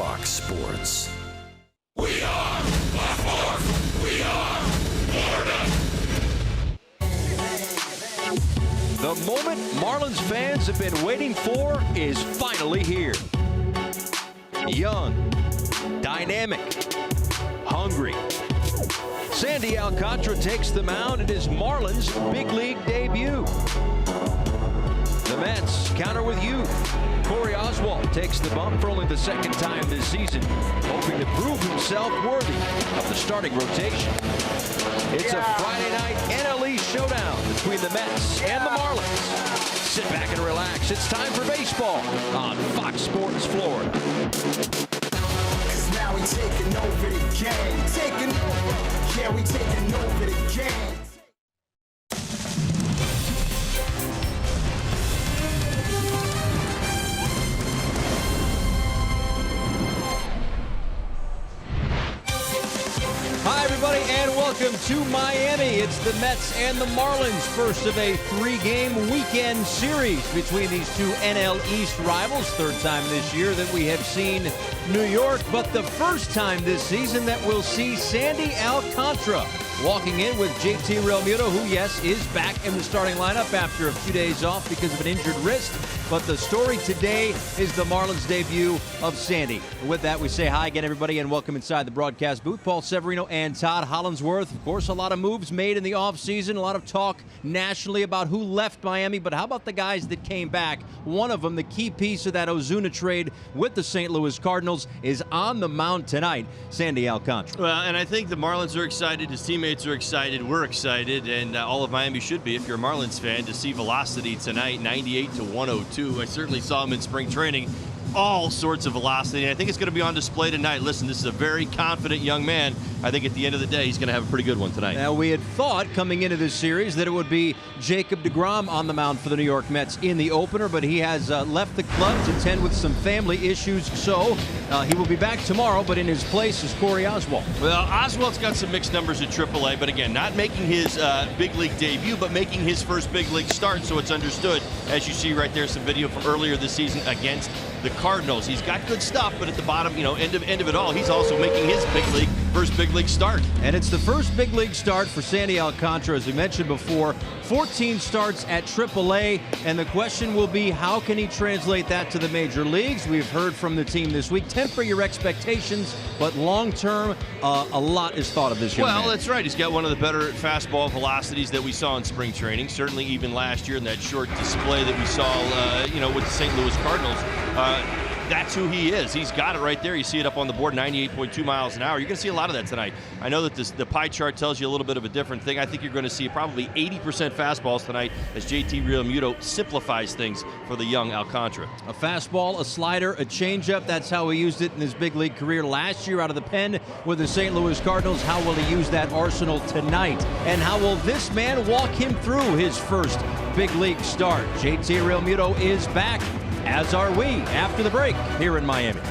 Fox Sports. We are the Force. We are Florida. The moment Marlins fans have been waiting for is finally here. Young, dynamic, hungry. Sandy Alcantara takes the mound in his Marlins big league debut. The Mets counter with youth. Corey Oswalt takes the bump for only the second time this season, hoping to prove himself worthy of the starting rotation. It's a Friday night NL East showdown between the Mets and the Marlins. Sit back and relax. It's time for baseball on Fox Sports Florida. 'Cause now we taking over the game. Taking over. Yeah, we taking over the game. Hi, everybody, and welcome to Miami. It's the Mets and the Marlins, first of a three-game weekend series between these two NL East rivals. Third time this year that we have seen New York, but the first time this season that we'll see Sandy Alcantara walking in with JT Realmuto, who, yes, is back in the starting lineup after a few days off because of an injured wrist. But the story today is the Marlins' debut of Sandy. With that, we say hi again, everybody, and welcome inside the broadcast booth. Paul Severino and Todd Hollinsworth. Of course, a lot of moves made in the offseason, a lot of talk nationally about who left Miami, but how about the guys that came back? One of them, the key piece of that Ozuna trade with the St. Louis Cardinals, is on the mound tonight, Sandy Alcantara. Well, and I think the Marlins are excited, his teammates are excited, we're excited, and all of Miami should be if you're a Marlins fan to see velocity tonight, 98 to 102. I certainly saw him in spring training. All sorts of velocity, and I think it's going to be on display tonight. Listen, this is a very confident young man. I think at the end of the day, he's going to have a pretty good one tonight. Now, we had thought coming into this series that it would be Jacob deGrom on the mound for the New York Mets in the opener, but he has left the club to tend with some family issues, so he will be back tomorrow, but in his place is Corey Oswalt. Well, Oswalt's got some mixed numbers at AAA, but again, not making his big league debut, but making his first big league start, so it's understood. As you see right there, some video from earlier this season against the Cardinals. He's got good stuff, but at the bottom, end of it all, he's also making his first big league start. And it's the first big league start for Sandy Alcantara, as we mentioned before. 14 starts at AAA, and the question will be, how can he translate that to the major leagues? We've heard from the team this week. Temper your expectations, but long-term, a lot is thought of this young man. Well, that's right. He's got one of the better fastball velocities that we saw in spring training, certainly even last year in that short display that we saw, with the St. Louis Cardinals. That's who he is. He's got it right there. You see it up on the board, 98.2 miles an hour. You're going to see a lot of that tonight. I know that the pie chart tells you a little bit of a different thing. I think you're going to see probably 80% fastballs tonight as JT Realmuto simplifies things for the young Alcantara. A fastball, a slider, a changeup. That's how he used it in his big league career last year out of the pen with the St. Louis Cardinals. How will he use that arsenal tonight? And how will this man walk him through his first big league start? JT Realmuto is back, as are we, after the break here in Miami.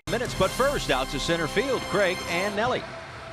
minutes, but first out to center field, Craig and Nelly.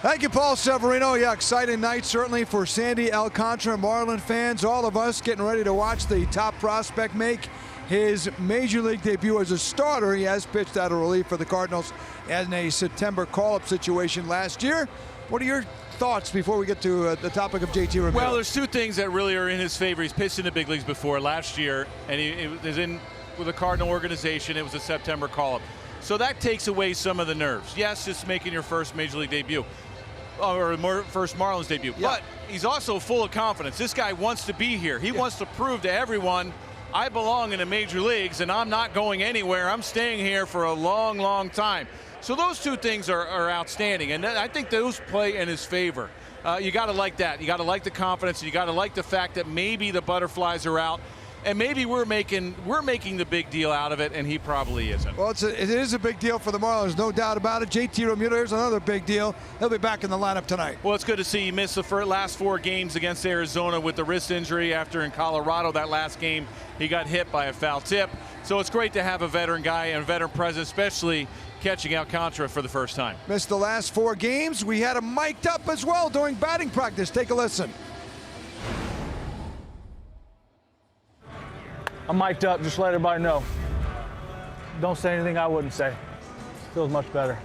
Thank you, Paul Severino. Yeah, exciting night certainly for Sandy Alcantara Marlin fans. All of us getting ready to watch the top prospect make his major league debut as a starter. He has pitched out of relief for the Cardinals in a September call-up situation last year. What are your thoughts before we get to the topic of JT Romero? Well, there's two things that really are in his favor. He's pitched in the big leagues before last year, and he was in with the Cardinal organization. It was a September call-up. So that takes away some of the nerves. Yes, it's making your first major league debut, or first Marlins debut, but he's also full of confidence. This guy wants to be here. He wants to prove to everyone, I belong in the major leagues and I'm not going anywhere. I'm staying here for a long, long time. So those two things are outstanding, and I think those play in his favor. You got to like that. You got to like the confidence. You got to like the fact that maybe the butterflies are out, and maybe we're making the big deal out of it, and he probably isn't. Well, it is a big deal for the Marlins, no doubt about it. JT Romero, here's another big deal. He'll be back in the lineup tonight. Well, it's good to see he missed the last 4 games against Arizona with the wrist injury after in Colorado. That last game, he got hit by a foul tip. So it's great to have a veteran guy and a veteran presence, especially catching Alcantara for the first time. Missed the last 4 games. We had him mic'd up as well during batting practice. Take a listen. I'm mic'd up, just let everybody know. Don't say anything I wouldn't say. Feels much better.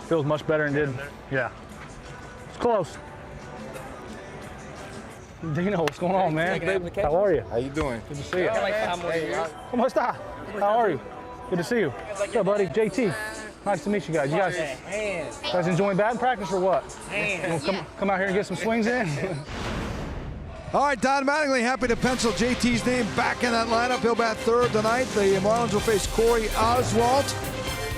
Feels much better than it did. Yeah. It's close. Dino, what's going on, man? How are you? How you doing? Good to see you. ¿Cómo está? How are you? Good to see you. What's up, buddy? JT. Nice to meet you guys. You guys enjoying batting practice or what? You wanna come out here and get some swings in? All right, Don Mattingly happy to pencil JT's name back in that lineup. He'll bat third tonight. The Marlins will face Corey Oswalt.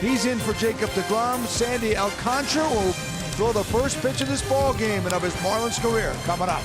He's in for Jacob deGrom. Sandy Alcantara will throw the first pitch of this ball game and of his Marlins career coming up.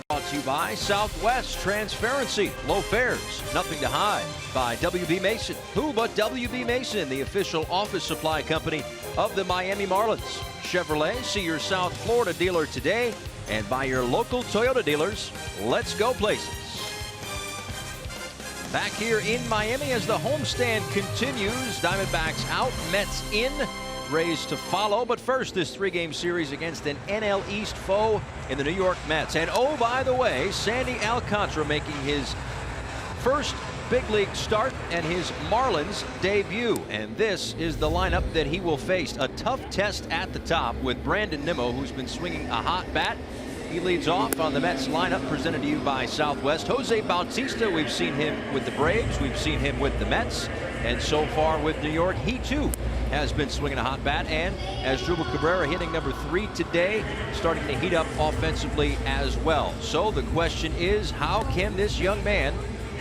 Brought to you by Southwest Transparency, low fares, nothing to hide. By WB Mason, who but WB Mason, the official office supply company of the Miami Marlins. Chevrolet, see your South Florida dealer today, and by your local Toyota dealers. Let's go places. Back here in Miami as the homestand continues. Diamondbacks out, Mets in. Rays to follow, but first this 3-game series against an NL East foe in the New York Mets. And oh, by the way, Sandy Alcantara making his first big league start and his Marlins debut. And this is the lineup that he will face. A tough test at the top with Brandon Nimmo, who's been swinging a hot bat. He leads off on the Mets lineup presented to you by Southwest. Jose Bautista, we've seen him with the Braves, we've seen him with the Mets, and so far with New York, he too has been swinging a hot bat. And as Drupal Cabrera hitting number 3 today, starting to heat up offensively as well. So the question is, how can this young man,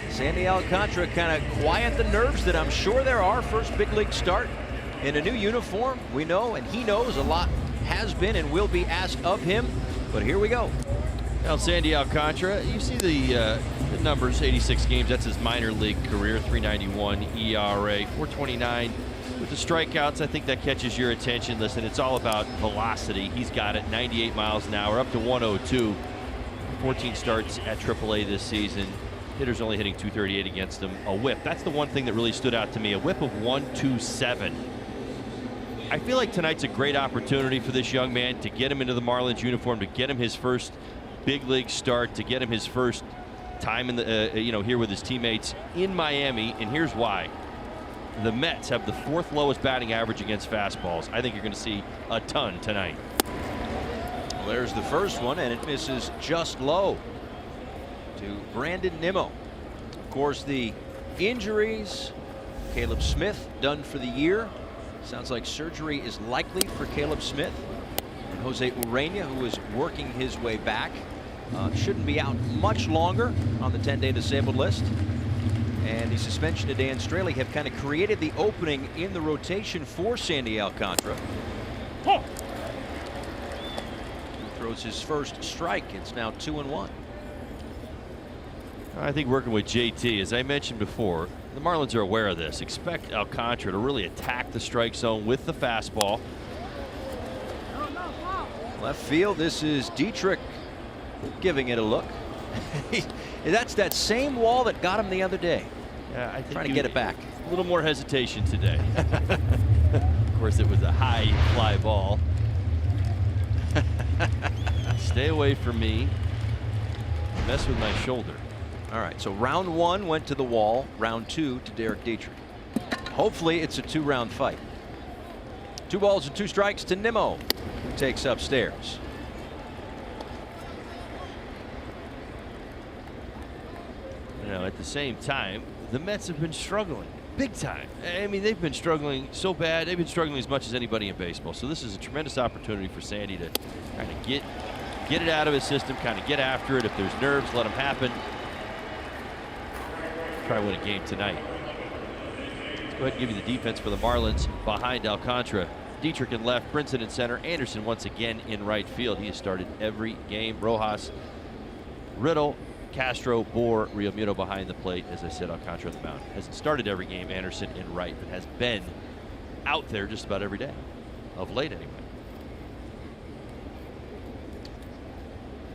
Sandy Alcantara, kind of quiet the nerves that I'm sure there are? First big league start in a new uniform. We know, and he knows, a lot has been and will be asked of him. But here we go. Now, Sandy Alcantara, you see the numbers, 86 games. That's his minor league career, 3.91 ERA, 4.29 with the strikeouts. I think that catches your attention. Listen, it's all about velocity. He's got it, 98 miles an hour, up to 102. 14 starts at AAA this season. Hitters only hitting 238 against him. A whip. That's the one thing that really stood out to me. A whip of 127. I feel like tonight's a great opportunity for this young man to get him into the Marlins uniform, to get him his first big league start, to get him his first time in the here with his teammates in Miami. And here's why: the Mets have the 4th lowest batting average against fastballs. I think you're going to see a ton tonight. Well, there's the first one, and it misses just low to Brandon Nimmo. Of course, the injuries. Caleb Smith done for the year. Sounds like surgery is likely for Caleb Smith. And Jose Urena, who is working his way back, shouldn't be out much longer on the 10-day disabled list. And the suspension to Dan Straley have kind of created the opening in the rotation for Sandy Alcantara. Who throws his first strike. It's now 2-1. I think working with JT, as I mentioned before, the Marlins are aware of this. Expect Alcantara to really attack the strike zone with the fastball. Left field, this is Dietrich giving it a look. That's that same wall that got him the other day. Yeah, I think trying to get it back. A little more hesitation today. Of course, it was a high fly ball. Stay away from me. Mess with my shoulder. All right, so round 1 went to the wall. Round 2 to Derek Dietrich. Hopefully it's a 2-round fight. 2 balls and 2 strikes to Nimmo, who takes upstairs. You know, at the same time, the Mets have been struggling big time. I mean, they've been struggling so bad. They've been struggling as much as anybody in baseball. So this is a tremendous opportunity for Sandy to kind of get it out of his system, kind of get after it. If there's nerves, let them happen. Try to win a game tonight. Let's go ahead and give you the defense for the Marlins behind Alcantara. Dietrich in left, Brinson in center, Anderson once again in right field. He has started every game. Rojas, Riddle, Castro, Bohr, Realmuto behind the plate. As I said, Alcantara on the mound. Hasn't started every game. Anderson in right, but has been out there just about every day, of late anyway.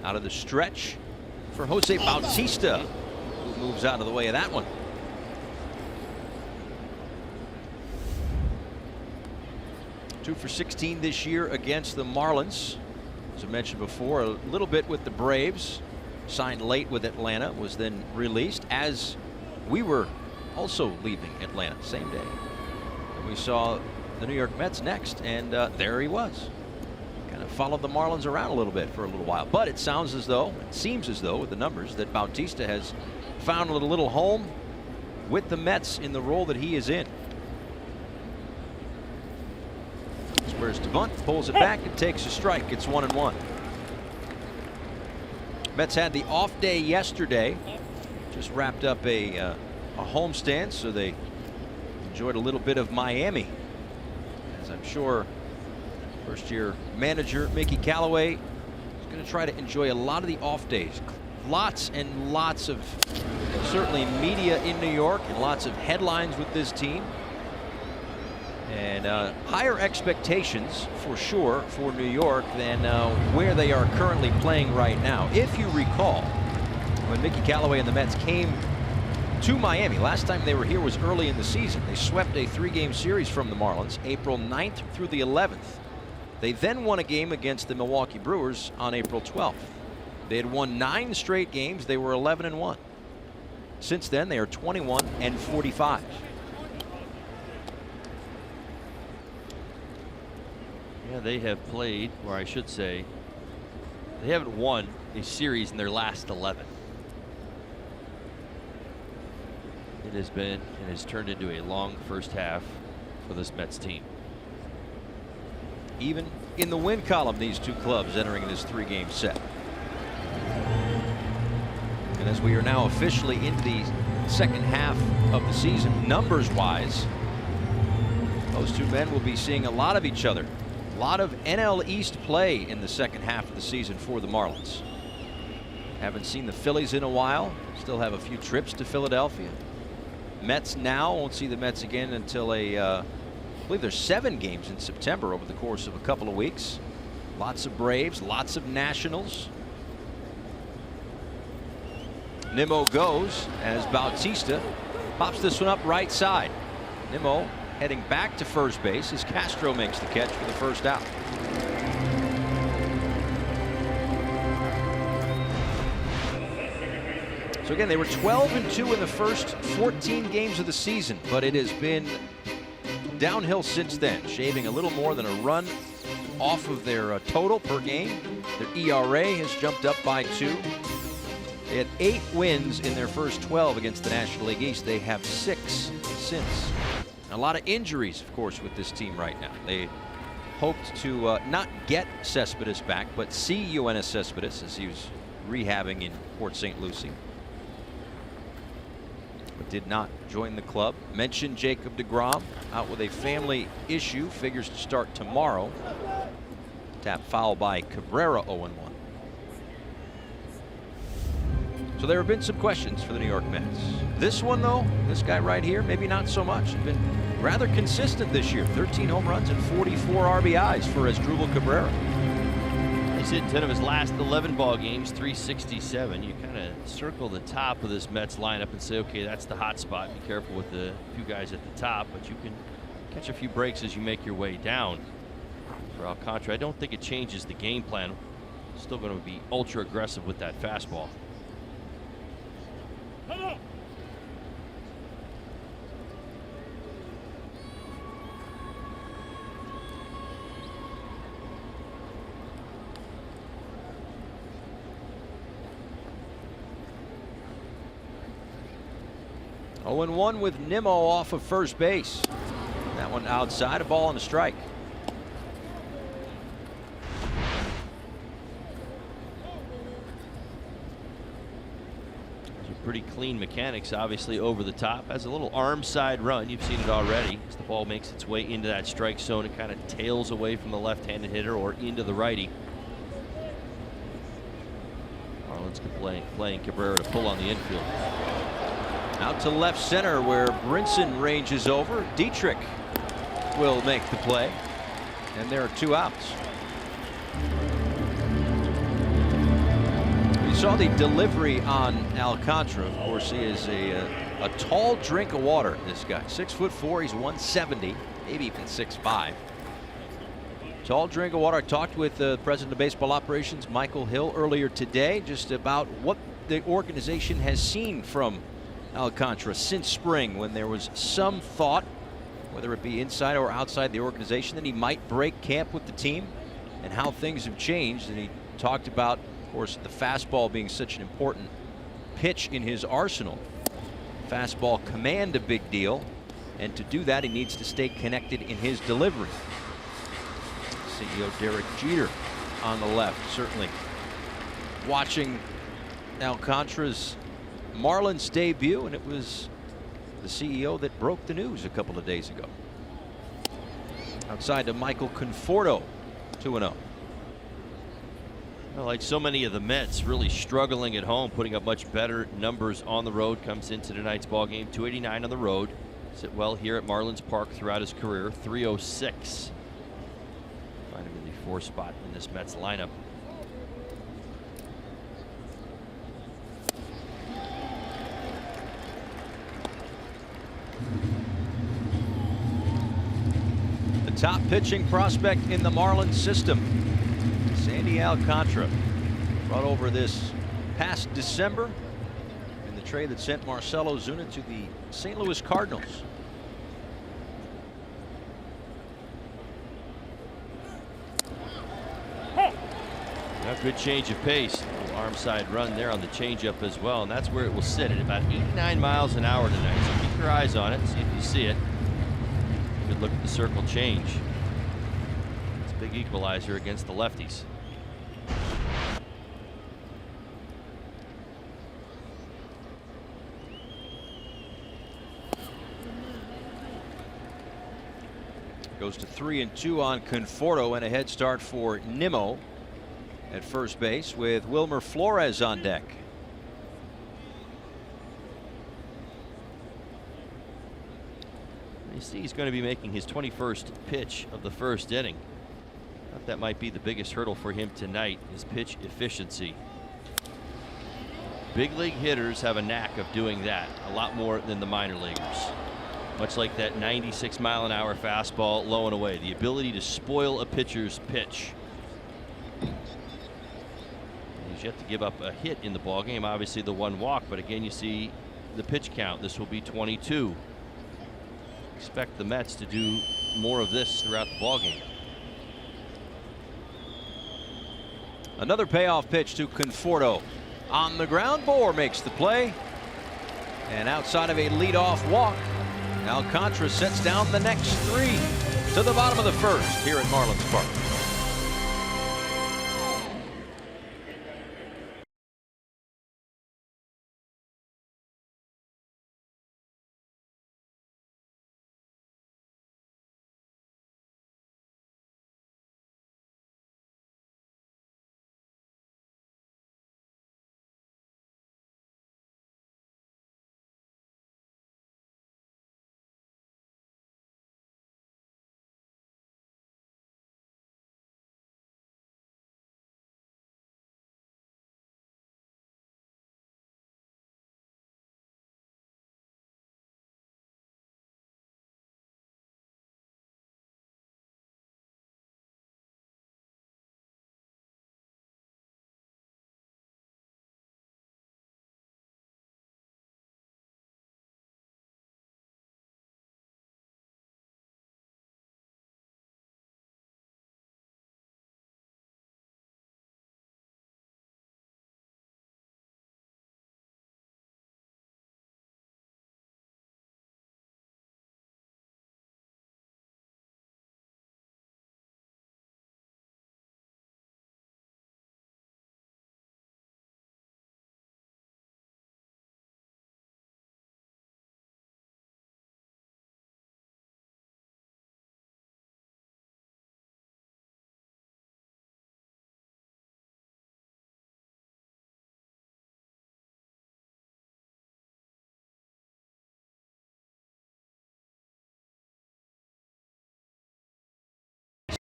Out of the stretch for Jose Bautista, who moves out of the way of that one. Two for 16 this year against the Marlins. As I mentioned before, a little bit with the Braves. Signed late with Atlanta, was then released as we were also leaving Atlanta same day. And we saw the New York Mets next, and there he was. Kind of followed the Marlins around a little bit for a little while. But it seems as though with the numbers that Bautista has found a little home with the Mets in the role that he is in. Squares to bunt, pulls it back, and takes a strike. It's 1-1. Mets had the off day yesterday. Just wrapped up a homestand, so they enjoyed a little bit of Miami. As I'm sure first-year manager Mickey Callaway is going to try to enjoy a lot of the off days. Lots and lots of certainly media in New York and lots of headlines with this team. And higher expectations for sure for New York than where they are currently playing right now. If you recall, when Mickey Callaway and the Mets came to Miami, last time they were here was early in the season. They swept a 3-game series from the Marlins, April 9th through the 11th. They then won a game against the Milwaukee Brewers on April 12th. They had won 9 straight games. They were 11-1. Since then, they are 21 and 45. Yeah, they have played, or I should say, they haven't won a series in their last 11. It has been and has turned into a long first half for this Mets team. Even in the win column, these two clubs entering this 3-game set. And as we are now officially into the second half of the season, numbers-wise, those two men will be seeing a lot of each other. A lot of NL East play in the second half of the season for the Marlins. Haven't seen the Phillies in a while. Still have a few trips to Philadelphia. Mets now won't see the Mets again until I believe there's 7 games in September over the course of a couple of weeks. Lots of Braves, lots of Nationals. Nimmo goes as Bautista pops this one up right side. Nimmo heading back to first base as Castro makes the catch for the first out. So again, they were 12-2 in the first 14 games of the season, but it has been downhill since then, shaving a little more than a run off of their total per game. Their ERA has jumped up by 2. They had 8 wins in their first 12 against the National League East. They have 6 since. A lot of injuries, of course, with this team right now. They hoped to not get Cespedes back, but see Yoenis Cespedes as he was rehabbing in Port St. Lucie. But did not join the club. Mentioned Jacob deGrom out with a family issue. Figures to start tomorrow. Tap foul by Cabrera, 0-1. So there have been some questions for the New York Mets. This one, though, this guy right here, maybe not so much. He's been rather consistent this year. 13 home runs and 44 RBIs for Asdrubal Cabrera. He's hit 10 of his last 11 ball games, 367. You kind of circle the top of this Mets lineup and say, okay, that's the hot spot. Be careful with the few guys at the top, but you can catch a few breaks as you make your way down. For Alcantara, I don't think it changes the game plan. Still going to be ultra aggressive with that fastball. 0-1 with Nimmo off of first base. That one outside, a ball and a strike. Pretty clean mechanics, obviously over the top. Has a little arm side run. You've seen it already. As the ball makes its way into that strike zone, it kind of tails away from the left-handed hitter or into the righty. Marlins can playing Cabrera to pull on the infield. Out to left center where Brinson ranges over. Dietrich will make the play, and there are 2 outs. You saw the delivery on Alcantara. Of course, he is a tall drink of water, this guy. 6'4", he's 170, maybe even 6'5". Tall drink of water. I talked with the president of baseball operations, Michael Hill, earlier today, just about what the organization has seen from Alcantara since spring, when there was some thought, whether it be inside or outside the organization, that he might break camp with the team, and how things have changed. And he talked about, of course, the fastball being such an important pitch in his arsenal. Fastball command a big deal, and to do that he needs to stay connected in his delivery. CEO Derek Jeter on the left, certainly watching Alcantara's Marlins debut, and it was the CEO that broke the news a couple of days ago. Outside to Michael Conforto, 2-0. Well, like so many of the Mets, really struggling at home, putting up much better numbers on the road. Comes into tonight's ball game, 289 on the road. Sit well here at Marlins Park throughout his career, 306. Find him in the 4th spot in this Mets lineup. The top pitching prospect in the Marlins system, Sandy Alcantara, brought over this past December in the trade that sent Marcell Ozuna to the St. Louis Cardinals. A good change of pace. Arm side run there on the changeup as well, and that's where it will sit at about 89 miles an hour tonight. So keep your eyes on it, see if you see it. Good look at the circle change. It's a big equalizer against the lefties. Goes to 3-2 on Conforto, and a head start for Nimmo at first base with Wilmer Flores on deck. You see he's going to be making his 21st pitch of the first inning. I thought that might be the biggest hurdle for him tonight, his pitch efficiency. Big league hitters have a knack of doing that a lot more than the minor leaguers. Much like that 96-mile-an-hour fastball low and away, the ability to spoil a pitcher's pitch. He's yet to give up a hit in the ballgame. Obviously the one walk, but again you see the pitch count. This will be 22. Expect the Mets to do more of this throughout the ballgame. Another payoff pitch to Conforto. On the ground, Bohr makes the play. And outside of a leadoff walk, Alcantara sets down the next three to the bottom of the first here at Marlins Park.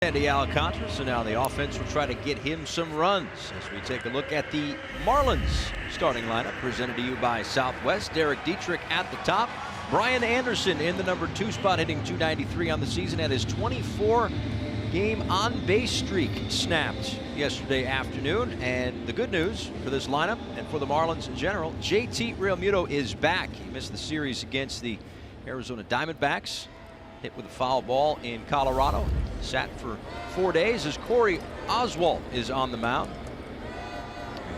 Sandy Alcantara, so now the offense will try to get him some runs as we take a look at the Marlins starting lineup presented to you by Southwest. Derek Dietrich at the top. Brian Anderson in the #2 spot, hitting .293 on the season, and his 24-game on-base streak snapped yesterday afternoon. And the good news for this lineup and for the Marlins in general, JT Realmuto is back. He missed the series against the Arizona Diamondbacks. Hit with a foul ball in Colorado. Sat for 4 days as Corey Oswalt is on the mound.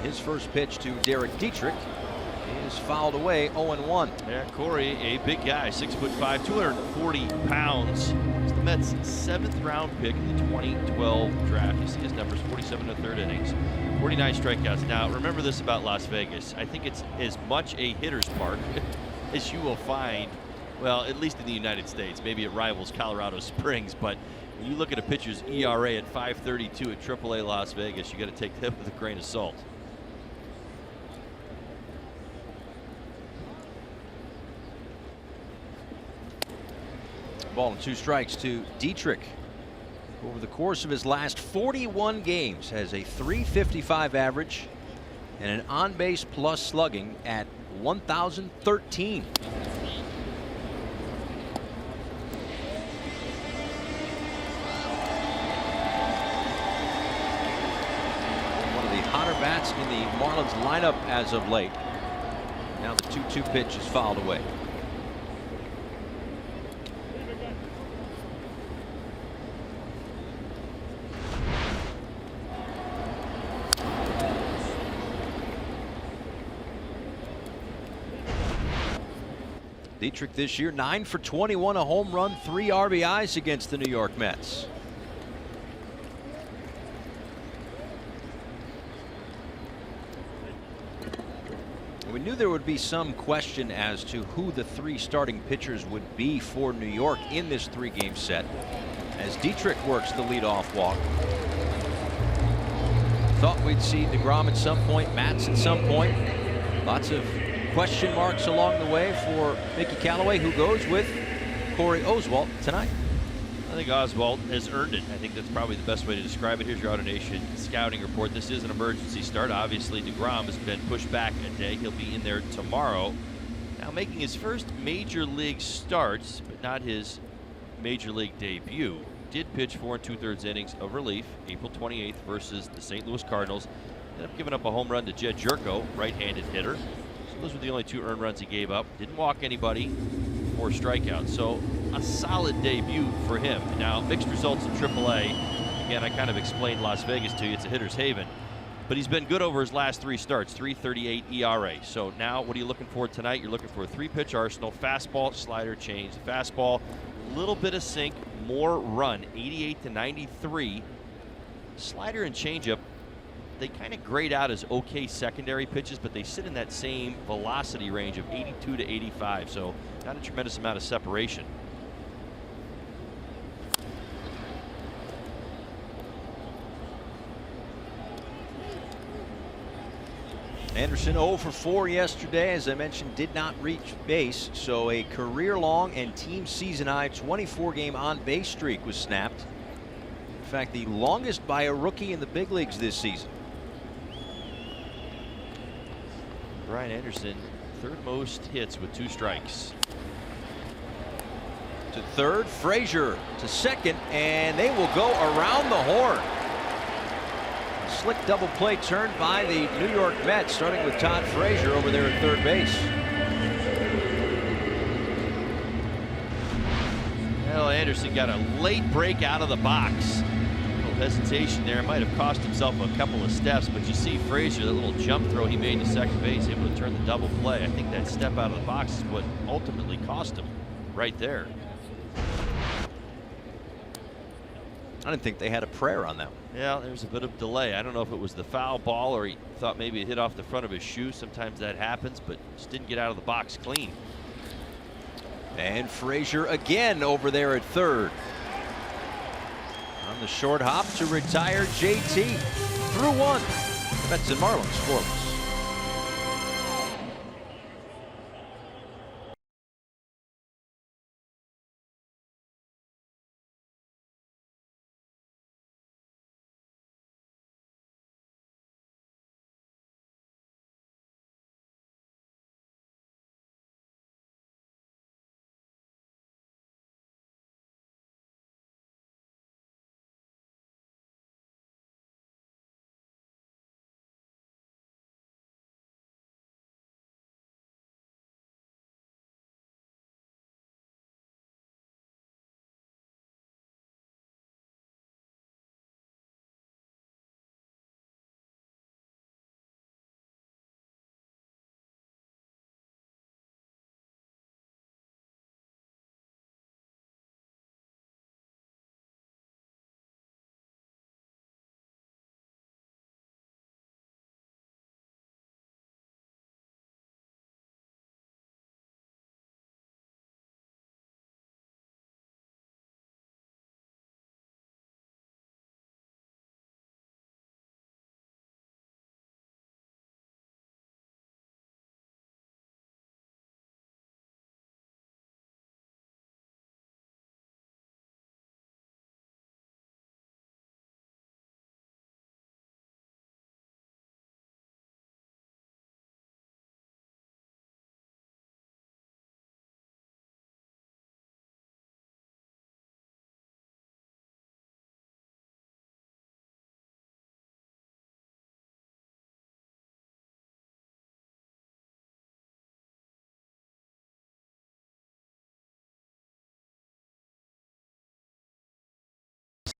His first pitch to Derek Dietrich is fouled away, 0-1. Yeah, Corey, a big guy, 6'5", 240 pounds. He's the Mets' 7th round pick in the 2012 draft. You see his numbers, 47 1/3 innings, 49 strikeouts. Now, remember this about Las Vegas. I think it's as much a hitter's park as you will find, well, at least in the United States. Maybe it rivals Colorado Springs, but when you look at a pitcher's ERA at 5.32 at AAA Las Vegas, you got to take that with a grain of salt. Ball and 2 strikes to Dietrich. Over the course of his last 41 games, has a .355 average and an on-base plus slugging at 1,013. One of the hotter bats in the Marlins lineup as of late. Now the 2-2 pitch is fouled away. Dietrich this year 9 for 21, a home run, 3 RBIs against the New York Mets. We knew there would be some question as to who the 3 starting pitchers would be for New York in this 3-game set as Dietrich works the leadoff walk. Thought we'd see DeGrom at some point, Matz at some point. Lots of question marks along the way for Mickey Callaway, who goes with Corey Oswalt tonight. I think Oswalt has earned it. I think that's probably the best way to describe it. Here's your AutoNation scouting report. This is an emergency start. Obviously, DeGrom has been pushed back a day. He'll be in there tomorrow. Now making his first major league starts, but not his major league debut. Did pitch 4 2/3 innings of relief April 28th versus the St. Louis Cardinals. Ended up giving up a home run to Jed Jerko, right-handed hitter. So those were the only 2 earned runs he gave up. Didn't walk anybody, 4 strikeouts. So a solid debut for him. Now, mixed results in AAA. Again, I kind of explained Las Vegas to you. It's a hitter's haven. But he's been good over his last 3 starts, 3.38 ERA. So now what are you looking for tonight? You're looking for a 3-pitch arsenal, fastball, slider, change. The fastball, a little bit of sink, more run, 88 to 93. Slider and changeup, they kind of grade out as okay secondary pitches, but they sit in that same velocity range of 82 to 85. So not a tremendous amount of separation. Anderson 0 for 4 yesterday, as I mentioned, did not reach base, so a career-long and team season-high 24-game on-base streak was snapped. In fact, the longest by a rookie in the big leagues this season. Brian Anderson, 3rd most hits with 2 strikes. To third, Frazier to second, and they will go around the horn. Slick double play turned by the New York Mets, starting with Todd Frazier over there at third base. Well, Anderson got a late break out of the box. A little hesitation there. Might have cost himself a couple of steps, but you see Frazier, that little jump throw he made to second base, able to turn the double play. I think that step out of the box is what ultimately cost him right there. I didn't think they had a prayer on that one. Yeah, there's a bit of delay. I don't know if it was the foul ball or he thought maybe it hit off the front of his shoe. Sometimes that happens, but just didn't get out of the box clean. And Frazier again over there at third. On the short hop to retire JT. Through 1. Mets and Marlins scoreless.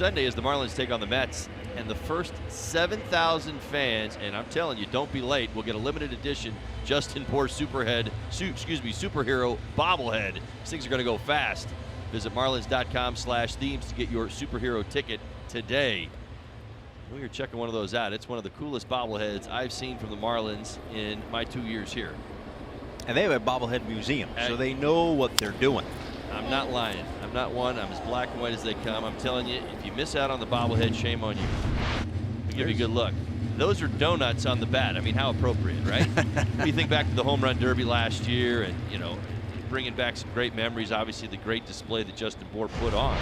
Sunday as the Marlins take on the Mets, and the first 7,000 fans, and I'm telling you, don't be late, we'll get a limited edition Justin Bohr superhero bobblehead. These things are going to go fast. Visit marlins.com/themes to get your superhero ticket today. We were checking one of those out. It's one of the coolest bobbleheads I've seen from the Marlins in my 2 years here. And they have a bobblehead museum, so they know what they're doing. I'm not lying. I'm not one. I'm as black and white as they come. I'm telling you, if you miss out on the bobblehead, shame on you. I'll give you a good look. Those are donuts on the bat. I mean, how appropriate, right? You think back to the home run derby last year, and you know, bringing back some great memories. Obviously, the great display that Justin Bohr put on,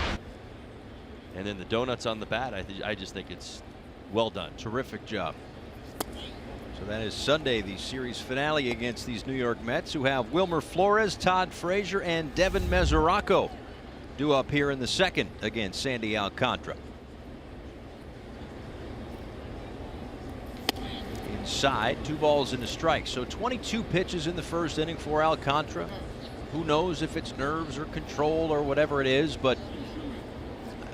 and then the donuts on the bat. I just think it's well done. Terrific job. So that is Sunday, the series finale against these New York Mets, who have Wilmer Flores, Todd Frazier, and Devin Mesoraco due up here in the second against Sandy Alcantara. Inside, 2 balls and a strike. So 22 pitches in the first inning for Alcantara. Who knows if it's nerves or control or whatever it is, but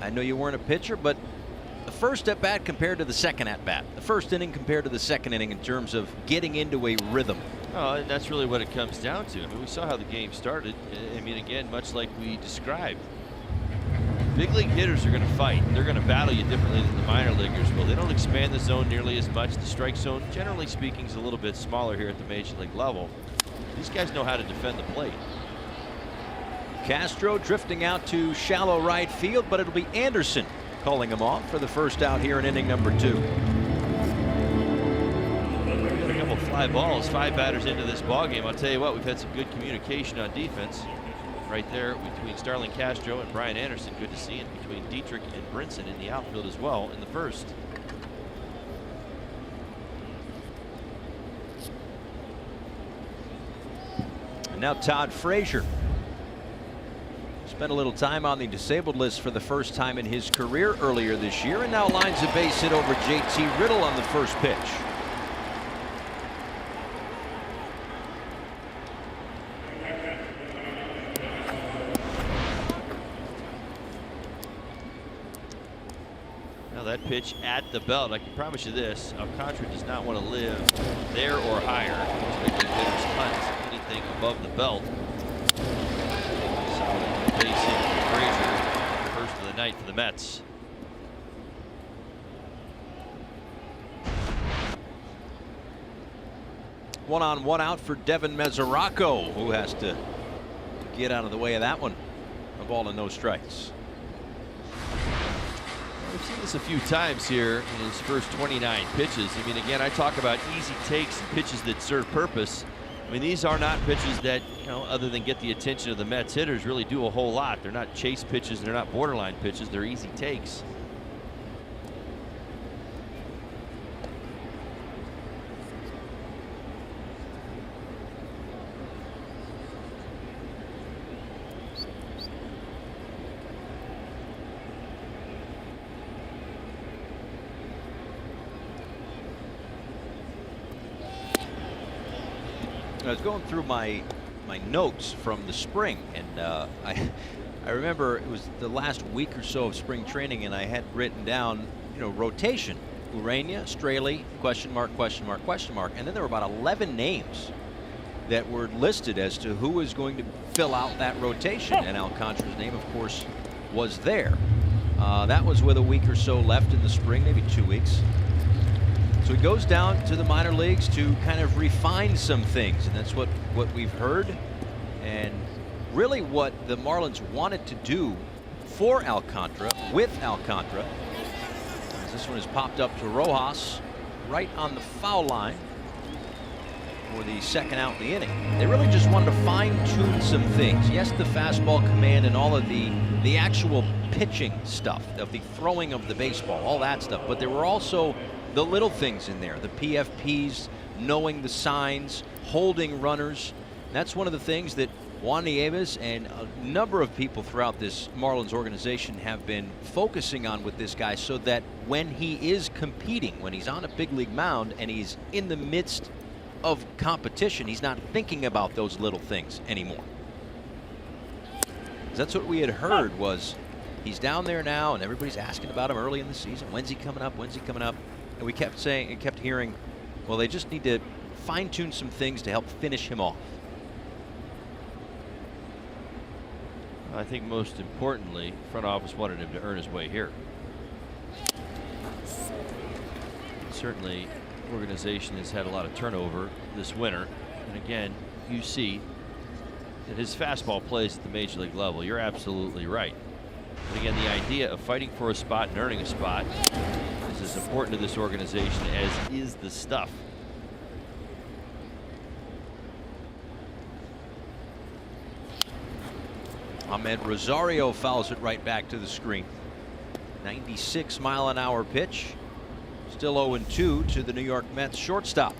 I know you weren't a pitcher, but the first at bat compared to the second at bat, the first inning compared to the second inning in terms of getting into a rhythm. Oh, and that's really what it comes down to. I mean, we saw how the game started. I mean, again, much like we described, big league hitters are going to fight. They're going to battle you differently than the minor leaguers will. They don't expand the zone nearly as much. The strike zone, generally speaking, is a little bit smaller here at the major league level. These guys know how to defend the plate. Castro drifting out to shallow right field, but it'll be Anderson calling him off for the first out here in inning number 2. A couple fly balls, 5 batters into this ball game. I'll tell you what, we've had some good communication on defense right there between Starlin Castro and Brian Anderson. Good to see it between Dietrich and Brinson in the outfield as well in the first. And now Todd Frazier. Spent a little time on the disabled list for the first time in his career earlier this year, and now lines a base hit over JT Riddle on the first pitch. Now that pitch at the belt, I can promise you this, Alcantara does not want to live there or higher. Most big league hitters hunt anything above the belt. Base hit for Frazier, first of the night for the Mets. One on, one out for Devin Mesoraco, who has to get out of the way of that one. A ball and no strikes. We've seen this a few times here in his first 29 pitches. I mean, again, I talk about easy takes and pitches that serve purpose. I mean, these are not pitches that, you know, other than get the attention of the Mets hitters, really do a whole lot. They're not chase pitches. They're not borderline pitches. They're easy takes. I was going through my notes from the spring, and I remember it was the last week or so of spring training, and I had written down, you know, rotation: Urania, Straley, question mark, question mark, question mark, and then there were about 11 names that were listed as to who was going to fill out that rotation, and Alcantara's name, of course, was there. That was with a week or so left in the spring, maybe 2 weeks. So he goes down to the minor leagues to kind of refine some things, and that's what we've heard, and really what the Marlins wanted to do for Alcantara, with Alcantara. As this one is popped up to Rojas right on the foul line for the second out in the inning. They really just wanted to fine-tune some things. Yes, the fastball command and all of the actual pitching stuff, of the throwing of the baseball, all that stuff, but there were also the little things in there, the PFPs, knowing the signs, holding runners. That's one of the things that Juan Nieves and a number of people throughout this Marlins organization have been focusing on with this guy, so that when he is competing, when he's on a big league mound and he's in the midst of competition, he's not thinking about those little things anymore. That's what we had heard, was He's down there now, and everybody's asking about him early in the season. When's he coming up? When's he coming up? And we kept saying and kept hearing, well, they just need to fine-tune some things to help finish him off. I think most importantly, front office wanted him to earn his way here. Certainly, organization has had a lot of turnover this winter, and again, you see that his fastball plays at the major league level. You're absolutely right. But again, the idea of fighting for a spot and earning a spot is as important to this organization as is the stuff. Ahmed Rosario fouls it right back to the screen. 96-mile-an-hour pitch. Still 0-2 to the New York Mets shortstop.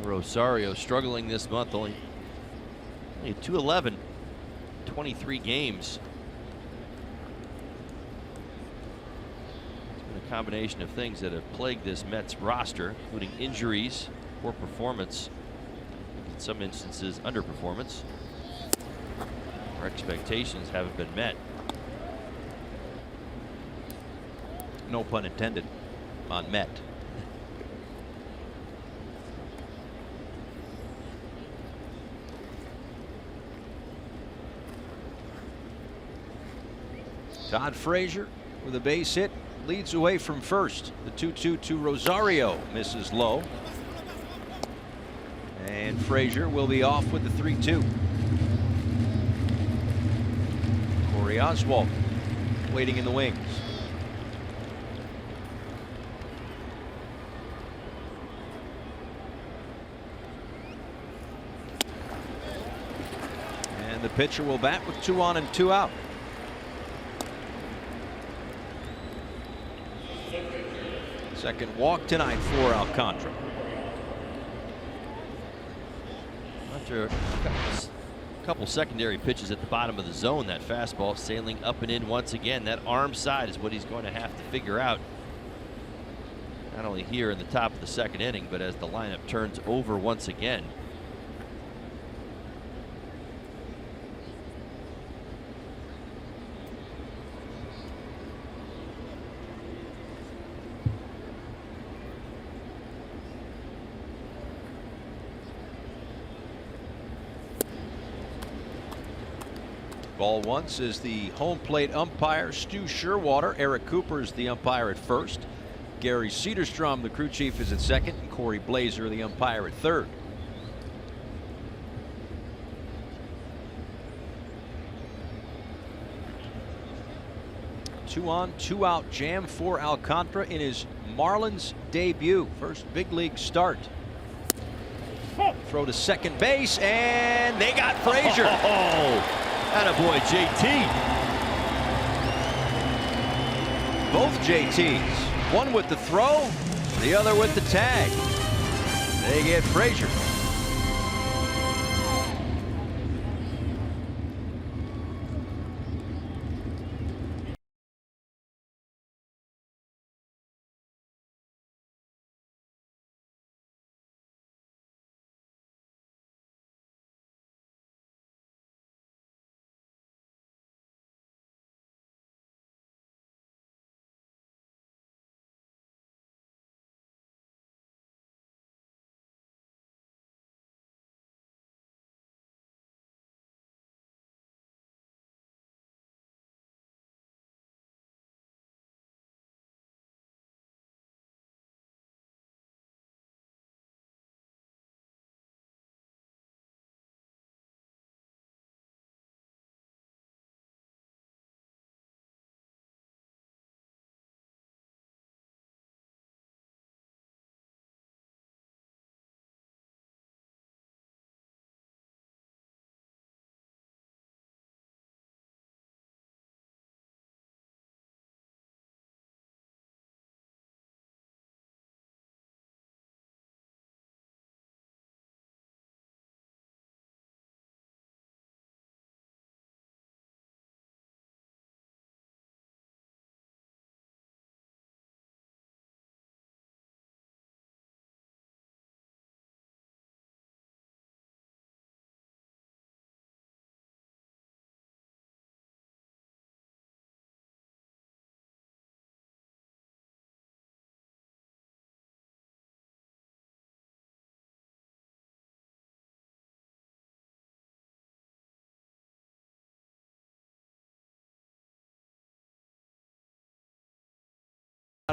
Rosario struggling this month, only 211, 23 games. It's been a combination of things that have plagued this Mets roster, including injuries, poor performance, in some instances underperformance. Our expectations haven't been met. No pun intended on Met. Todd Frazier with a base hit leads away from first. The 2-2 to Rosario misses low. And Frazier will be off with the 3-2. Corey Oswalt waiting in the wings. And the pitcher will bat with 2 on and 2 out. Second walk tonight for Alcantara. After a couple secondary pitches at the bottom of the zone, that fastball sailing up and in once again. That arm side is what he's going to have to figure out. Not only here in the top of the second inning, but as the lineup turns over once again. Ball once is the home plate umpire, Stu Sherwater. Eric Cooper is the umpire at first. Gary Cedarstrom, the crew chief, is at second. And Corey Blazer, the umpire, at third. Two on, 2 out jam for Alcantara in his Marlins debut. First big league start. Throw to second base, and they got Frazier. Attaboy, JT. Both JTs. One with the throw, the other with the tag. They get Frazier.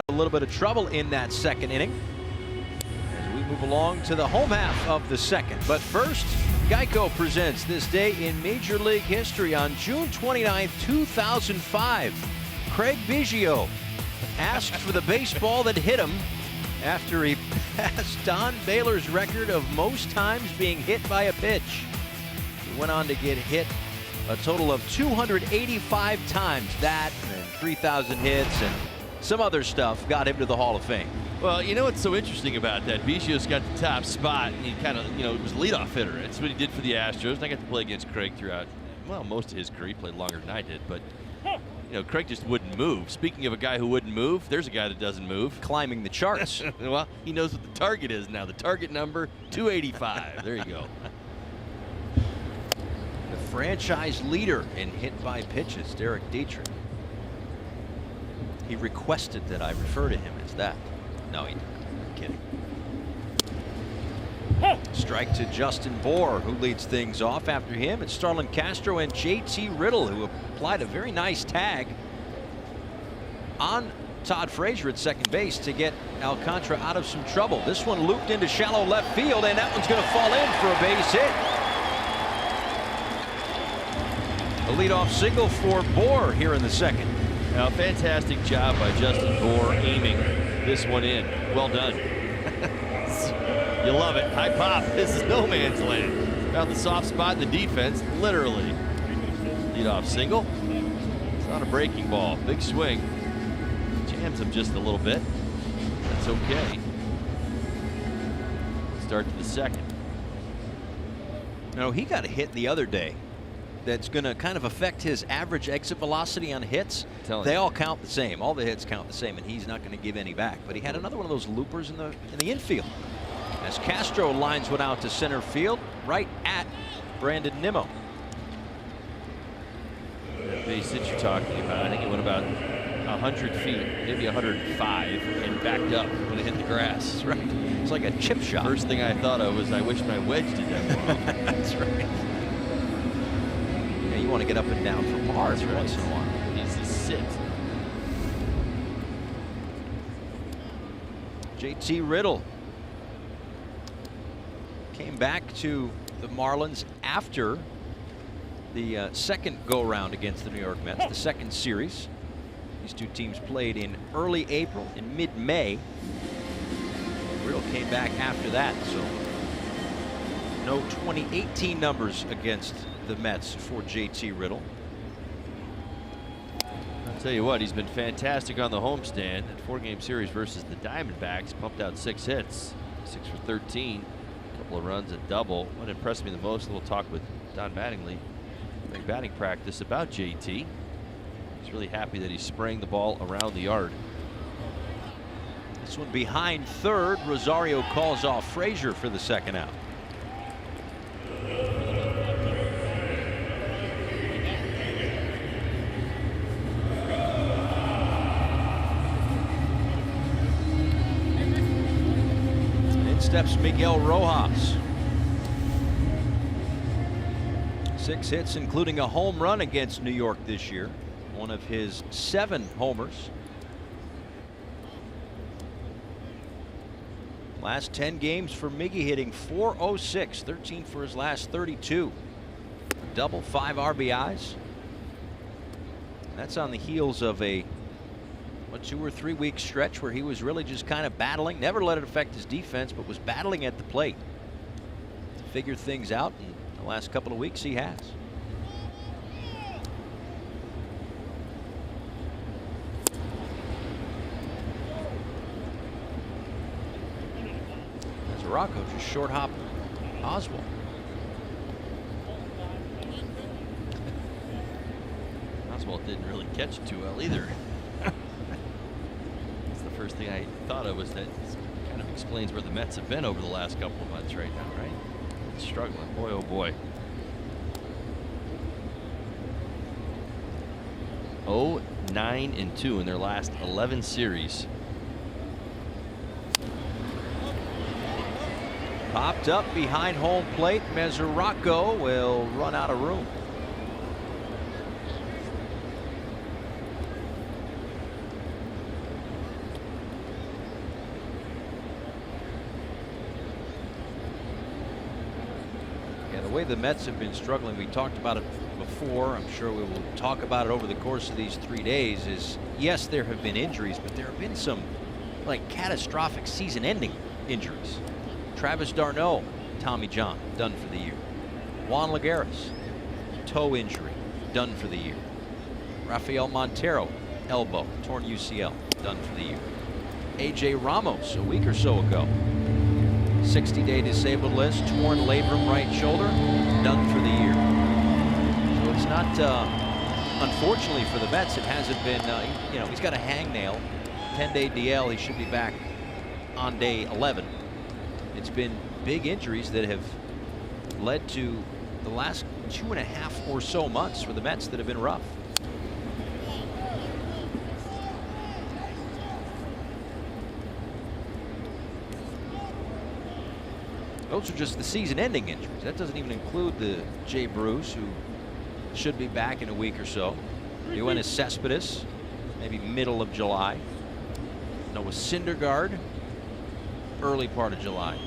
a little bit of trouble in that second inning as we move along to the home half of the second. But first, Geico presents this day in Major League history. On June 29, 2005, Craig Biggio asked for the baseball that hit him after he passed Don Baylor's record of most times being hit by a pitch. He went on to get hit a total of 285 times. That and 3,000 hits and some other stuff got him to the Hall of Fame. Well, you know what's so interesting about that? Biggio's got the top spot, and he kind of, was leadoff hitter. That's what he did for the Astros. And I got to play against Craig throughout, well, most of his career. He played longer than I did, but Craig just wouldn't move. Speaking of a guy who wouldn't move, there's a guy that doesn't move. Climbing the charts. Well, he knows what the target is now. The target number, 285. There you go. The franchise leader in hit by pitches, Derek Dietrich. He requested that I refer to him as that. No, he didn't. I'm kidding. Strike to Justin Bohr, who leads things off. After him, it's Starlin Castro and JT Riddle, who applied a very nice tag on Todd Frazier at second base to get Alcantara out of some trouble. This one looped into shallow left field, and that one's going to fall in for a base hit. A leadoff single for Bohr here in the second. Now, fantastic job by Justin Bohr aiming this one in. Well done. You love it. High pop. This is no man's land. Found the soft spot in the defense, literally. Leadoff single. It's not a breaking ball. Big swing. Jams him just a little bit. That's okay. Start to the second. No, he got a hit the other day that's going to kind of affect his average exit velocity on hits. They all count the same. All the hits count the same, and he's not going to give any back. But he had another one of those loopers in the infield as Castro lines one out to center field right at Brandon Nimmo. That base that you're talking about, I think it went about 100 feet, maybe 105, and backed up when it hit the grass. That's right. It's like a chip shot. First thing I thought of was I wish my wedge did that well. That's right. You want to get up and down from bars once in a while. Needs to sit. JT Riddle came back to the Marlins after the second go-round against the New York Mets, the second series. These two teams played in early April and mid-May. Riddle came back after that, so no 2018 numbers against the Mets for JT Riddle. I'll tell you what, he's been fantastic on the homestand. That 4-game series versus the Diamondbacks, pumped out 6 hits, 6 for 13, a couple of runs, a double. What impressed me the most, we'll talk with Don Mattingly during batting practice about JT. He's really happy that he's spraying the ball around the yard. This one behind third. Rosario calls off Frazier for the second out. Steps Miguel Rojas. 6 hits, including a home run against New York this year. One of his 7 homers. Last 10 games for Miggy, hitting .406, 13 for his last 32. A double, 5 RBIs. That's on the heels of a 2 or 3 week stretch where he was really just kind of battling, never let it affect his defense, but was battling at the plate to figure things out. And the last couple of weeks he has. As Rocco just short hop Oswald. Oswald didn't really catch it too well either. First thing I thought of was that this kind of explains where the Mets have been over the last couple of months right now, right? Struggling. Boy, oh boy. 0-9-2 in their last 11 series. Popped up behind home plate. Mesoraco will run out of room. way the Mets have been struggling, we talked about it before, I'm sure we will talk about it over the course of these 3 days, is yes, there have been injuries, but there have been some like catastrophic season-ending injuries. Travis d'Arnaud, Tommy John, done for the year. Juan Lagares, toe injury, done for the year. Rafael Montero, elbow, torn UCL, done for the year. AJ Ramos, a week or so ago, 60-day disabled list, torn labrum right shoulder, done for the year. So it's not, unfortunately for the Mets, it hasn't been, you know, he's got a hangnail, 10-day DL, he should be back on day 11. It's been big injuries that have led to the last 2.5 or so months for the Mets that have been rough. Those are just the season-ending injuries. That doesn't even include the Jay Bruce, who should be back in a week or so. Yoenis Cespedes, maybe middle of July. Noah Syndergaard, early part of July.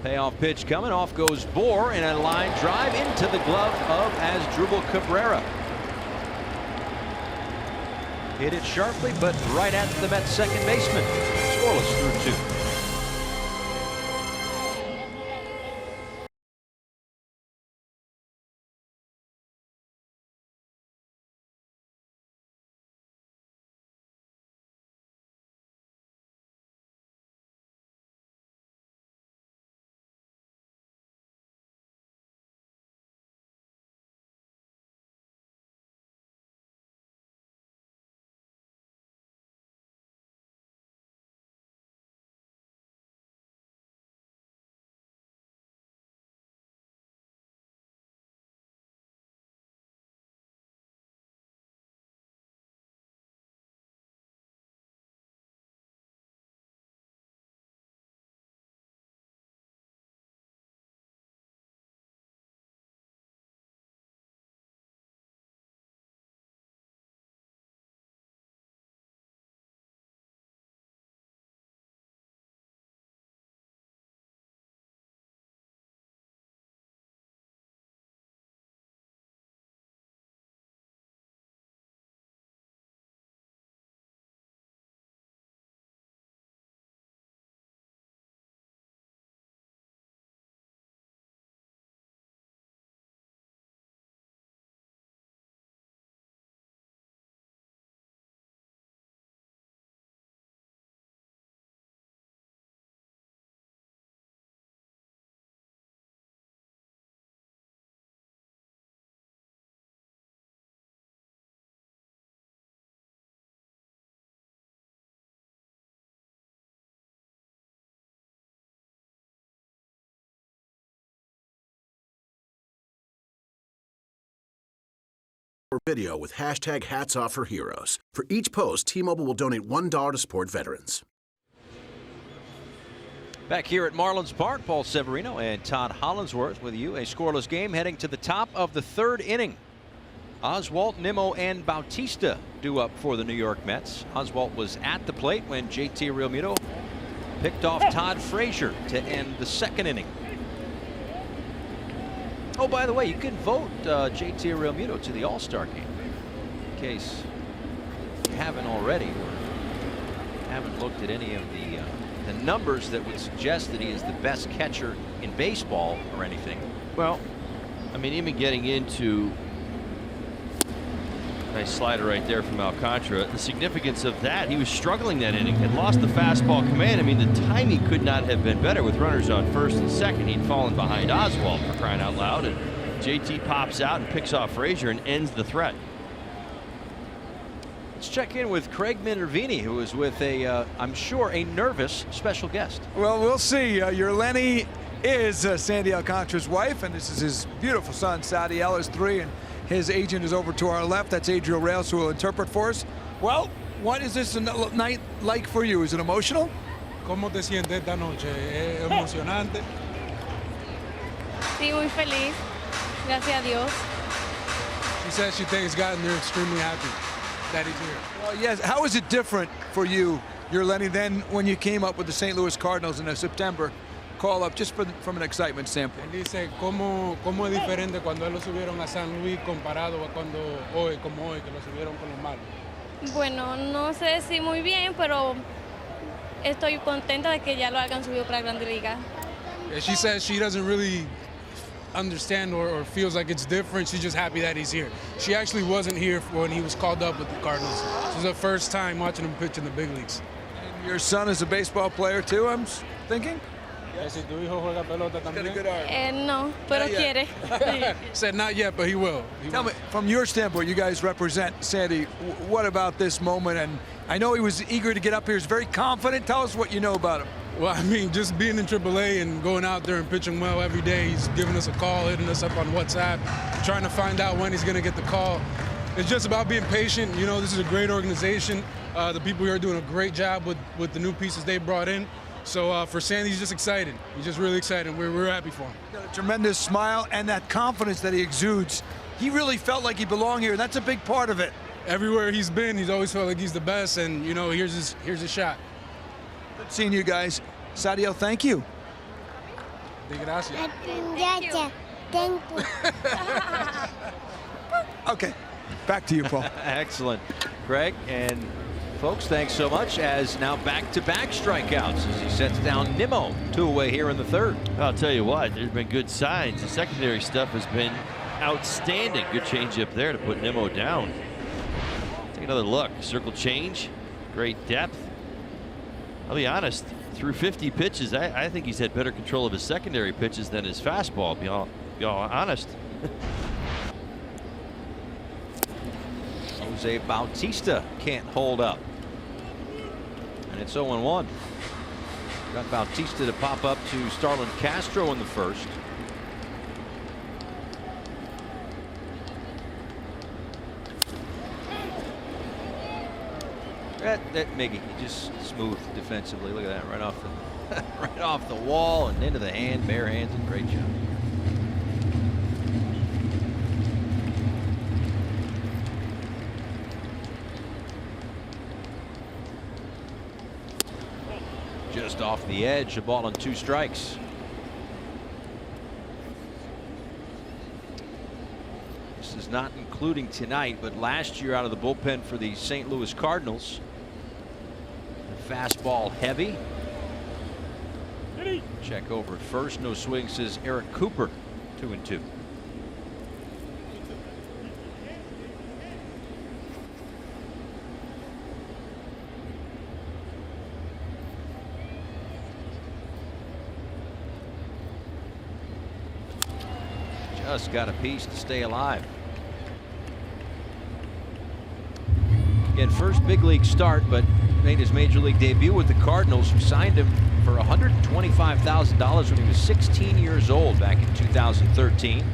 Payoff pitch coming. Off goes Bohr, and a line drive into the glove of Asdrubal Cabrera. Hit it sharply, but right at the Mets second baseman. Scoreless through 2. Video with hashtag Hats Off for Heroes. For each post, T-Mobile will donate $1 to support veterans. Back here at Marlins Park, Paul Severino and Todd Hollinsworth with you. A scoreless game heading to the top of the 3rd inning. Oswalt, Nimmo, and Bautista due up for the New York Mets. Oswalt was at the plate when JT Realmuto picked off Todd Frazier to end the 2nd inning. Oh, by the way, you can vote JT Realmuto to the All-Star game, in case you haven't already or haven't looked at any of the numbers that would suggest that he is the best catcher in baseball or anything. Well, I mean, even getting into nice slider right there from Alcantara. The significance of that, he was struggling that inning, had lost the fastball command. I mean, the timing could not have been better with runners on first and second. He'd fallen behind Oswalt, for crying out loud, and JT pops out and picks off Frazier and ends the threat. Let's check in with Craig Minervini, who is with a, I'm sure, a nervous special guest. Well, we'll see. Your Lenny is Sandy Alcantara's wife, and this is his beautiful son, Sadiel, is 3, and his agent is over to our left. That's Adriel Reyes, who will interpret for us. Well, what is this night like for you? Is it emotional? ¿Cómo te sientes esta noche? ¿Es emocionante? Sí, muy feliz. Gracias a Dios. She says she thanks God and they're extremely happy. that he's here. Well, yes. How is it different for you, your Lenny, than when you came up with the St. Louis Cardinals in a September call-up, just from an excitement standpoint? Él dice cómo es diferente cuando él lo subieron a San Luis comparado a cuando hoy, como hoy, que lo subieron con los malos. Bueno, no sé si muy bien, pero estoy contenta de que ya lo hayan subido para Grande Liga. Yeah, she says she doesn't really understand or feels like it's different. She's just happy that he's here. She actually wasn't here when he was called up with the Cardinals. This is her first time watching him pitch in the big leagues. And your son is a baseball player too, I'm thinking? Si tu hijo juega pelota también. No, pero quiere. Said not yet, but he will. Tell me, from your standpoint, you guys represent Sandy. What about this moment? And I know he was eager to get up here. He's very confident. Tell us what you know about him. Well, I mean, just being in AAA and going out there and pitching well every day. He's giving us a call, hitting us up on WhatsApp, trying to find out when he's going to get the call. It's just about being patient. You know, this is a great organization. The people here are doing a great job with the new pieces they brought in. So for Sandy, he's just excited. He's just really excited. We're happy for him. Got a tremendous smile and that confidence that he exudes. He really felt like he belonged here. That's a big part of it. Everywhere he's been, he's always felt like he's the best. And you know, here's his shot. Good seeing you guys. Sadio, thank you. Gracias. Thank you. Okay, back to you, Paul. Excellent, Greg. And folks, thanks so much. As now back-to-back strikeouts as he sets down Nimmo 2 away here in the third. I'll tell you what, there's been good signs. The secondary stuff has been outstanding. Good changeup there to put Nimmo down. Take another look. Circle change, great depth. I'll be honest, through 50 pitches, I think he's had better control of his secondary pitches than his fastball. Be all honest. Jose Bautista can't hold up. And it's 0-1. Got Bautista to pop up to Starlin Castro in the first. That Miggy, just smooth defensively. Look at that, right off the wall and into the hand, bare hands, and great job. Just off the edge, a ball and 2 strikes. This is not including tonight, but last year out of the bullpen for the St. Louis Cardinals. The fastball heavy. Check over at first. No swing, says Eric Cooper. 2-2. Just got a piece to stay alive. Again, first big league start, but made his major league debut with the Cardinals, who signed him for $125,000 when he was 16 years old back in 2013.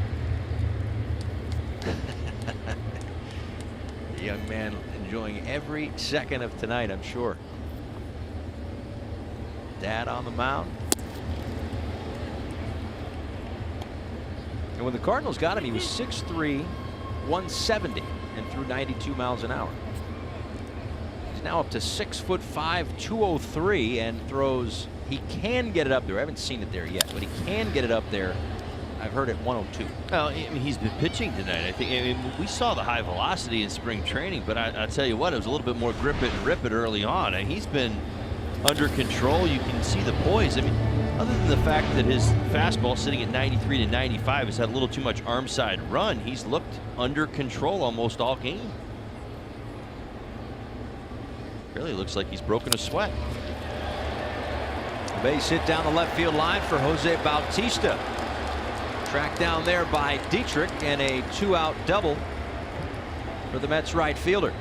The young man enjoying every second of tonight, I'm sure. Dad on the mound. And when the Cardinals got him, he was 6'3", 170, and threw 92 miles an hour. He's now up to 6'5", 203, and throws. He can get it up there. I haven't seen it there yet, but he can get it up there. I've heard it 102. Well, I mean, he's been pitching tonight. I mean, we saw the high velocity in spring training, but I'll tell you what, it was a little bit more grip it and rip it early on, and he's been under control. You can see the poise. I mean, other than the fact that his fastball sitting at 93 to 95 has had a little too much arm side run, he's looked under control almost all game. Really looks like he's broken a sweat. Base hit down the left field line for Jose Bautista. Tracked down there by Dietrich, and a 2-out double for the Mets right fielder.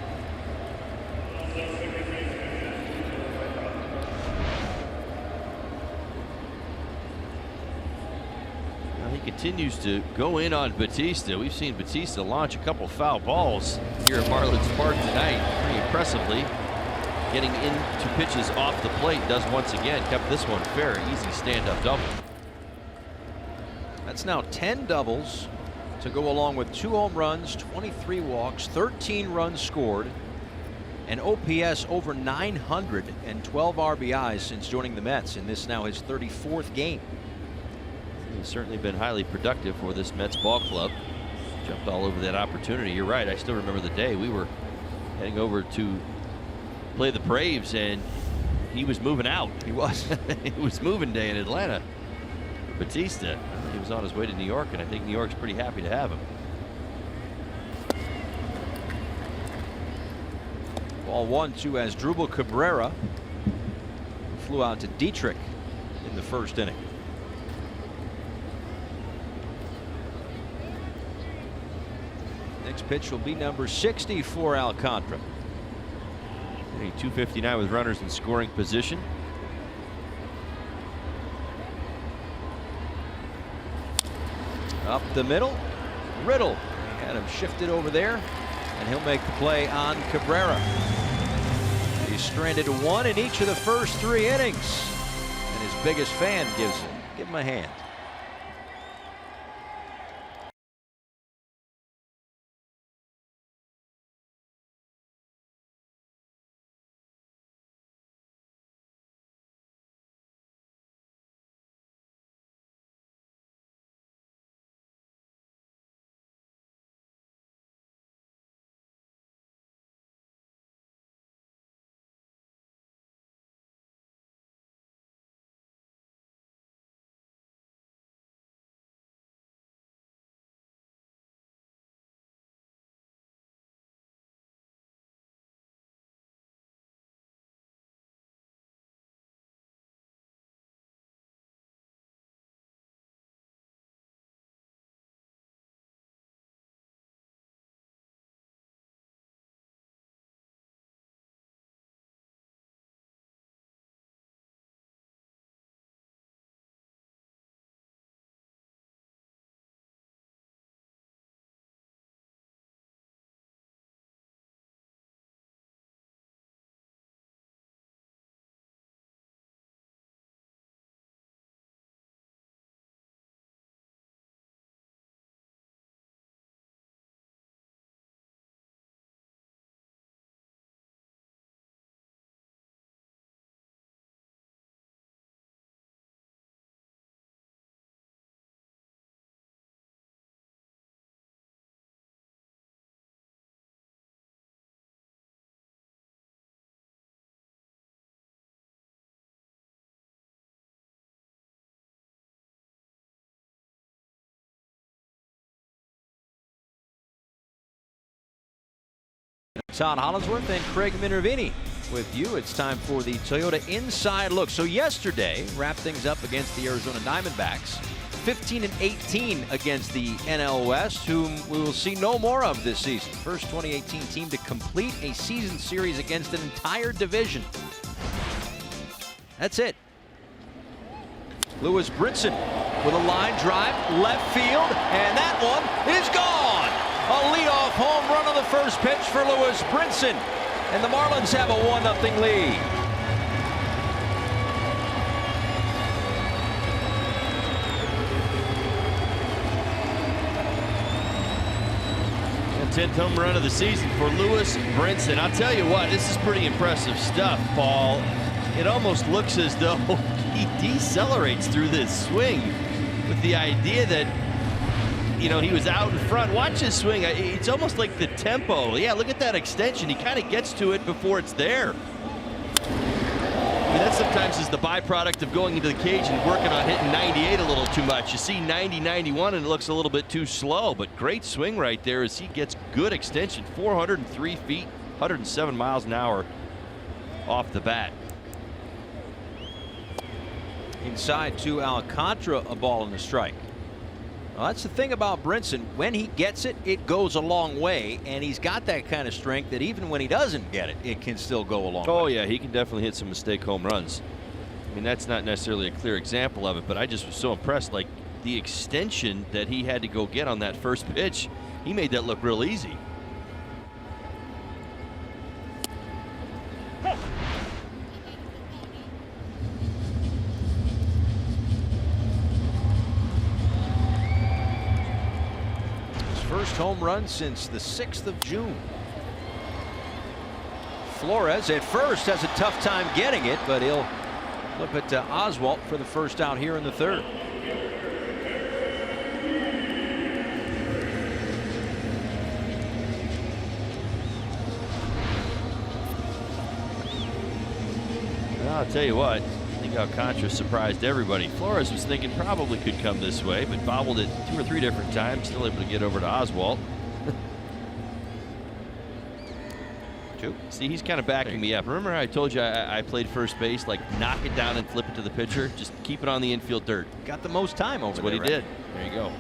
He continues to go in on Bautista. We've seen Bautista launch a couple foul balls here at Marlins Park tonight pretty impressively. Getting into pitches off the plate, does once again. Kept this one fair, easy stand-up double. That's now 10 doubles to go along with 2 home runs, 23 walks, 13 runs scored, and OPS over 900 and 12 RBIs since joining the Mets, and this now his 34th game. He's certainly been highly productive for this Mets ball club. Jumped all over that opportunity. You're right. I still remember the day we were heading over to play the Braves, and he was moving out. He was. It was moving day in Atlanta. Batista. He was on his way to New York, and I think New York's pretty happy to have him. Ball 1-2 as Drupal Cabrera flew out to Dietrich in the first inning. Next pitch will be number 60 for Alcantara. 259 with runners in scoring position. Up the middle, Riddle had him shifted over there, and he'll make the play on Cabrera. He's stranded one in each of the first 3 innings, and his biggest fan give him a hand. Todd Hollinsworth and Craig Minervini with you. It's time for the Toyota Inside Look. So yesterday, wrapped things up against the Arizona Diamondbacks. 15-18 against the NL West, whom we will see no more of this season. First 2018 team to complete a season series against an entire division. That's it. Lewis Brinson with a line drive, left field, and that one is gone. A leadoff home run on the first pitch for Lewis Brinson, and the Marlins have a 1-0 lead. The 10th home run of the season for Lewis Brinson. I'll tell you what, this is pretty impressive stuff, Paul. It almost looks as though he decelerates through this swing with the idea that, you know, he was out in front. Watch his swing. It's almost like the tempo. Yeah, look at that extension. He kind of gets to it before it's there. I mean, that sometimes is the byproduct of going into the cage and working on hitting 98 a little too much. You see 90, 91, and it looks a little bit too slow. But great swing right there as he gets good extension. 403 feet, 107 miles an hour off the bat. Inside to Alcantara, a ball and a strike. Well, that's the thing about Brinson. When he gets it, it goes a long way, and he's got that kind of strength that even when he doesn't get it, it can still go a long way. Oh, yeah, he can definitely hit some mistake home runs. I mean, that's not necessarily a clear example of it, but I just was so impressed. Like, the extension that he had to go get on that first pitch, he made that look real easy. First home run since the 6th of June. Flores at first has a tough time getting it, but he'll flip it to Oswalt for the first out here in the third. I'll tell you what, I think Alcantara surprised everybody. Flores was thinking probably could come this way, but bobbled it 2 or 3 different times, still able to get over to Oswalt. See, he's kind of backing me up. Remember how I told you I played first base, like knock it down and flip it to the pitcher? Just keep it on the infield dirt. Got the most time over there. That's what he right? did. There you go.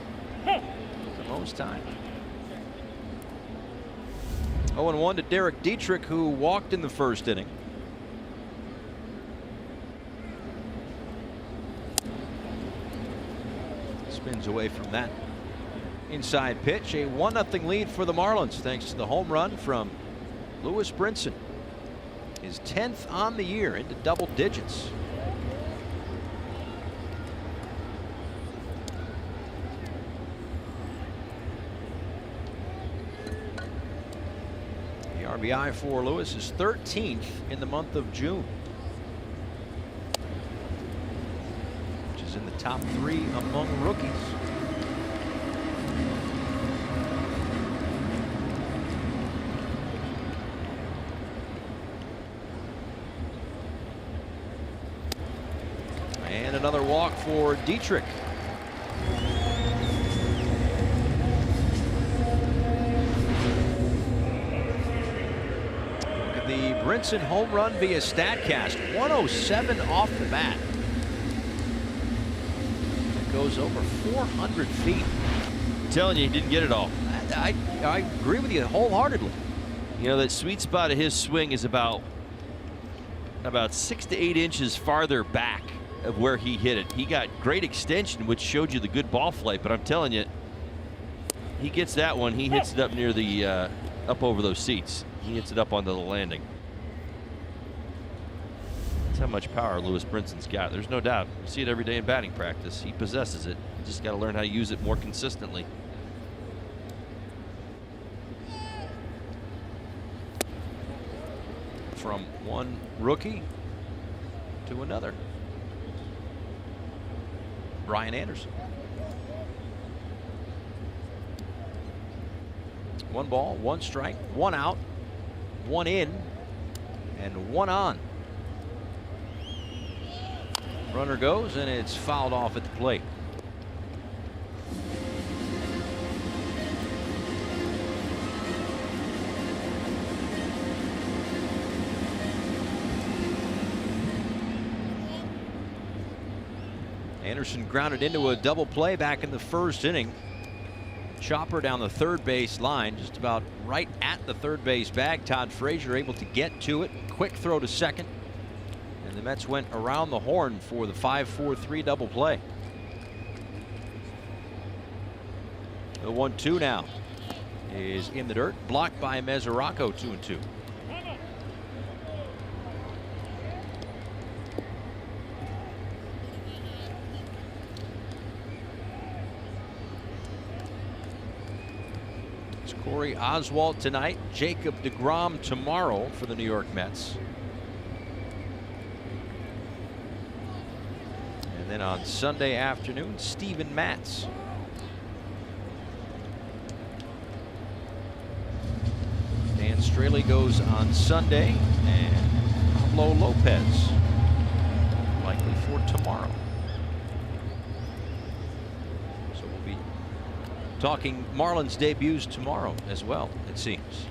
The most time. 0-1 to Derek Dietrich, who walked in the first inning. Spins away from that inside pitch. A 1-0 lead for the Marlins thanks to the home run from Lewis Brinson. His 10th on the year, into double digits. The RBI for Lewis is 13th in the month of June, which is in the top 3 among rookies. And another walk for Dietrich. Look at the Brinson home run via StatCast. 107 off the bat. It goes over 400 feet. I'm telling you, he didn't get it all. I agree with you wholeheartedly. You know, that sweet spot of his swing is about 6 to 8 inches farther back of where he hit it. He got great extension, which showed you the good ball flight, but I'm telling you, he gets that one, he hits it up near the up over those seats. He hits it up onto the landing. That's how much power Lewis Brinson's got. There's no doubt. You see it every day in batting practice. He possesses it. You just got to learn how to use it more consistently. From one rookie to another. Brian Anderson. 1 ball, 1 strike, 1 out, 1 in, and 1 on. Runner goes, and it's fouled off at the plate. Anderson grounded into a double play back in the first inning. Chopper down the third base line, just about right at the third base bag. Todd Frazier able to get to it. Quick throw to second. And the Mets went around the horn for the 5-4-3 double play. The 1-2 now is in the dirt, blocked by Mesoraco. 2-2. Corey Oswalt tonight, Jacob deGrom tomorrow for the New York Mets. And then on Sunday afternoon, Steven Matz. Dan Straley goes on Sunday, and Pablo Lopez likely for tomorrow. So we'll be talking Marlins debuts tomorrow as well, it seems.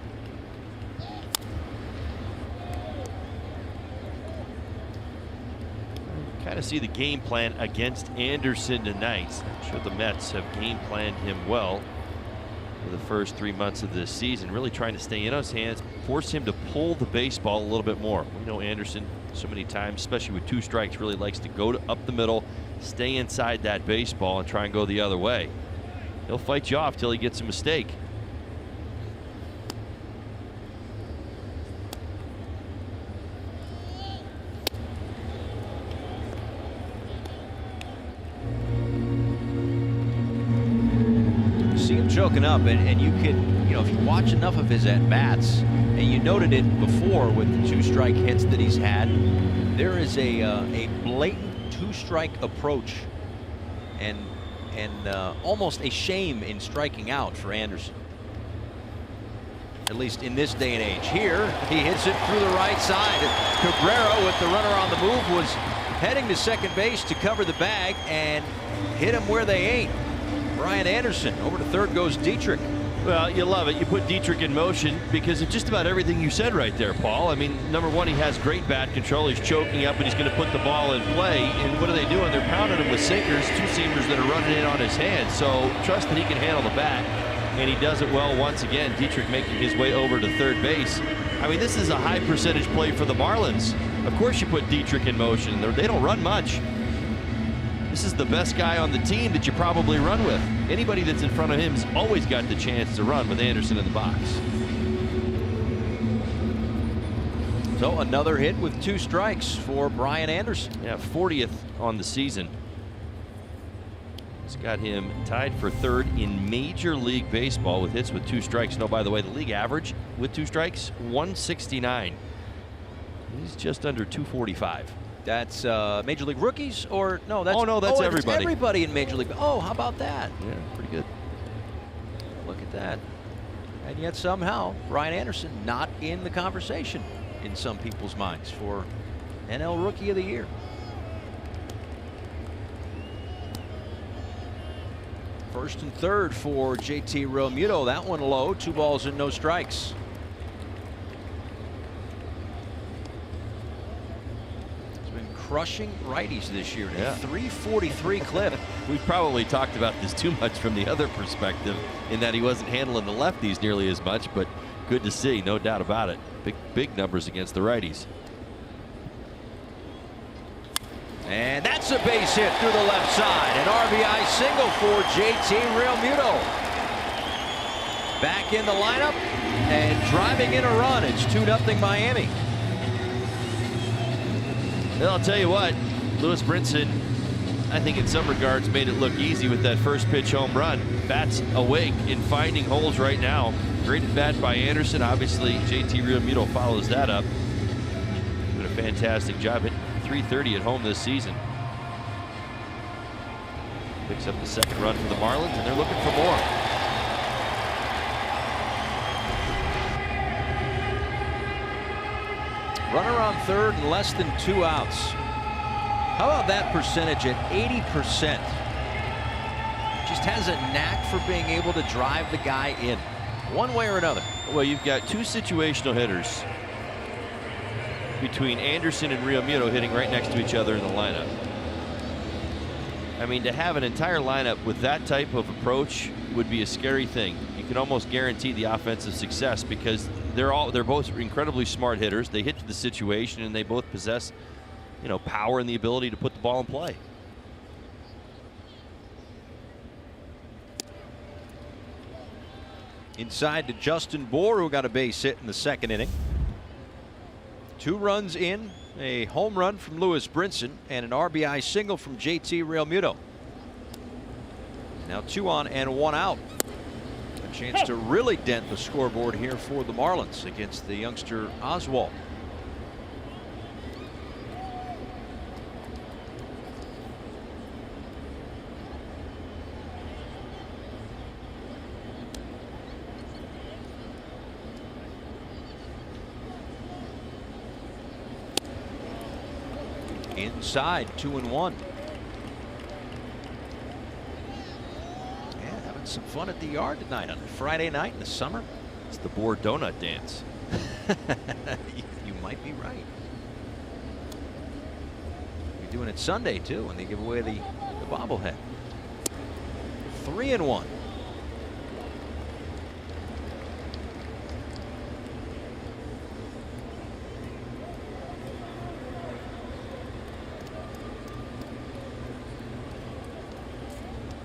Kind of see the game plan against Anderson tonight. I'm sure the Mets have game planned him well for the first 3 months of this season, really trying to stay in his hands, force him to pull the baseball a little bit more. We know Anderson so many times, especially with 2 strikes, really likes to go up the middle, stay inside that baseball, and try and go the other way. He'll fight you off till he gets a mistake. See him choking up, and you can, if you watch enough of his at-bats, and you noted it before with the 2-strike hits that he's had, there is a blatant 2-strike approach and almost a shame in striking out for Anderson. At least in this day and age. Here, he hits it through the right side. Cabrera, with the runner on the move, was heading to second base to cover the bag and hit him where they ain't. Brian Anderson. Over to third goes Dietrich. Well, you love it. You put Dietrich in motion because of just about everything you said right there, Paul. I mean, number one, he has great bat control. He's choking up, and he's going to put the ball in play. And what are they doing? They're pounding him with sinkers, 2-seamers that are running in on his hands. So trust that he can handle the bat. And he does it well once again. Dietrich making his way over to third base. I mean, this is a high percentage play for the Marlins. Of course you put Dietrich in motion. They don't run much. This is the best guy on the team that you probably run with. Anybody that's in front of him's always got the chance to run with Anderson in the box. So another hit with 2 strikes for Brian Anderson. Yeah, 40th on the season. It's got him tied for third in Major League Baseball with hits with 2 strikes. No, by the way, the league average with 2 strikes, 169. He's just under 245. That's Major League rookies, or no? That's that's everybody. That's everybody in Major League. Oh, how about that? Yeah, pretty good. Look at that. And yet somehow Brian Anderson not in the conversation in some people's minds for NL Rookie of the Year. First and third for JT Realmuto. That one low. 2 balls and no strikes. He's been crushing righties this year. Yeah. 343 clip. We've probably talked about this too much from the other perspective, in that he wasn't handling the lefties nearly as much, but good to see, no doubt about it. Big numbers against the righties. And that's a base hit through the left side. An RBI single for JT Realmuto. Back in the lineup and driving in a run. It's 2-0 Miami. Well, I'll tell you what, Lewis Brinson, I think in some regards made it look easy with that first pitch home run. Bat's awake and finding holes right now. Great at bat by Anderson. Obviously, JT Realmuto follows that up. Doing a fantastic job. Hit .330 at home this season. Picks up the second run for the Marlins, and they're looking for more. Runner on third and less than 2 outs. How about that percentage at 80%? Just has a knack for being able to drive the guy in, one way or another. Well, you've got 2 situational hitters between Anderson and Realmuto hitting right next to each other in the lineup. I mean, to have an entire lineup with that type of approach would be a scary thing. You can almost guarantee the offensive success because they're both incredibly smart hitters. They hit to the situation, and they both possess, power and the ability to put the ball in play. Inside to Justin Bour, who got a base hit in the second inning. 2 runs in, a home run from Lewis Brinson, and an RBI single from JT Realmuto. Now 2 on and 1 out. A chance to really dent the scoreboard here for the Marlins against the youngster Oswalt. Inside, 2-1. Yeah, having some fun at the yard tonight on Friday night in the summer. It's the Bour donut dance. You might be right. You're doing it Sunday too when they give away the bobblehead. 3-1.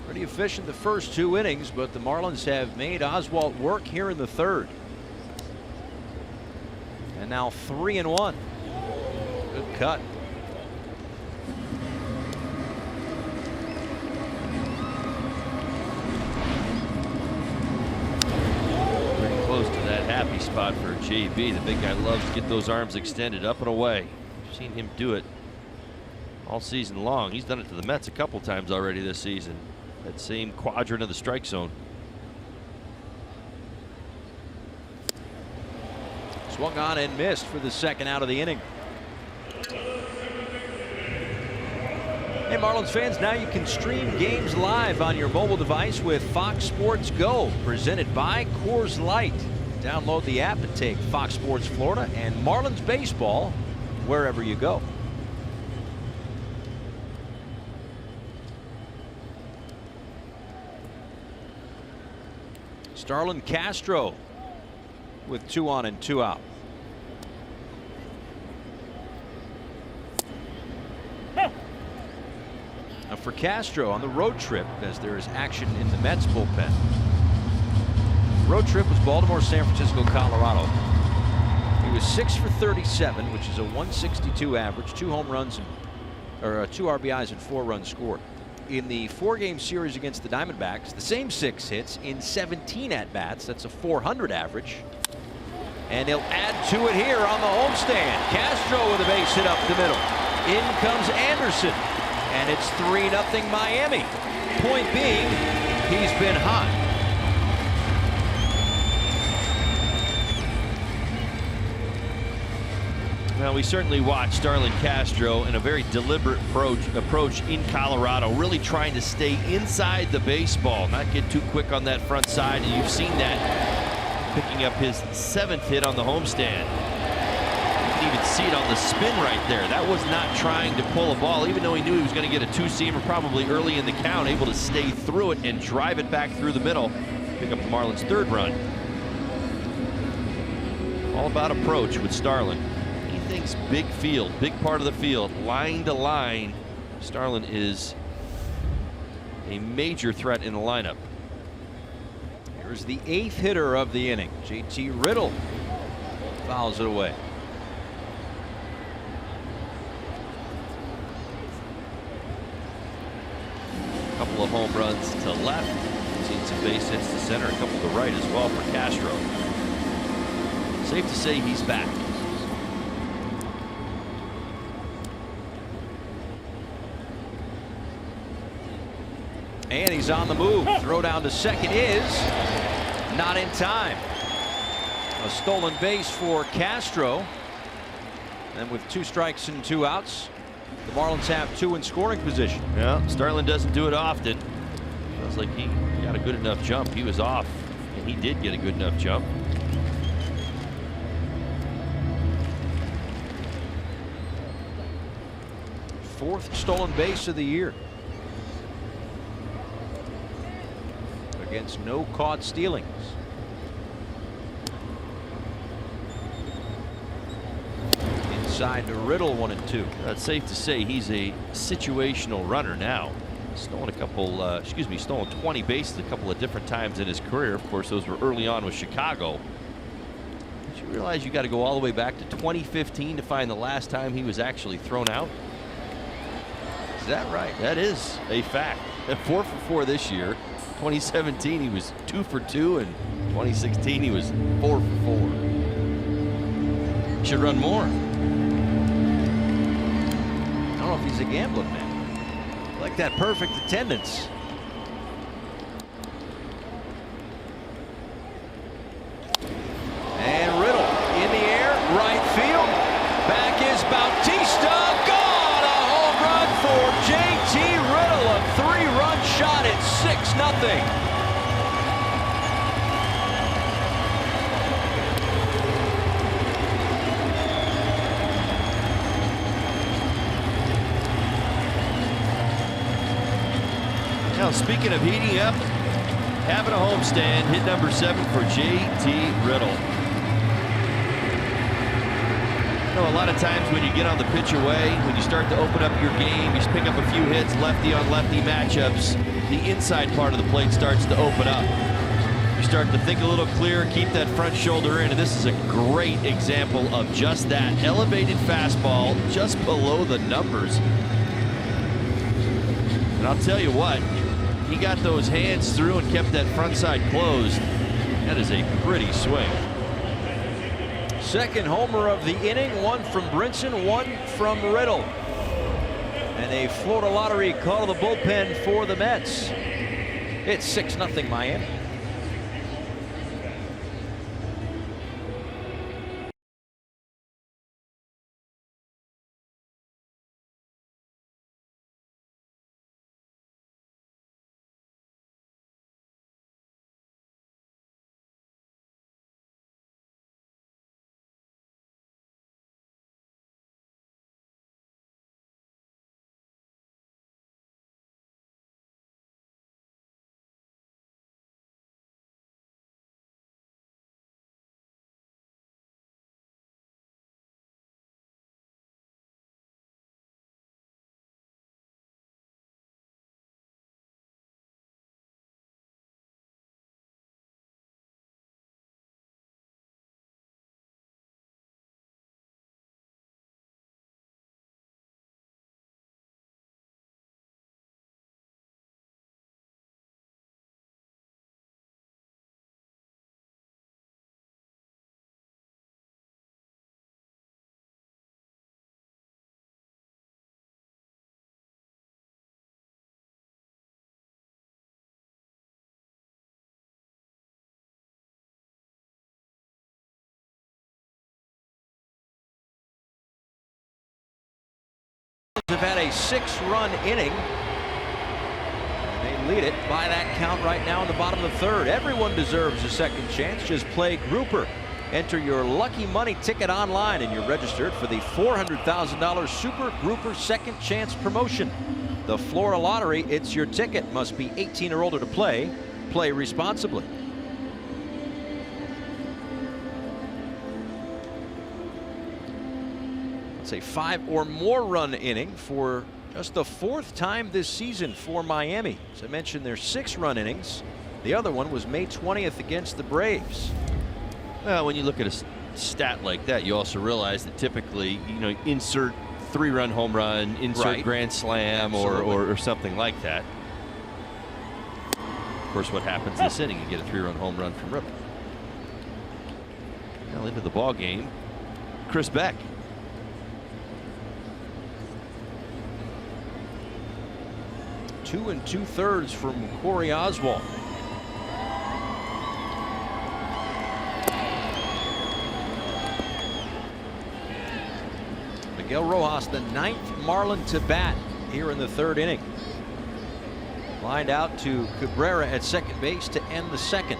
Pretty efficient the first 2 innings, but the Marlins have made Oswalt work here in the third. And now 3-1. Good cut. spot for JB. The big guy loves to get those arms extended up and away. I've seen him do it all season long. He's done it to the Mets a couple times already this season. That same quadrant of the strike zone. Swung on and missed for the second out of the inning. Hey, Marlins fans, now you can stream games live on your mobile device with Fox Sports Go, presented by Coors Light. Download the app and take Fox Sports Florida and Marlins baseball wherever you go. Starlin Castro with 2 on and 2 out. Now for Castro on the road trip, as there is action in the Mets bullpen. Road trip was Baltimore, San Francisco, Colorado. He was 6 for 37, which is a 162 average, 2 home runs, or 2 RBIs and 4 runs scored. In the 4-game series against the Diamondbacks, the same 6 hits in 17 at-bats. That's a 400 average. And he'll add to it here on the homestand. Castro with a base hit up the middle. In comes Anderson. And it's 3-0 Miami. Point being, he's been hot. Well, we certainly watched Starlin Castro in a very deliberate approach in Colorado, really trying to stay inside the baseball, not get too quick on that front side, and you've seen that picking up his 7th hit on the homestand. You can even see it on the spin right there. That was not trying to pull a ball, even though he knew he was going to get a 2-seamer probably early in the count, able to stay through it and drive it back through the middle, pick up the Marlins' 3rd run. All about approach with Starlin. Thinks big field, big part of the field, line to line. Starlin is a major threat in the lineup. Here's the 8th hitter of the inning. JT Riddle fouls it away. A couple of home runs to left. Seen some base hits to center, a couple to right as well for Castro. Safe to say he's back. And he's on the move. Throw down to second is not in time. A stolen base for Castro. And with 2 strikes and 2 outs, the Marlins have 2 in scoring position. Yeah, Starlin doesn't do it often. Sounds like he got a good enough jump. He was off, and he did get a good enough jump. Fourth stolen base of the year. Against no caught stealings. Inside to Riddle, 1 and 2. It's safe to say he's a situational runner now. Stolen stolen 20 bases a couple of different times in his career. Of course, those were early on with Chicago. Did you realize you got to go all the way back to 2015 to find the last time he was actually thrown out? Is that right? That is a fact. At 4 for 4 this year. 2017 he was 2 for 2, and 2016 he was 4 for 4. Should run more. I don't know if he's a gambling man. Like that perfect attendance. And Riddle in the air, right field. Back is Bautista. Gone! A home run for JT Riddle. A 3-run shot at 6-0. Now, speaking of heating up, having a homestand, hit number 7 for JT Riddle. You know, a lot of times when you get on the pitch away, when you start to open up your game, you pick up a few hits, lefty on lefty matchups, the inside part of the plate starts to open up. You start to think a little clearer, keep that front shoulder in, and this is a great example of just that. Elevated fastball just below the numbers. And I'll tell you what, he got those hands through and kept that front side closed. That is a pretty swing. second homer of the inning, one from Brinson, one from Riddle. And a Florida Lottery call to the bullpen for the Mets. It's 6-0 Miami. Have had a 6-run inning. And they lead it by that count right now in the bottom of the third. Everyone deserves a second chance. Just play Grouper. Enter your Lucky Money ticket online and you're registered for the $400,000 Super Grouper Second Chance promotion. The Florida Lottery, it's your ticket. Must be 18 or older to play. Play responsibly. It's a 5 or more run inning for just the 4th time this season for Miami. As I mentioned, there's 6-run innings. The other one was May 20th against the Braves. Well, when you look at a stat like that, you also realize that typically, you know, insert 3-run home run, insert grand slam, or something like that. Of course, what happens this inning? You get a 3-run home run from Riddle. Now into the ball game, Chris Beck. Two and 2/3 from Corey Oswalt. Miguel Rojas, the 9th Marlin to bat here in the 3rd inning. Lined out to Cabrera at second base to end the 2nd.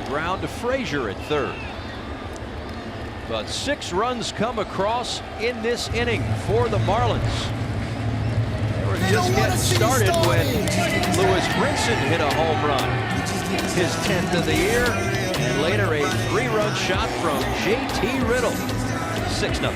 Ground to Frazier at 3rd. But 6 runs come across in this inning for the Marlins. They were just getting started when Lewis Brinson hit a home run. His 10th of the year, and later a 3-run shot from JT Riddle. 6-0.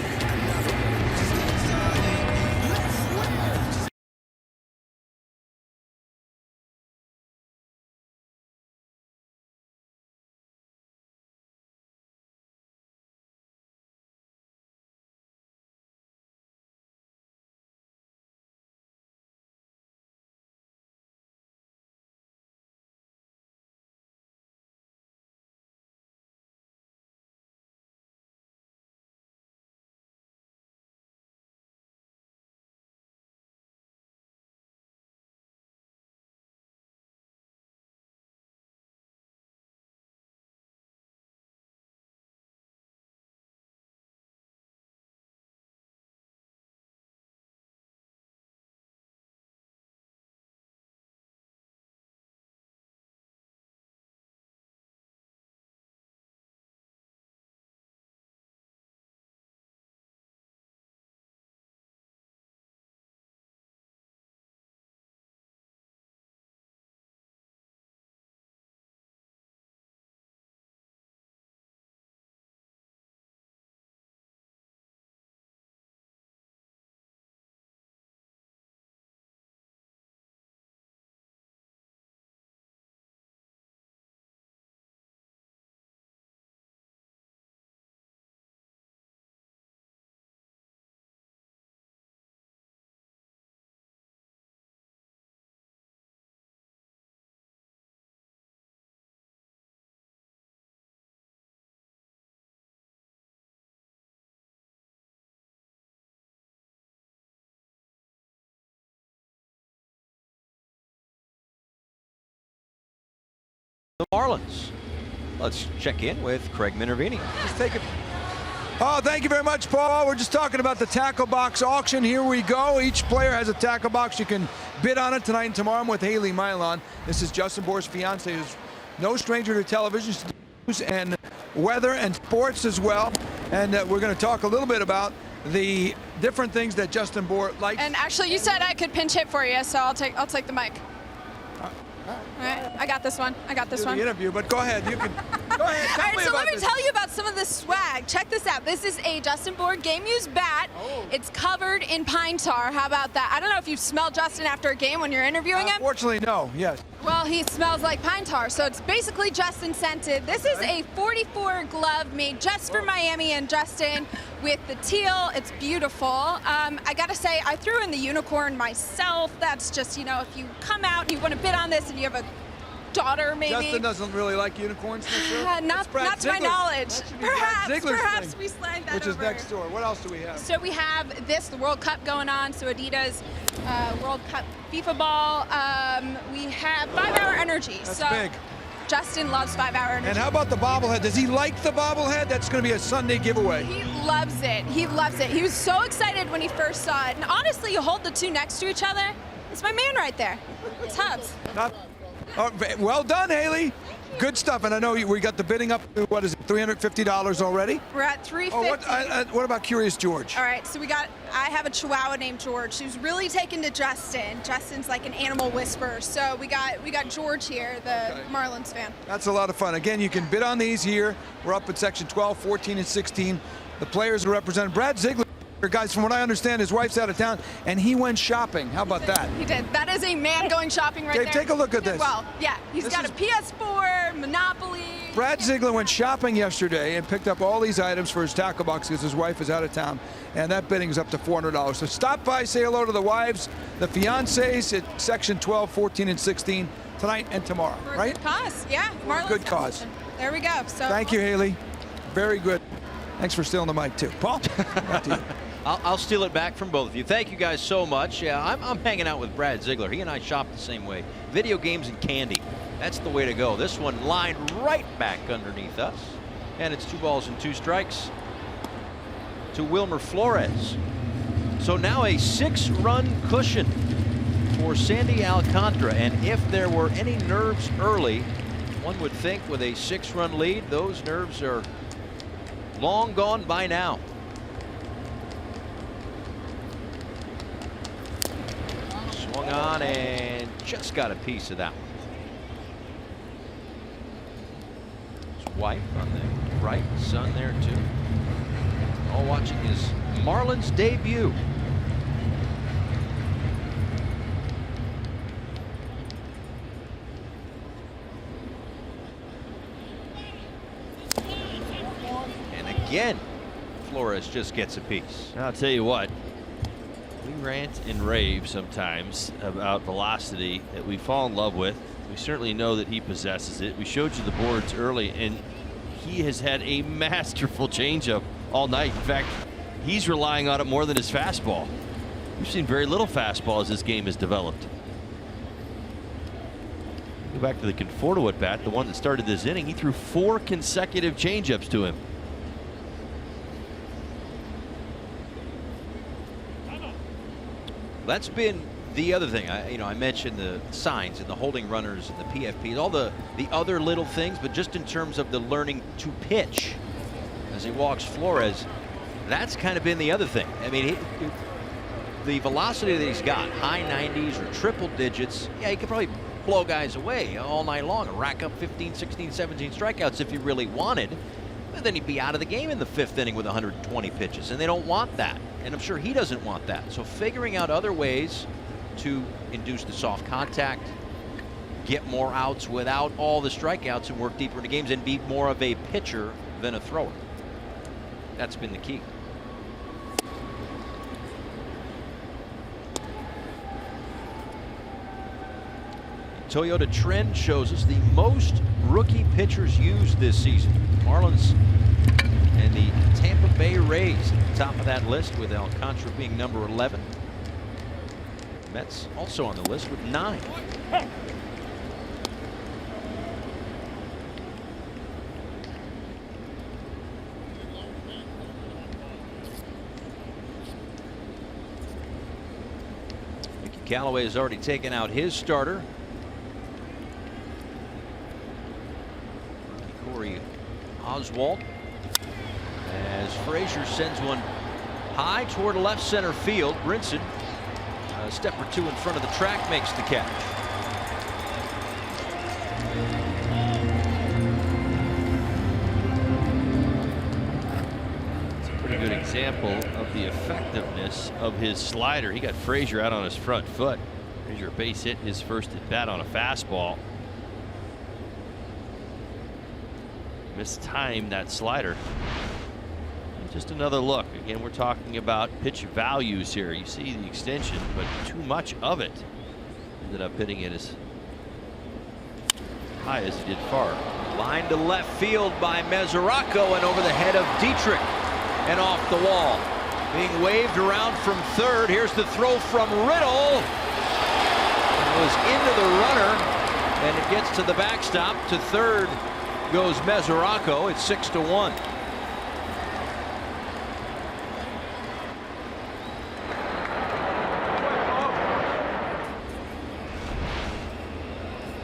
the Marlins. Let's check in with Craig Minervini. Just take it. Oh, thank you very much, Paul. We're just talking about the tackle box auction. Here we go. Each player has a tackle box. You can bid on it tonight and tomorrow. I'm with Haley Milon. This is Justin Bour's fiance, who's no stranger to television news and weather and sports as well. And we're going to talk a little bit about the different things that Justin Bour likes. And actually, you said I could pinch hit for you, so I'll take the mic. All right, I got this one. I got this one. The interview, but go ahead. You can go ahead. Tell All right, me so about let me this. tell you about some of this swag. Check this out. This is a Justin Bour game-used bat. Oh. It's covered in pine tar. How about that? I don't know if you've smelled Justin after a game when you're interviewing him. Unfortunately, no. Yes. Well, he smells like pine tar, so it's basically Justin scented. This is a 44 glove made just for Miami and Justin with the teal. It's beautiful. I gotta say, I threw in the unicorn myself. That's just, you know, if you come out and you want to bid on this and you have a daughter, maybe. Justin doesn't really like unicorns, not to my knowledge. Perhaps we slide that which is over. next door. What else do we have? So we have this, the World Cup going on. So Adidas World Cup FIFA ball. We have 5 Hour Energy. That's so big. Justin loves 5 Hour Energy. And how about the bobblehead? Does he like the bobblehead? That's going to be a Sunday giveaway. He loves it. He loves it. He was so excited when he first saw it. And honestly, you hold the two next to each other. It's my man right there. It's Hubs. Well done, Haley. Good stuff. And I know we got the bidding up to, what is it, $350 already? We're at $350. Oh, what about Curious George? All right, so I have a Chihuahua named George who's really taken to Justin. Justin's like an animal whisperer. So we got George here, the Marlins fan. That's a lot of fun. Again, you can bid on these here. We're up at section 12, 14, and 16. The players are represented. Brad Ziegler. Guys, from what I understand, his wife's out of town, and he went shopping. How about that? He did. That is a man going shopping right Dave, there. take a look at this. Well, yeah, he's got a PS4, Monopoly. Brad Ziegler went shopping yesterday and picked up all these items for his tackle box because his wife is out of town, and that bidding is up to $400. So stop by, say hello to the wives, the fiancés at section 12, 14, and 16 tonight and tomorrow, For a right? good cause, yeah. Marlins Good cause. There we go. So Thank you, Haley. Very good. Thanks for stealing the mic, too. Paul, back to you. I'll steal it back from both of you. Thank you guys so much. Yeah, I'm hanging out with Brad Ziegler. He and I shop the same way. Video games and candy. That's the way to go. This one lined right back underneath us. And it's 2 balls and 2 strikes to Wilmer Flores. So now a 6-run cushion for Sandy Alcantara. And if there were any nerves early, one would think with a 6-run lead, those nerves are long gone by now. Swung on and just got a piece of that one. His wife on the right, son there too. All watching his Marlins debut. And again, Flores just gets a piece. I'll tell you what. We rant and rave sometimes about velocity that we fall in love with. We certainly know that he possesses it. We showed you the boards early, and he has had a masterful changeup all night. In fact, he's relying on it more than his fastball. We've seen very little fastball as this game has developed. Go back to the Conforto at bat, the one that started this inning. He threw 4 consecutive changeups to him. That's been the other thing. I mentioned the signs and the holding runners and the PFPs, all the other little things, but just in terms of the learning to pitch as he walks Flores, that's kind of been the other thing. I mean, the velocity that he's got, high 90s or triple digits, yeah, he could probably blow guys away all night long and rack up 15, 16, 17 strikeouts if he really wanted. But then he'd be out of the game in the 5th inning with 120 pitches, and they don't want that. And I'm sure he doesn't want that. So figuring out other ways to induce the soft contact, get more outs without all the strikeouts and work deeper into games and be more of a pitcher than a thrower. That's been the key. Toyota trend shows us the most rookie pitchers used this season. Marlins and the Tampa Bay Rays at the top of that list, with Alcantara being number 11. Mets also on the list with 9. Callaway has already taken out his starter. Corey Oswalt. As Frazier sends one high toward left center field. Brinson, a step or two in front of the track, makes the catch. Pretty good example of the effectiveness of his slider. He got Frazier out on his front foot. Frazier base hit his first at bat on a fastball. Mistimed that slider. And just another look. Again, we're talking about pitch values here. You see the extension, but too much of it. Ended up hitting it as high as he did far. Line to left field by Mesoraco and over the head of Dietrich and off the wall. Being waved around from third. Here's the throw from Riddle. It was into the runner, and it gets to the backstop. To third goes Mesoraco. It's 6-1.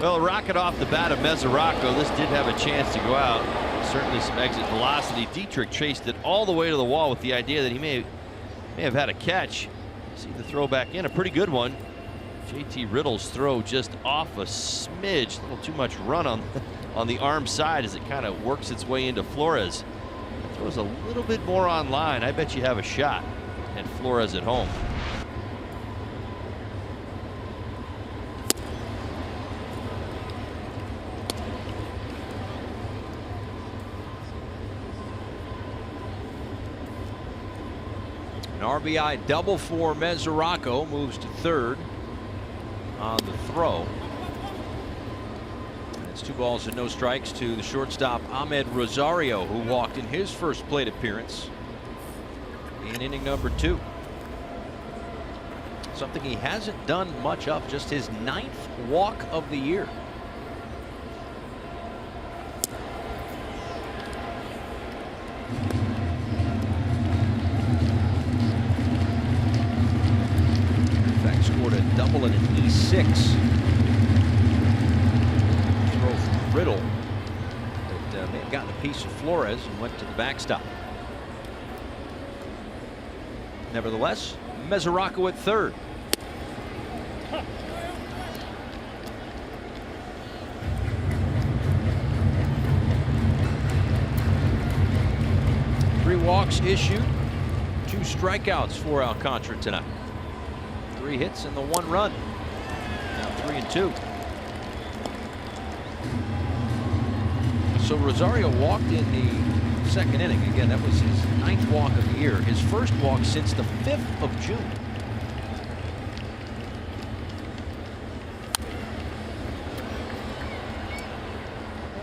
Well, a rocket off the bat of Mesoraco. This did have a chance to go out. Certainly some exit velocity. Dietrich chased it all the way to the wall with the idea that he may have had a catch. See the throw back in, a pretty good one. JT Riddle's throw just off a smidge, a little too much run on the arm side as it kind of works its way into Flores. Throws a little bit more on line. I bet you have a shot at Flores at home. An RBI double for Mesoraco, moves to third on the throw. And it's 2 balls and no strikes to the shortstop Ahmed Rosario, who walked in his first plate appearance in inning number 2. Something he hasn't done much of, just his 9th walk of the year. Scored a double and an E6. Throw from Riddle that may have gotten a piece of Flores and went to the backstop. Nevertheless, Mesoraco at third. Three walks issued, 2 strikeouts for Alcantara tonight. 3 hits and the 1 run. Now 3-2. So Rosario walked in the 2nd inning. Again, that was his 9th walk of the year. His first walk since the 5th of June.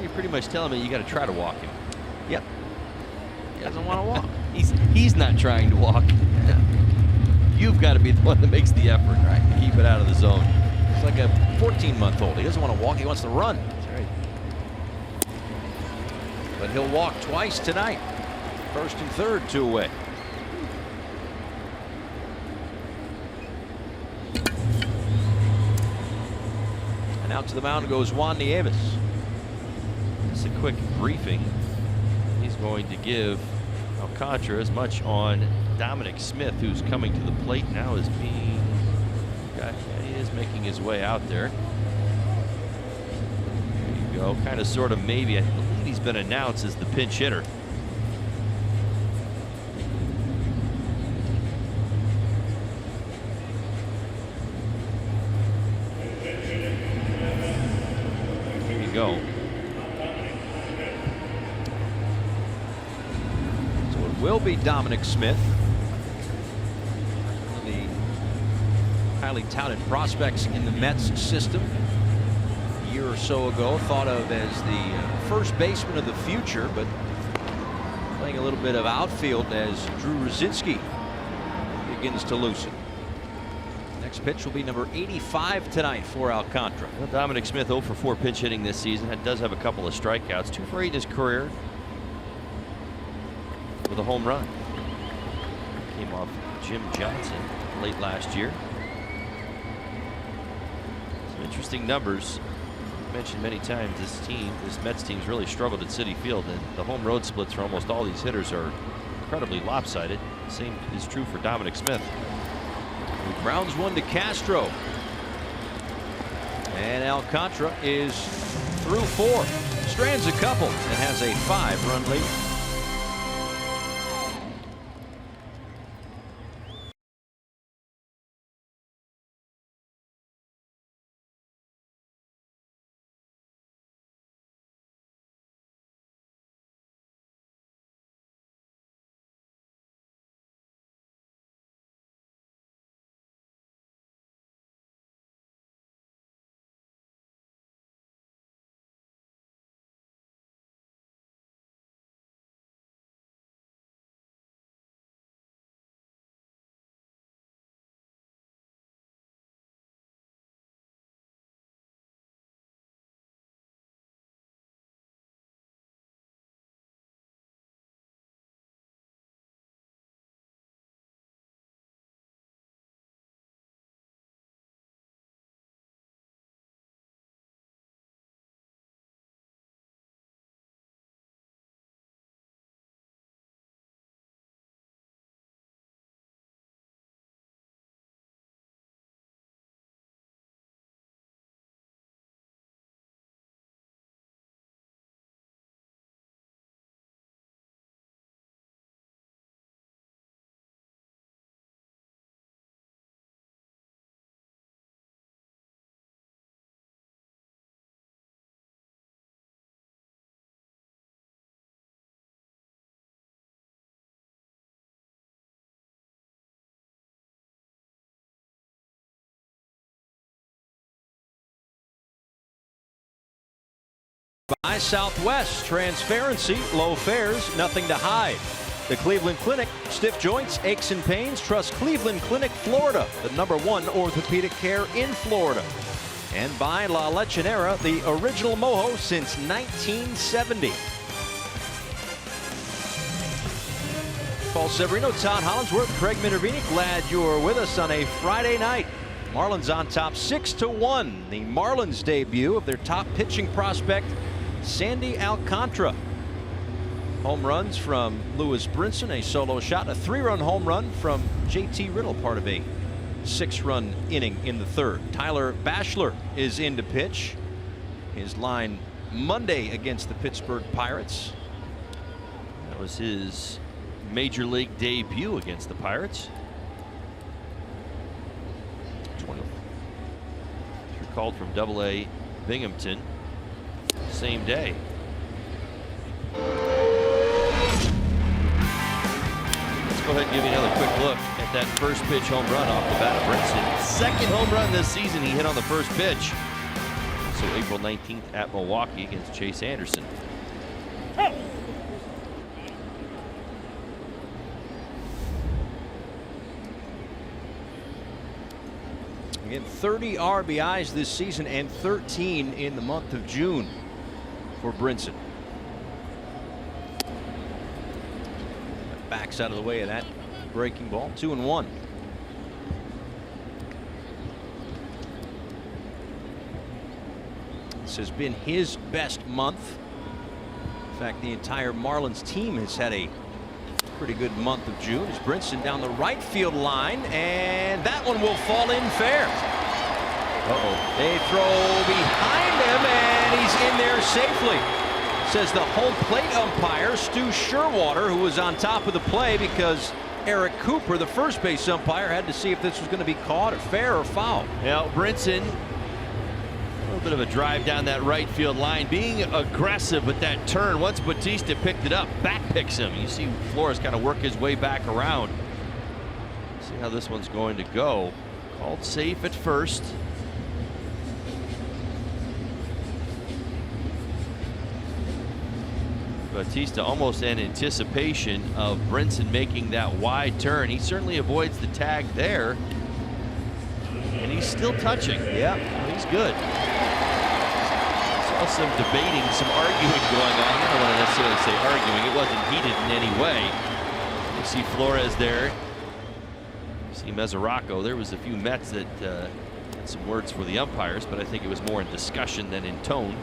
You're pretty much telling me you got to try to walk him. Yep. He doesn't want to walk. He's not trying to walk. You've got to be the one that makes the effort, right? Keep it out of the zone. It's like a 14-month-old. He doesn't want to walk, he wants to run. That's right. But he'll walk twice tonight. First and third, 2 away. And out to the mound goes Juan Nieves. Just a quick briefing. He's going to give Alcantara as much on Dominic Smith, who's coming to the plate now, is being, yeah, he is making his way out there. There you go, kind of, sort of, maybe. I believe he's been announced as the pinch hitter. Here you go. So it will be Dominic Smith. Highly touted prospects in the Mets system. A year or so ago, thought of as the first baseman of the future, but playing a little bit of outfield as Drew Rosinski begins to loosen. Next pitch will be number 85 tonight for Alcantara. Well, Dominic Smith 0 for 4 pinch hitting this season. Does have a couple of strikeouts, 2 for 8 in his career, with a home run. Came off Jim Johnson late last year. Some interesting numbers. Mentioned many times, this Mets team's really struggled at Citi Field, and the home road splits for almost all these hitters are incredibly lopsided. Same is true for Dominic Smith. He grounds one to Castro. And Alcantara is through 4. Strands a couple and has a 5-run lead. By Southwest, transparency, low fares, nothing to hide. The Cleveland Clinic, stiff joints, aches and pains, trust Cleveland Clinic, Florida, the #1 orthopedic care in Florida. And by La Lechonera, the original mojo since 1970. Paul Severino, Todd Hollinsworth, Craig Minervini, glad you're with us on a Friday night. Marlins on top 6-1. The Marlins debut of their top pitching prospect, Sandy Alcantara. Home runs from Lewis Brinson, a solo shot, a 3-run home run from JT Riddle, part of a 6-run inning in the 3rd. Tyler Bachelor is in to pitch. His line Monday against the Pittsburgh Pirates. That was his major league debut against the Pirates. Called from AA Binghamton same day. Let's go ahead and give you another quick look at that first pitch home run off the bat of Brinson. Second home run this season he hit on the first pitch. So April 19th at Milwaukee against Chase Anderson. Again, 30 RBIs this season and 13 in the month of June for Brinson. Backs out of the way of that breaking ball. 2-1. This has been his best month. In fact, the entire Marlins team has had a pretty good month of June. As Brinson down the right field line, and that one will fall in fair. They throw behind him, and he's in there safely, says the home plate umpire, Stu Sherwater, who was on top of the play because Eric Cooper, the first base umpire, had to see if this was going to be caught or fair or foul. Now, Brinson, a little bit of a drive down that right field line, being aggressive with that turn. Once Bautista picked it up, back picks him. You see Flores kind of work his way back around. See how this one's going to go. Called safe at first. Bautista almost in anticipation of Brinson making that wide turn. He certainly avoids the tag there. And he's still touching. Yeah, he's good. Saw some debating, some arguing going on. I don't want to necessarily say arguing. It wasn't heated in any way. You see Flores there. You see Mesoraco. There was a few Mets that had some words for the umpires, but I think it was more in discussion than in tone.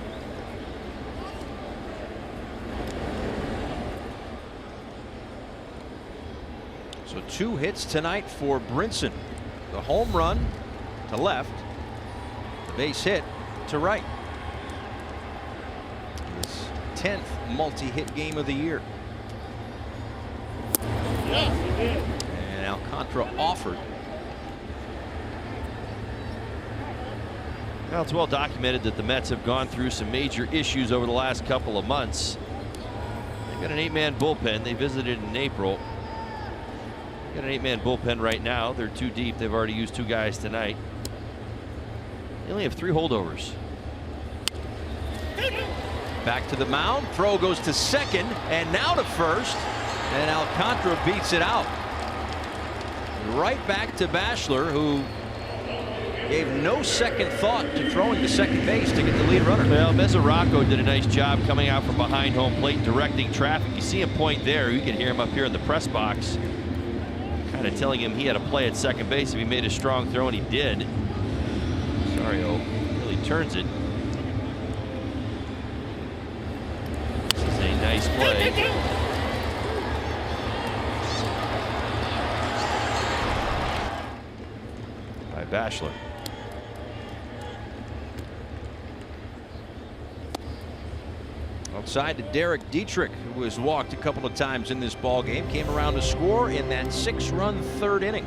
So 2 hits tonight for Brinson. The home run to left, the base hit to right. His 10th multi-hit game of the year. And Alcantara offered. Well, it's well documented that the Mets have gone through some major issues over the last couple of months. They've got an 8-man bullpen. They visited in April. Got an 8-man bullpen right now. They're 2 deep. They've already used 2 guys tonight. They only have 3 holdovers. Back to the mound. Throw goes to second and now to first. And Alcantara beats it out. Right back to Bachelor, who gave no second thought to throwing to second base to get the lead runner. Well, Mesoraco did a nice job coming out from behind home plate, directing traffic. You see him point there. You can hear him up here in the press box, kind of telling him he had to play at second base if he made a strong throw, and he did. Sario really turns it. This is a nice play. By Bachelor. Outside to Derek Dietrich, who was walked a couple of times in this ball game, came around to score in that 6-run 3rd inning.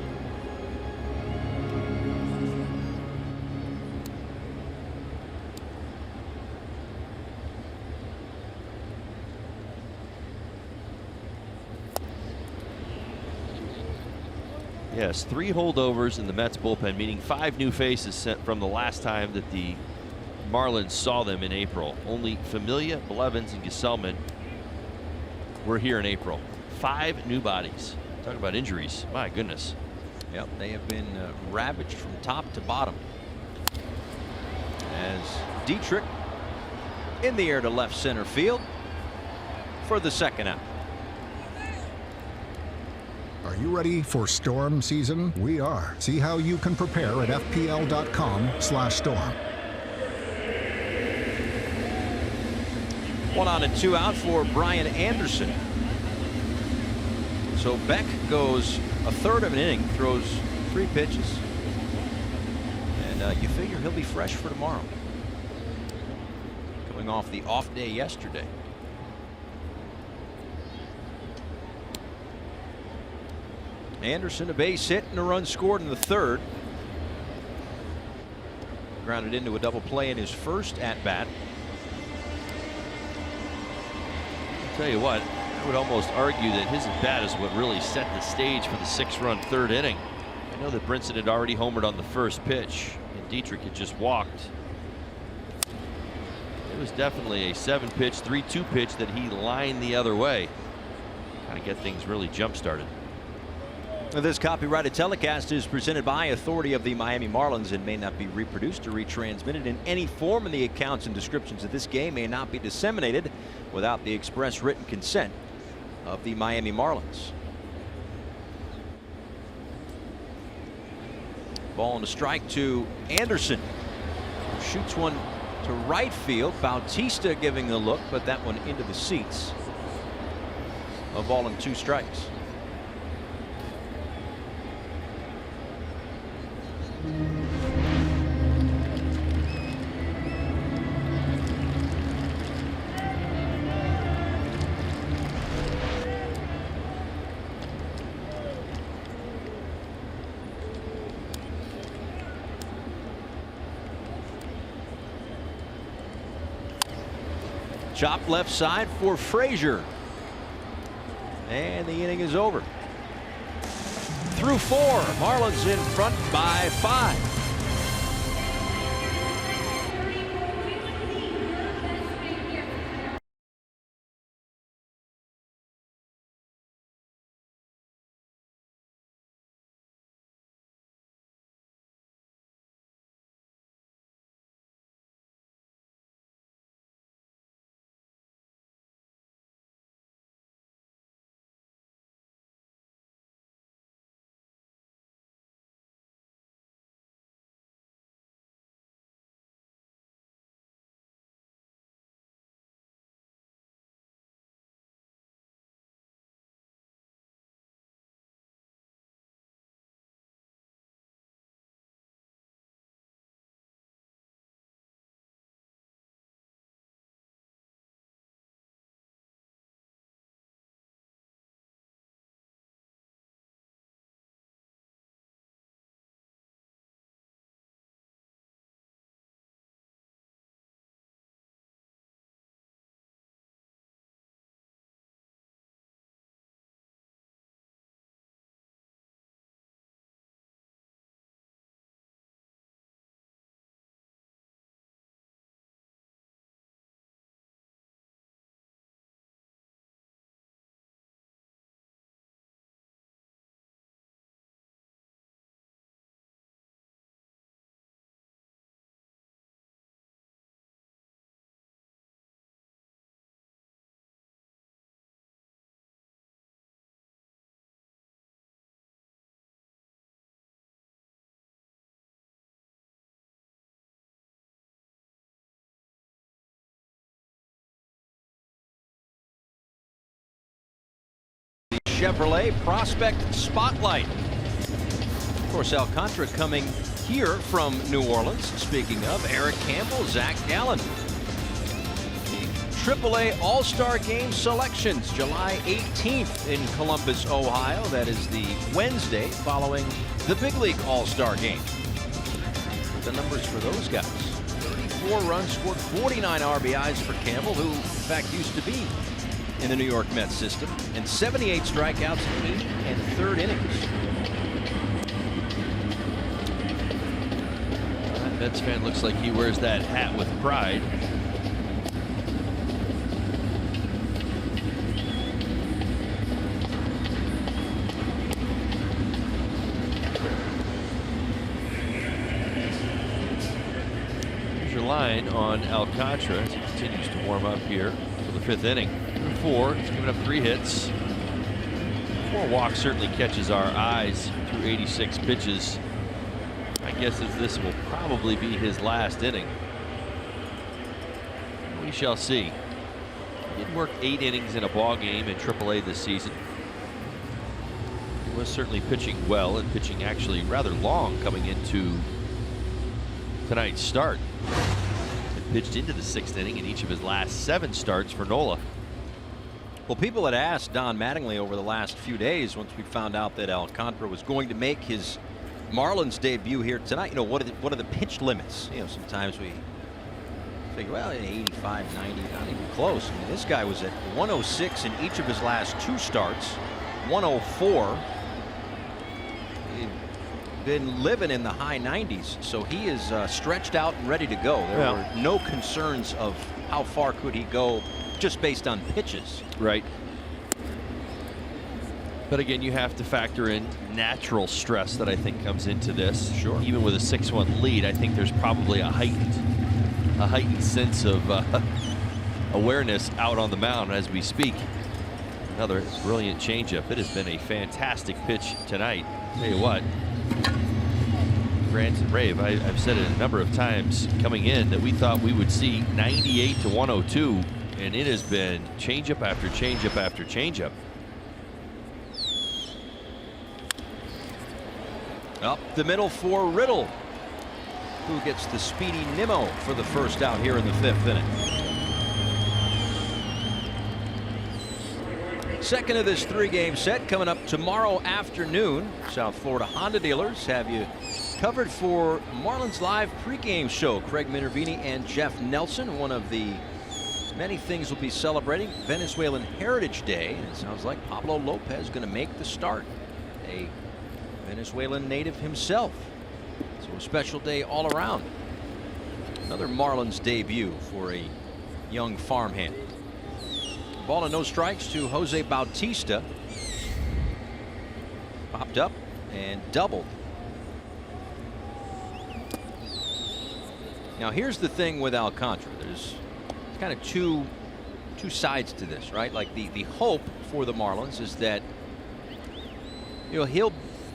Yes, 3 holdovers in the Mets bullpen, meaning 5 new faces sent from the last time that the Marlins saw them in April. Only Familia, Blevins, and Gesellman were here in April. 5 new bodies. Talk about injuries. My goodness. Yep, they have been ravaged from top to bottom. As Dietrich in the air to left center field for the 2nd out. Are you ready for storm season? We are. See how you can prepare at fpl.com/storm. 1 on and 2 out for Brian Anderson. So Beck goes a 1/3 of an inning, throws 3 pitches, and you figure he'll be fresh for tomorrow. Coming off the off day yesterday. Anderson, a base hit and a run scored in the 3rd. Grounded into a double play in his first at bat. I'll tell you what, I would almost argue that his at bat is what really set the stage for the 6-run 3rd inning. I know that Brinson had already homered on the first pitch, and Dietrich had just walked. It was definitely a 7-pitch, 3-2 pitch that he lined the other way. Kind of get things really jump-started. This copyrighted telecast is presented by authority of the Miami Marlins and may not be reproduced or retransmitted in any form, and the accounts and descriptions of this game may not be disseminated without the express written consent of the Miami Marlins. Ball and a strike to Anderson, who shoots one to right field. Bautista giving the look, but that one into the seats. A ball and 2 strikes. Chop left side for Frazier. And the inning is over. Through 4. Marlins in front by 5. Chevrolet Prospect Spotlight. Of course, Alcantara coming here from New Orleans. Speaking of, Eric Campbell, Zach Gallen. AAA All-Star Game selections, July 18th in Columbus, Ohio. That is the Wednesday following the Big League All-Star Game. The numbers for those guys. 34 runs scored, 49 RBIs for Campbell, who in fact used to be in the New York Mets system, and 78 strikeouts in 8 1/3 innings. That Mets fan looks like he wears that hat with pride. Line on Alcantara as he continues to warm up here for the 5th inning. 4, he's given up 3 hits. 4 walks certainly catches our eyes through 86 pitches. I guess this will probably be his last inning. We shall see. He did work 8 innings in a ball game in AAA this season. He was certainly pitching well and pitching actually rather long coming into tonight's start. Pitched into the 6th inning in each of his last 7 starts for NOLA. Well, people had asked Don Mattingly over the last few days, once we found out that Alcantara was going to make his Marlins debut here tonight, what are the pitch limits? Sometimes we figure, well, 85, 90, not even close. I mean, this guy was at 106 in each of his last 2 starts, 104. Been living in the high 90s, so he is stretched out and ready to go. There were no concerns of how far could he go just based on pitches. Right. But again, you have to factor in natural stress that I think comes into this. Sure. Even with a 6-1 lead, I think there's probably a heightened sense of awareness out on the mound as we speak. Another brilliant changeup. It has been a fantastic pitch tonight. Tell you what. Grant and Rave, I've said it a number of times coming in that we thought we would see 98 to 102, and it has been changeup after changeup after changeup. Up the middle for Riddle, who gets the speedy Nimmo for the first out here in the 5th inning. Second of this 3-game set coming up tomorrow afternoon. South Florida Honda dealers have you covered for Marlins Live pregame show. Craig Minervini and Jeff Nelson. One of the many things we'll be celebrating, Venezuelan Heritage Day. And it sounds like Pablo Lopez going to make the start. A Venezuelan native himself. So a special day all around. Another Marlins debut for a young farmhand. Ball and no strikes to Jose Bautista. Popped up and doubled. Now here's the thing with Alcantara. There's kind of two sides to this, right? Like the hope for the Marlins is that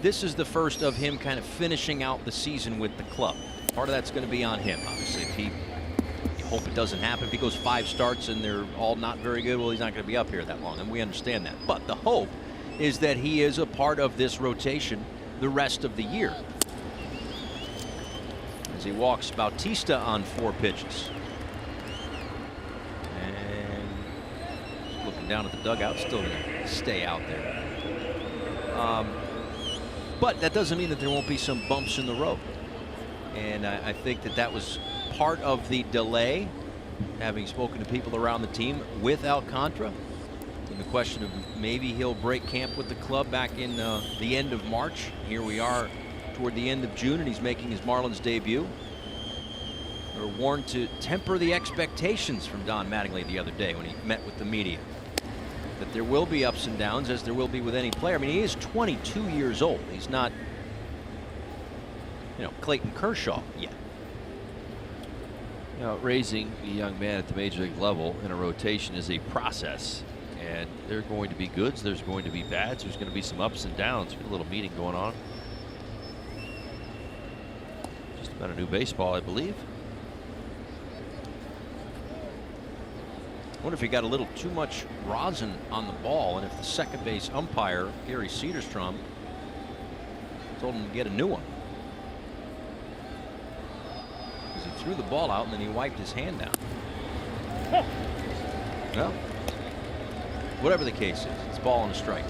this is the first of him kind of finishing out the season with the club. Part of that's going to be on him, obviously. If you hope it doesn't happen. If he goes 5 starts and they're all not very good, well, he's not going to be up here that long, and we understand that. But the hope is that he is a part of this rotation the rest of the year. As he walks Bautista on 4 pitches. And looking down at the dugout, still going to stay out there. But that doesn't mean that there won't be some bumps in the road. And I think that was part of the delay, having spoken to people around the team with Alcantara, and the question of maybe he'll break camp with the club back in the end of March. Here we are toward the end of June, and he's making his Marlins debut. They were warned to temper the expectations from Don Mattingly the other day when he met with the media, that there will be ups and downs, as there will be with any player. I mean, he is 22 years old. He's not, Clayton Kershaw yet. Raising a young man at the major league level in a rotation is a process, and there are going to be goods, there's going to be bads, there's going to be some ups and downs. A little meeting going on. Just about a new baseball, I believe. wonder if he got a little too much rosin on the ball, and if the second base umpire, Gary Cederstrom, told him to get a new one. Because he threw the ball out and then he wiped his hand down. Well, whatever the case is, it's ball and a strike.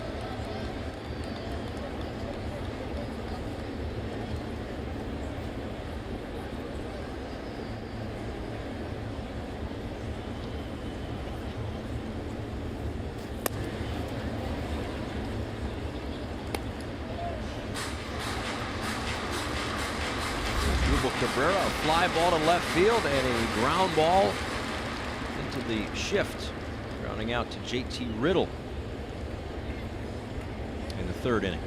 Cabrera, a fly ball to left field and a ground ball into the shift, grounding out to JT Riddle in the third inning.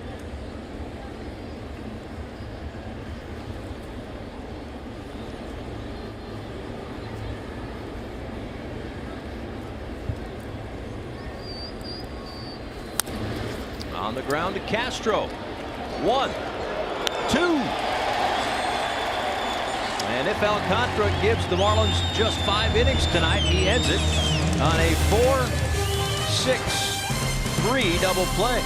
On the ground to Castro. 1, 2. And if Alcantara gives the Marlins just 5 innings tonight, he ends it on a 4-6-3 double play.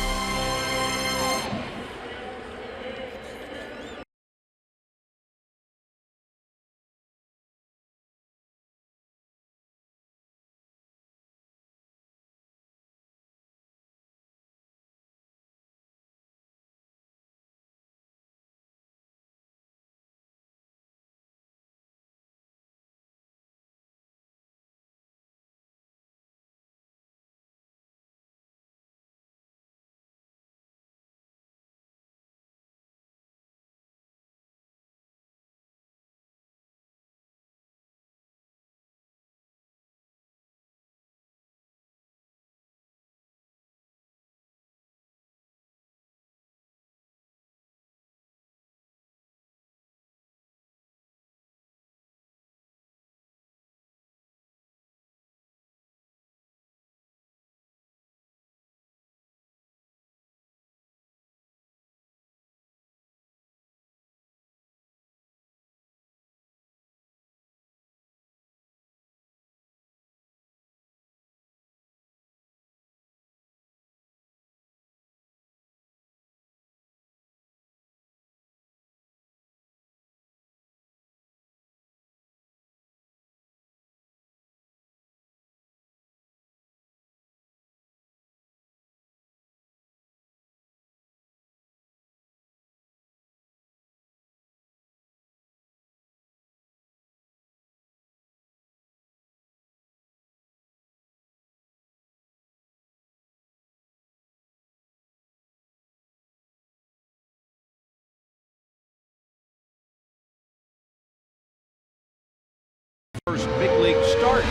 First big league start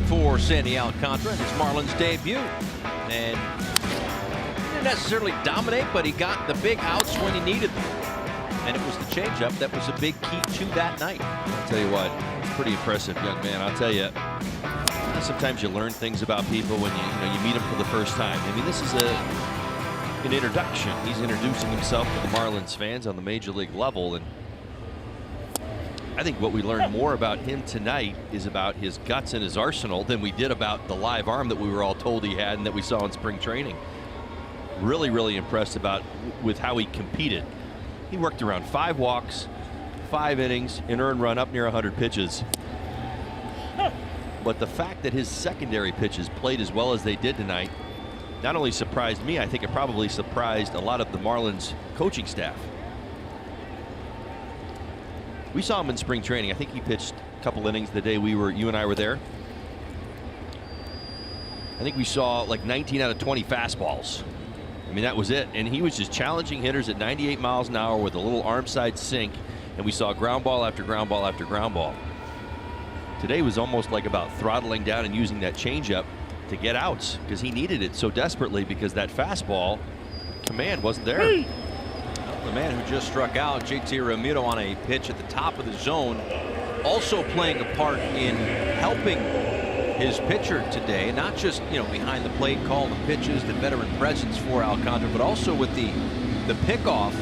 for Sandy Alcantara in his Marlins debut. And he didn't necessarily dominate, but he got the big outs when he needed them. And it was the changeup that was a big key to that night. I'll tell you what, pretty impressive young man. I'll tell you, sometimes you learn things about people when you meet them for the first time. I mean, this is an introduction. He's introducing himself to the Marlins fans on the major league level, and I think what we learned more about him tonight is about his guts and his arsenal than we did about the live arm that we were all told he had and that we saw in spring training. Really, really impressed with how he competed. He worked around 5 walks, 5 innings, an earned run up near 100 pitches. But the fact that his secondary pitches played as well as they did tonight not only surprised me, I think it probably surprised a lot of the Marlins coaching staff. We saw him in spring training. I think he pitched a couple innings the day you and I were there. I think we saw like 19 out of 20 fastballs. I mean, that was it. And he was just challenging hitters at 98 miles an hour with a little arm side sink. And we saw ground ball after ground ball after ground ball. Today was almost like about throttling down and using that changeup to get outs because he needed it so desperately because that fastball command wasn't there. The man who just struck out, JT Ramiro, on a pitch at the top of the zone, also playing a part in helping his pitcher today, not just behind the plate, calling the pitches, the veteran presence for Alcantara, but also with the pickoff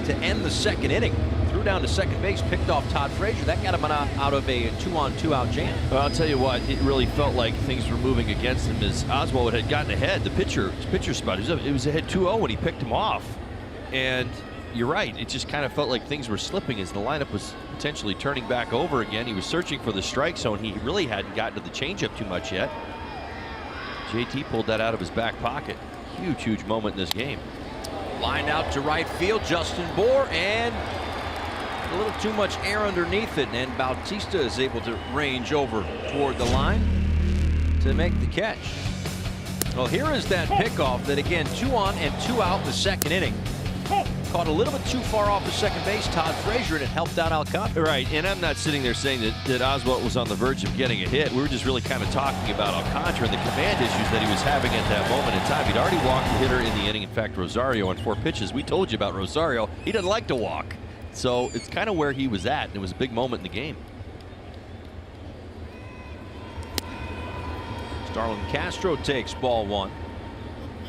to end the second inning. Threw threw down to second base, picked off Todd Frazier. That got him out of a 2-on-2 out jam. Well, I'll tell you what, it really felt like things were moving against him as Oswald had gotten ahead. The pitcher spot, it was ahead 2-0 when he picked him off. And you're right, it just kind of felt like things were slipping as the lineup was potentially turning back over again. He was searching for the strike zone. He really hadn't gotten to the changeup too much yet. JT pulled that out of his back pocket. Huge moment in this game. Lined out to right field, Justin Bohr, and a little too much air underneath it, and Bautista is able to range over toward the line to make the catch. Well, here is that pickoff that, again, 2 on and 2 out in the second inning. Caught a little bit too far off the second base, Todd Frazier, and it helped out Alcantara. Right, and I'm not sitting there saying that Oswalt was on the verge of getting a hit. We were just really kind of talking about Alcantara and the command issues that he was having at that moment in time. He'd already walked the hitter in the inning. In fact, Rosario on 4 pitches. We told you about Rosario. He doesn't like to walk. So it's kind of where he was at, and it was a big moment in the game. Starlin Castro takes ball 1.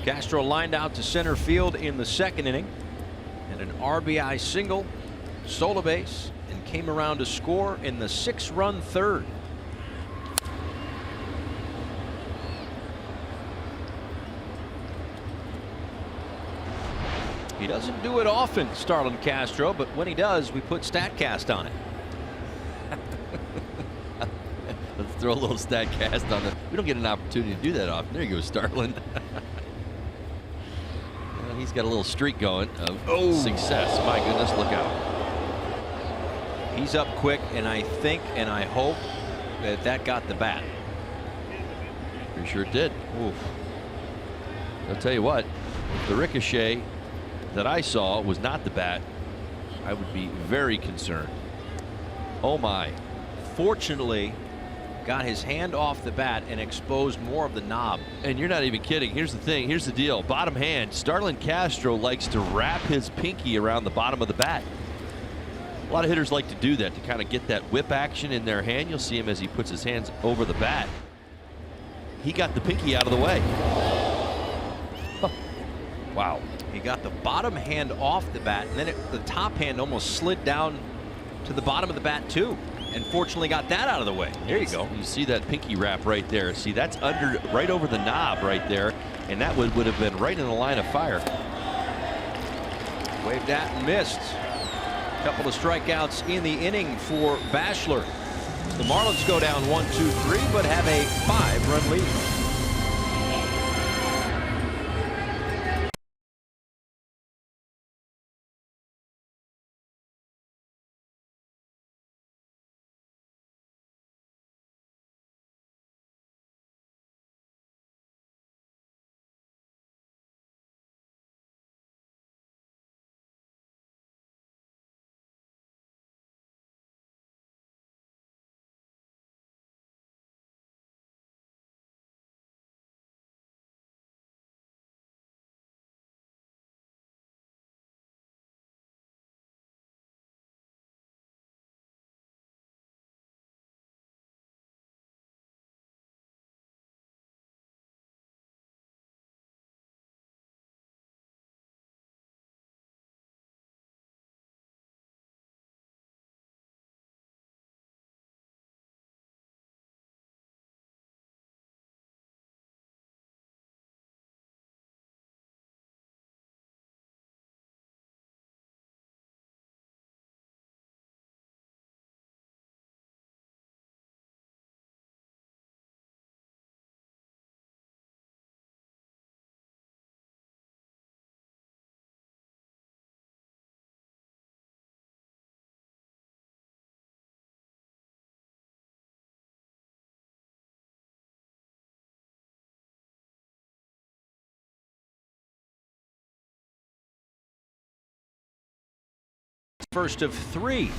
Castro lined out to center field in the second inning. And an RBI single, stole a base, and came around to score in the 6-run third. He doesn't do it often, Starlin Castro, but when he does, we put StatCast on it. Let's throw a little StatCast on it. We don't get an opportunity to do that often. There you go, Starlin. He's got a little streak going of success. My goodness, look out. He's up quick, and I think and I hope that got the bat. Pretty sure it did. Oof. I'll tell you what, if the ricochet that I saw was not the bat, I would be very concerned. Oh my. Fortunately, got his hand off the bat and exposed more of the knob. And you're not even kidding. Here's the thing. Here's the deal. Bottom hand, Starlin Castro likes to wrap his pinky around the bottom of the bat. A lot of hitters like to do that, to kind of get that whip action in their hand. You'll see him as he puts his hands over the bat. He got the pinky out of the way. Wow. He got the bottom hand off the bat, and then the top hand almost slid down to the bottom of the bat too. And fortunately got that out of the way. There you go. You see that pinky wrap right there. See, that's right over the knob right there, and that would have been right in the line of fire. Waved at and missed. A couple of strikeouts in the inning for Bachelor. The Marlins go down 1-2-3, but have a 5-run lead. First of 3.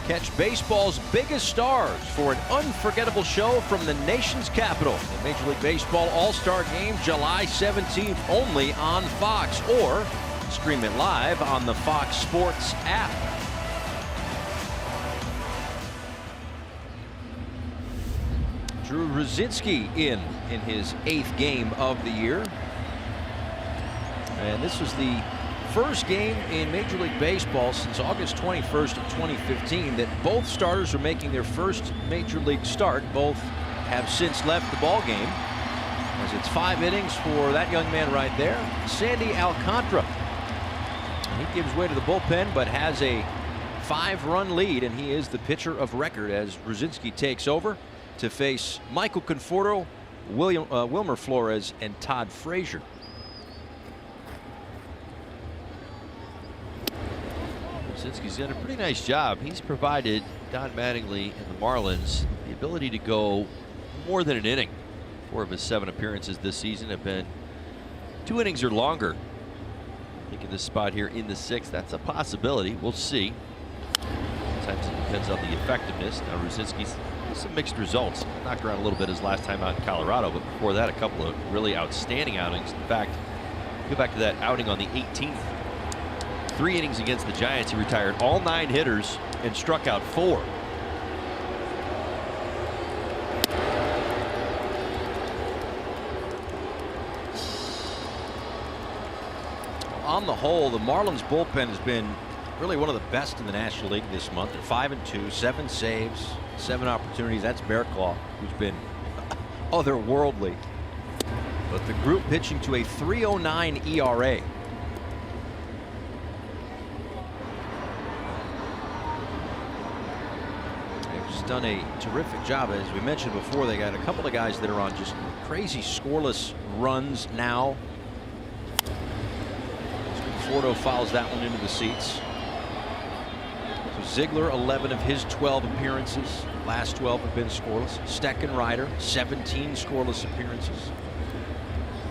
Catch baseball's biggest stars for an unforgettable show from the nation's capital. The Major League Baseball All-Star Game, July 17th, only on Fox, or stream it live on the Fox Sports app. Drew Rosicki in his 8th game of the year. And this was the first game in Major League Baseball since August 21st of 2015 that both starters are making their first Major League start. Both have since left the ball game, as it's 5 innings for that young man right there, Sandy Alcantara. And he gives way to the bullpen, but has a 5-run lead, and he is the pitcher of record as Rucinski takes over to face Michael Conforto, Wilmer Flores, and Todd Frazier. Rucinski's done a pretty nice job. He's provided Don Mattingly and the Marlins the ability to go more than an inning. 4 of his 7 appearances this season have been 2 innings or longer. I think in this spot here in the 6th, that's a possibility. We'll see. Sometimes it depends on the effectiveness. Now Rucinski's some mixed results. Knocked around a little bit his last time out in Colorado, but before that, a couple of really outstanding outings. In fact, go back to that outing on the 18th. 3 innings against the Giants. He retired all 9 hitters and struck out 4. On the whole, the Marlins bullpen has been really one of the best in the National League this month. They're 5-2, 7 saves, 7 opportunities. That's Bearclaw, who's been otherworldly. But the group pitching to a 3.09 ERA. They've just done a terrific job. As we mentioned before, they got a couple of guys that are on just crazy scoreless runs now. Conforto fouls that one into the seats. So Ziegler, 11 of his 12 appearances. Last 12 have been scoreless. Steckenrider, 17 scoreless appearances.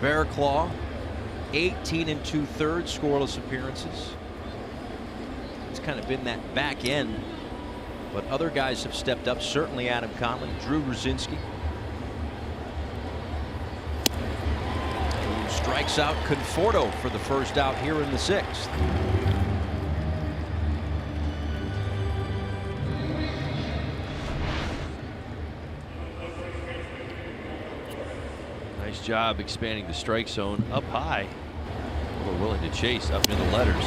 Bearclaw, 18 2/3 scoreless appearances. It's kind of been that back end, but other guys have stepped up. Certainly Adam Conley, Drew Rucinski. Strikes out Conforto for the first out here in the 6th. Nice job expanding the strike zone up high. We're willing to chase up near the letters.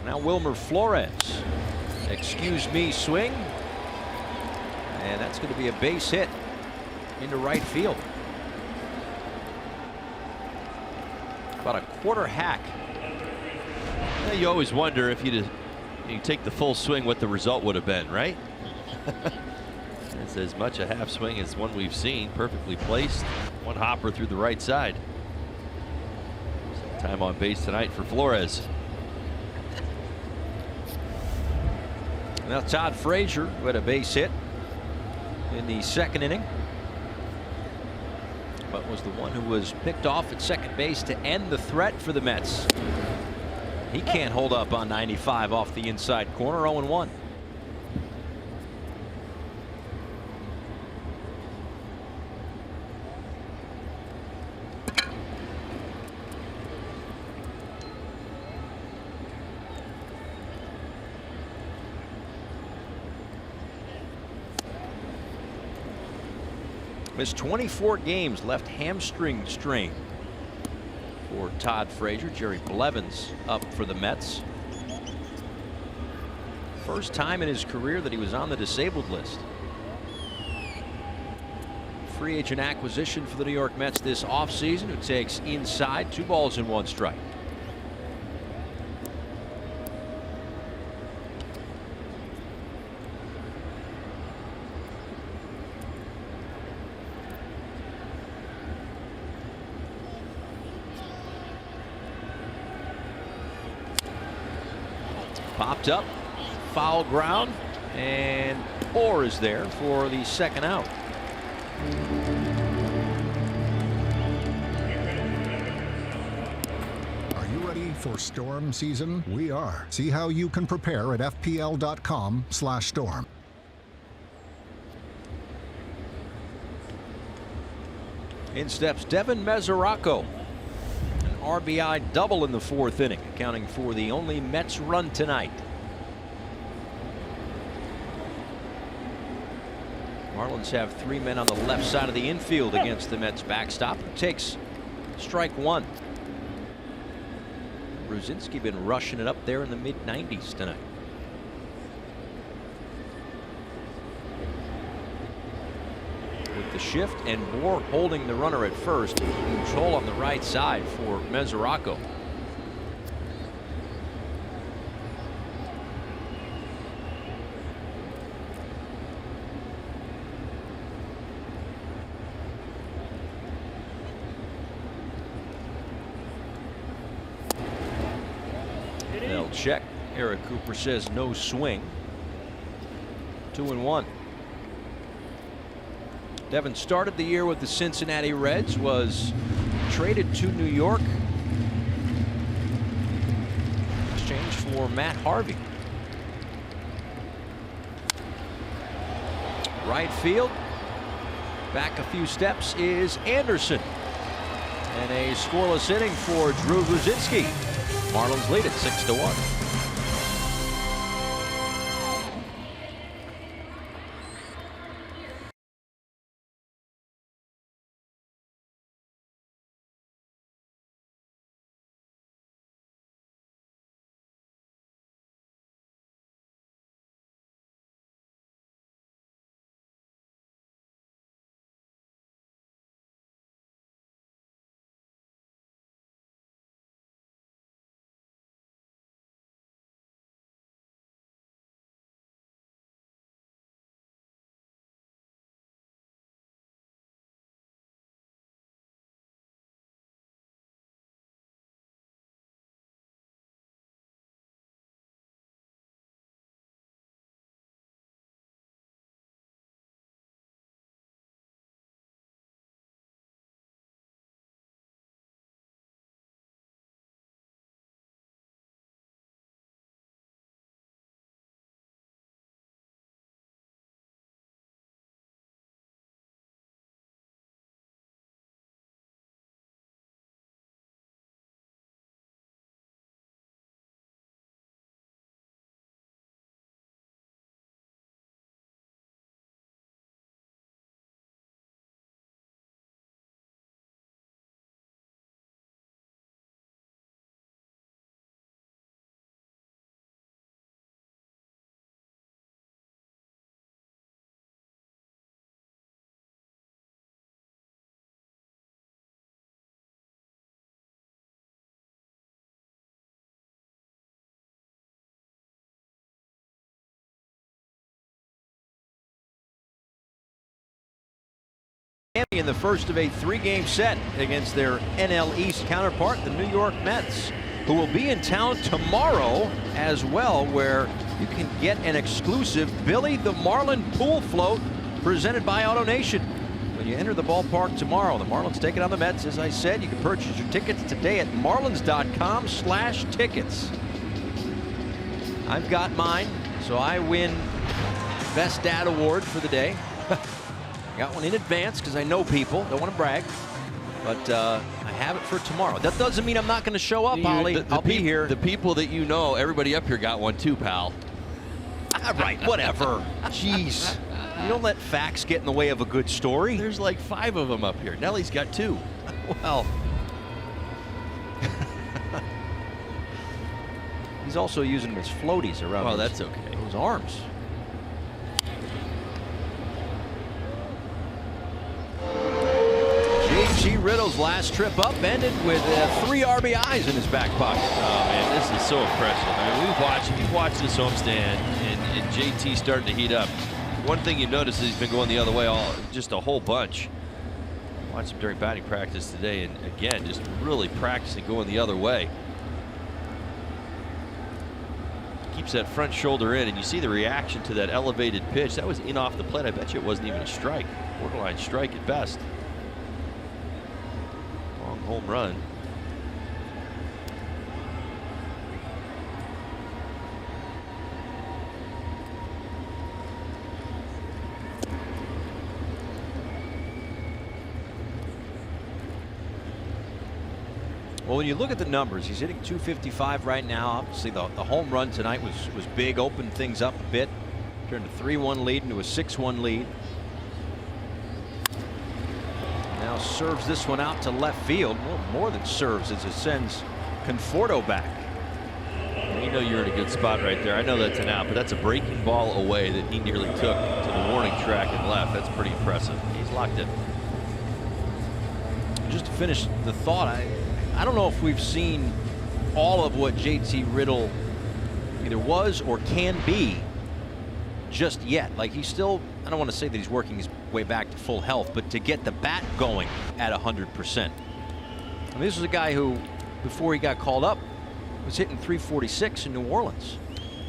Now Wilmer Flores. Excuse me swing, and that's going to be a base hit into right field. About a quarter hack. Now you always wonder if you take the full swing what the result would have been, right? It's as much a half swing as one we've seen. Perfectly placed, one hopper through the right side. Some time on base tonight for Flores. Now Todd Frazier, who had a base hit in the 2nd inning, but was the one who was picked off at second base to end the threat for the Mets. He can't hold up on 95 off the inside corner. 0-1. Missed 24 games, left hamstring strain for Todd Frazier. Jerry Blevins up for the Mets. First time in his career that he was on the disabled list. Free agent acquisition for the New York Mets this offseason, who takes inside, 2 balls and 1 strike. Popped up, foul ground, and Orr is there for the 2nd out. Are you ready for storm season? We are. See how you can prepare at fpl.com/storm. In steps Devin Mesoraco. RBI double in the 4th inning, accounting for the only Mets run tonight. Marlins have 3 men on the left side of the infield against the Mets backstop. Who takes strike 1. Ruzinski been rushing it up there in the mid-90s tonight. With the shift and Moore holding the runner at first. Control on the right side for Mesoraco. They'll check. Eric Cooper says no swing. 2-1. Devin started the year with the Cincinnati Reds, was traded to New York in exchange for Matt Harvey. Right field. Back a few steps is Anderson. And a scoreless inning for Drew Ruzinski. Marlins lead at 6-1. In the first of a 3-game set against their NL East counterpart, the New York Mets, who will be in town tomorrow as well, where you can get an exclusive Billy the Marlin pool float presented by AutoNation. When you enter the ballpark tomorrow, the Marlins take it on the Mets. As I said, you can purchase your tickets today at marlins.com/tickets. I've got mine, so I win Best Dad Award for the day. Got one in advance because I know people. Don't want to brag. But I have it for tomorrow. That doesn't mean I'm not going to show up, Ollie. I'll be here. The people that you know, everybody up here got one too, pal. All right, whatever. Jeez. You don't let facts get in the way of a good story. There's like 5 of them up here. Nellie's got 2. Well. He's also using them as floaties around that's okay. Those arms. J.T. Riddle's last trip up ended with 3 RBIs in his back pocket. Oh man, this is so impressive. I mean, you've watched this homestand, and JT starting to heat up. One thing you notice is he's been going the other way just a whole bunch. Watched him during batting practice today, and again, just really practicing going the other way. Keeps that front shoulder in, and you see the reaction to that elevated pitch. That was in off the plate. I bet you it wasn't even a strike. Borderline strike at best. Long home run. Well, when you look at the numbers, he's hitting .255 right now. Obviously, the home run tonight was big, opened things up a bit. Turned a 3-1 lead into a 6-1 lead. Now serves this one out to left field. Well, more than serves as it sends Conforto back. You know you're in a good spot right there. I know that's an out, but that's a breaking ball away that he nearly took to the warning track and left. That's pretty impressive. He's locked in. Just to finish the thought, I don't know if we've seen all of what JT Riddle either was or can be just yet. Like, he's still, I don't want to say that he's working his way back to full health, but to get the bat going at 100%. I mean, this was a guy who, before he got called up, was hitting 346 in New Orleans.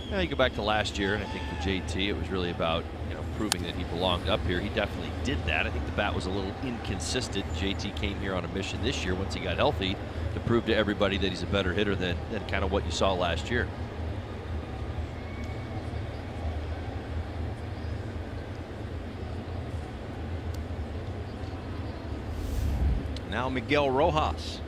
Yeah, you go back to last year, and I think for JT, it was really about, you know, proving that he belonged up here. He definitely did that. I think the bat was a little inconsistent. JT came here on a mission this year once he got healthy to prove to everybody that he's a better hitter than kind of what you saw last year. Now Miguel Rojas.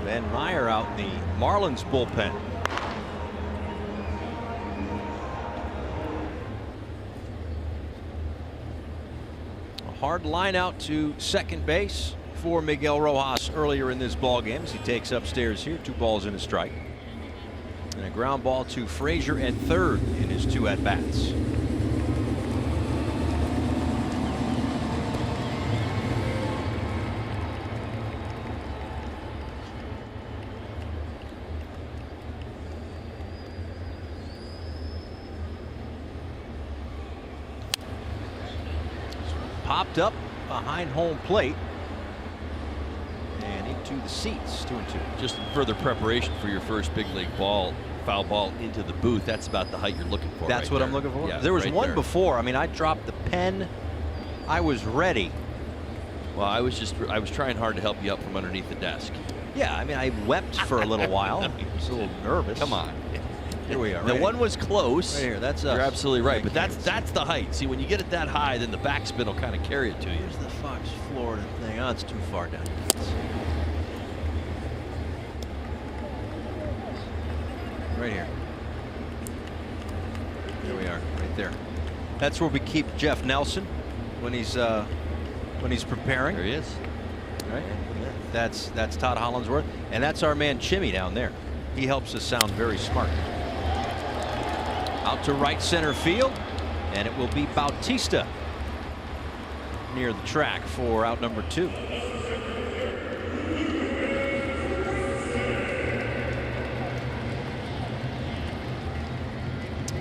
Van Meyer out in the Marlins bullpen. A hard line out to second base for Miguel Rojas earlier in this ball game as he takes upstairs here. 2 balls and a strike. And a ground ball to Frazier at third in his 2 at-bats. Popped up behind home plate and into the seats. 2-2. Just further preparation for your first big league ball, foul ball into the booth. That's about the height you're looking for. That's what I'm looking for. Yeah, there was right one there. before. I mean, I dropped the pen. I was ready. Well, I was trying hard to help you up from underneath the desk. Yeah, I mean, I wept for a little while. I was a little nervous. Come on. Here we are. The right one was close. Right here. That's us. You're absolutely right. But that's the height. See, when you get it that high, then the backspin will kind of carry it to you. Here's the Fox Florida thing. Oh, it's too far down. Right here. There we are. Right there. That's where we keep Jeff Nelson when he's preparing. There he is. Right. That's Todd Hollandsworth, and that's our man Chimmy down there. He helps us sound very smart. Out to right center field, and it will be Bautista near the track for out number 2.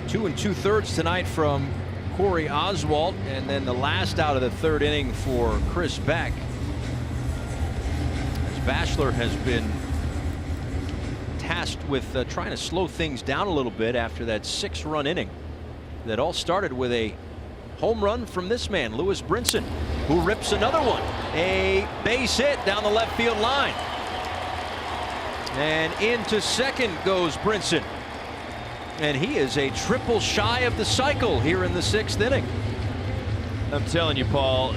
Two and 2/3 tonight from Corey Oswalt, and then the last out of the 3rd inning for Chris Beck. As Bachelor has been tasked with trying to slow things down a little bit after that 6-run inning that all started with a home run from this man, Lewis Brinson, who rips another one. A base hit down the left field line. And into second goes Brinson. And he is a triple shy of the cycle here in the 6th inning. I'm telling you, Paul,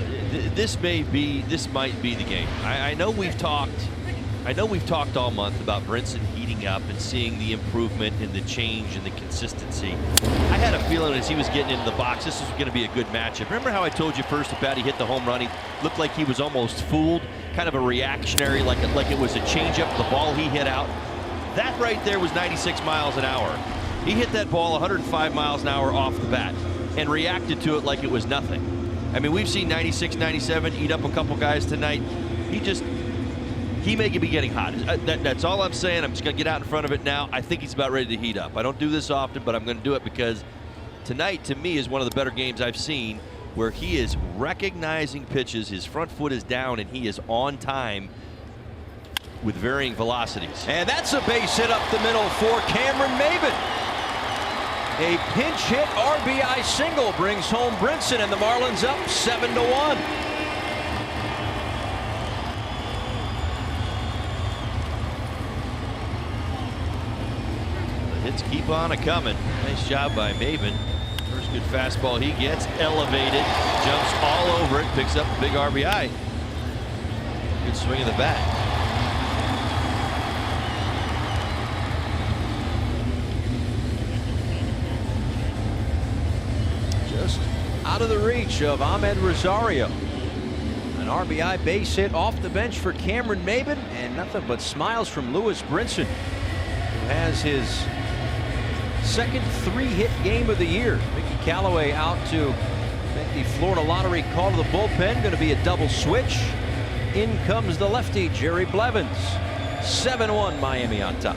this might be the game. I know we've talked all month about Brinson heating up and seeing the improvement and the change and the consistency. I had a feeling as he was getting into the box, this was going to be a good matchup. Remember how I told you first at bat he hit the home run? He looked like he was almost fooled, kind of a reactionary, like it was a changeup, the ball he hit out. That right there was 96 miles an hour. He hit that ball 105 miles an hour off the bat and reacted to it like it was nothing. I mean, we've seen 96, 97 eat up a couple guys tonight. He may be getting hot. That's all I'm saying. I'm just going to get out in front of it now. I think he's about ready to heat up. I don't do this often, but I'm going to do it because tonight, to me, is one of the better games I've seen where he is recognizing pitches. His front foot is down, and he is on time with varying velocities. And that's a base hit up the middle for Cameron Maybin. A pinch hit RBI single brings home Brinson, and the Marlins up 7-1. Hits keep on a-coming. Nice job by Maybin. First good fastball he gets, elevated, jumps all over it, picks up a big RBI. Good swing of the bat. Just out of the reach of Ahmed Rosario. An RBI base hit off the bench for Cameron Maben, and nothing but smiles from Lewis Brinson, who has his second 3-hit game of the year. Mickey Callaway out to make the Florida Lottery call to the bullpen. Going to be a double switch. In comes the lefty, Jerry Blevins. 7-1 Miami on top.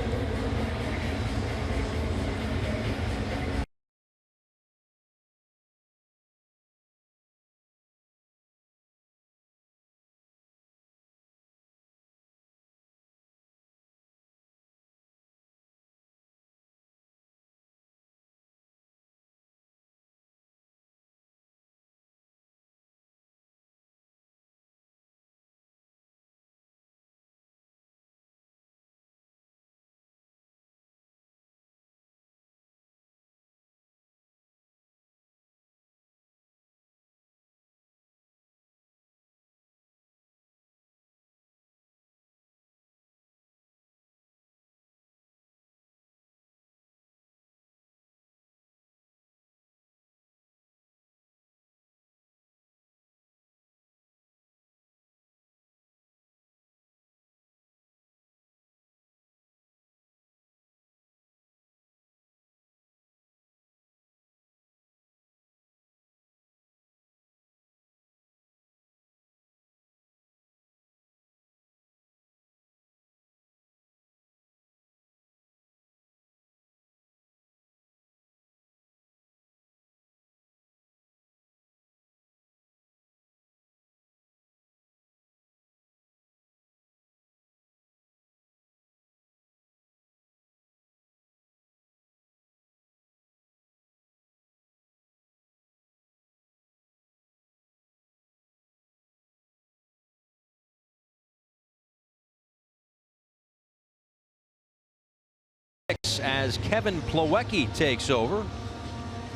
As Kevin Plawecki takes over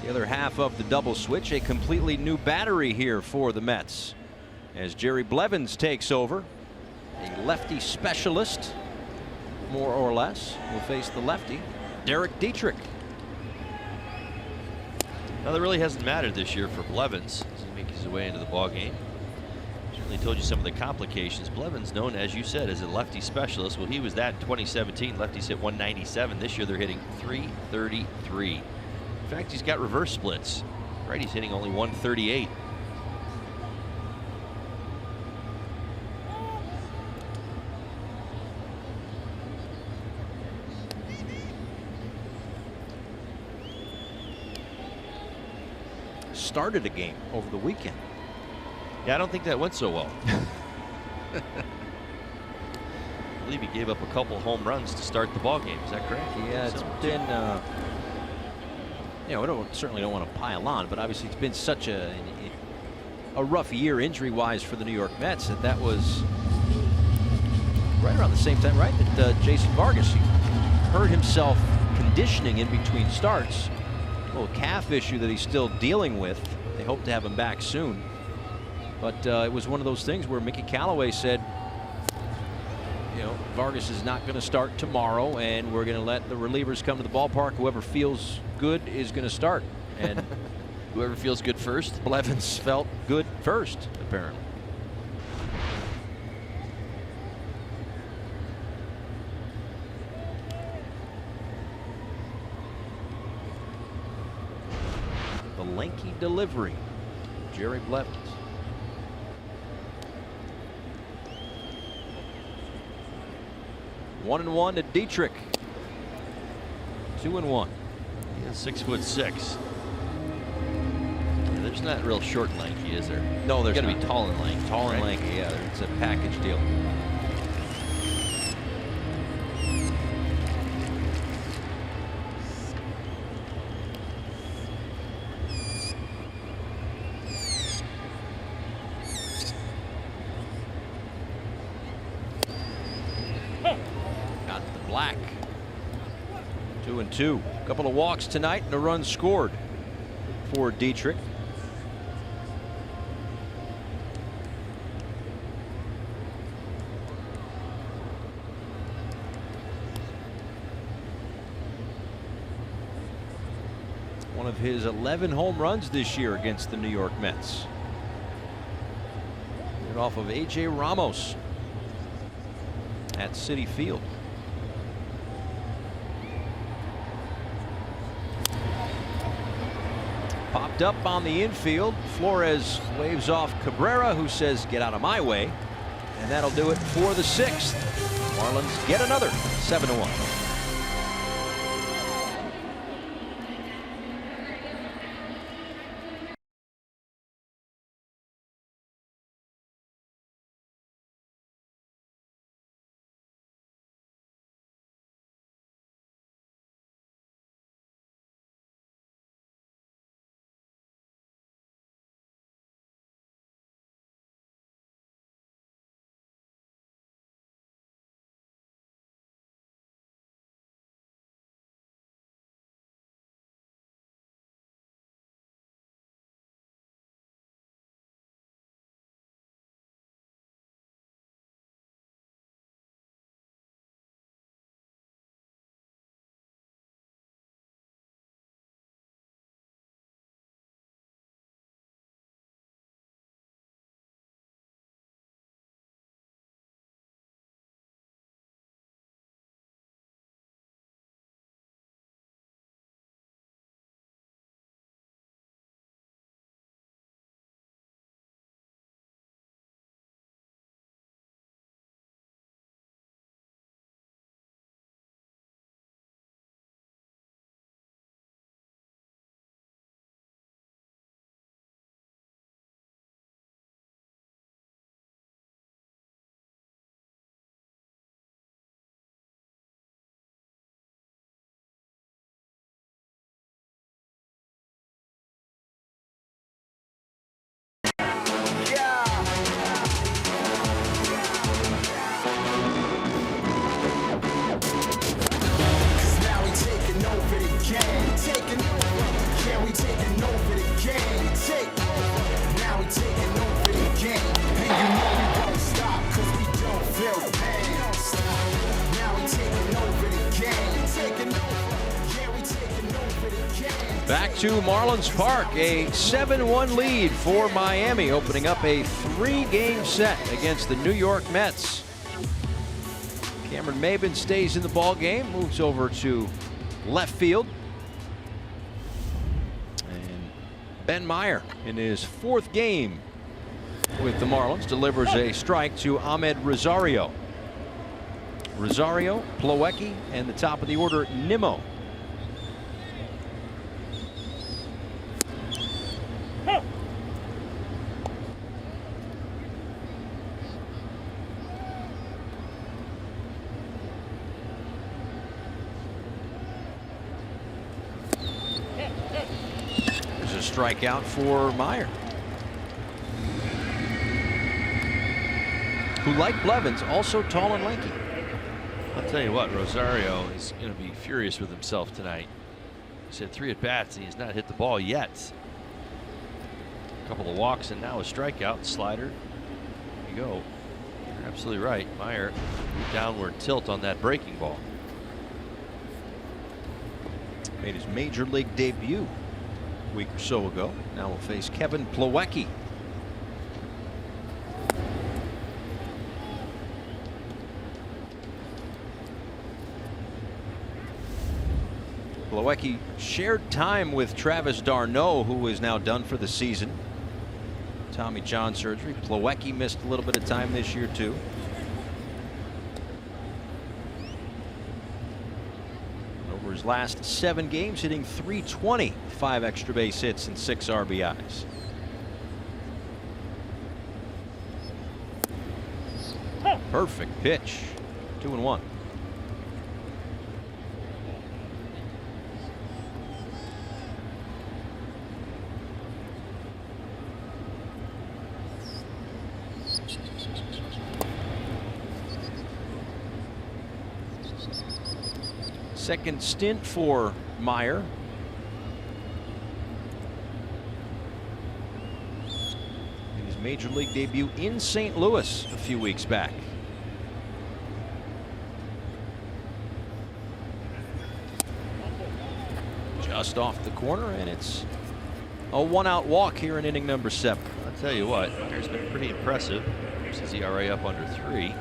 the other half of the double switch, a completely new battery here for the Mets as Jerry Blevins takes over, a lefty specialist more or less, will face the lefty Derek Dietrich. Now that really hasn't mattered this year for Blevins as he makes his way into the ball game. Certainly told you some of the complications. Blevins known, as you said, as a lefty specialist. Well, he was that in 2017. Lefties hit 197. This year they're hitting 333. In fact, he's got reverse splits. Righty's hitting only 138. Started a game over the weekend. Yeah, I don't think that went so well. I believe he gave up a couple home runs to start the ball game. Is that correct? Yeah, it's been, you know, certainly don't want to pile on, but obviously it's been such a rough year injury-wise for the New York Mets that was right around the same time, right, that Jason Vargas, he hurt himself conditioning in between starts. A little calf issue that he's still dealing with. They hope to have him back soon. But it was one of those things where Mickey Callaway said, you know, Vargas is not going to start tomorrow, and we're going to let the relievers come to the ballpark. Whoever feels good is going to start. And whoever feels good first. Blevins felt good first, apparently. The lanky delivery, Jerry Blevins. 1-1 to Dietrich. 2-1. He is 6'6". Yeah, there's not real short and lanky, is there? No, there's got to not. be tall and lanky. Tall and right? lanky, yeah. It's a package deal. Black. 2-2. A couple of walks tonight and a run scored for Dietrich. of his 11 home runs this year against the New York Mets. Hit off of A.J. Ramos at Citi Field. Popped up on the infield. Flores waves off Cabrera, who says, "Get out of my way." And that'll do it for the 6th. Marlins get another 7-1. Back to Marlins Park, a 7-1 lead for Miami, opening up a 3-game set against the New York Mets. Cameron Maybin stays in the ball game, moves over to left field. And Ben Meyer, in his 4th game with the Marlins, delivers a strike to Ahmed Rosario. Rosario, Plawecki, and the top of the order, Nimmo. Strikeout for Meyer, who, like Blevins, also tall and lanky. I'll tell you what, Rosario is going to be furious with himself tonight. He's had 3 at-bats and he's not hit the ball yet. A couple of walks and now a strikeout. Slider. There you go. You're absolutely right. Meyer, downward tilt on that breaking ball. Made his major league debut a week or so ago. Now we'll face Kevin Plawecki. Plawecki shared time with Travis d'Arnaud, who is now done for the season. Tommy John surgery. Plawecki missed a little bit of time this year too. Over his last 7 games, hitting .320, 5 extra base hits and 6 RBIs. Perfect pitch. 2-1. Second stint for Meyer. In his major league debut in St. Louis a few weeks back. Just off the corner, and it's a one-out walk here in inning number 7. I'll tell you what, Meyer's been pretty impressive. There's his ERA up under 3.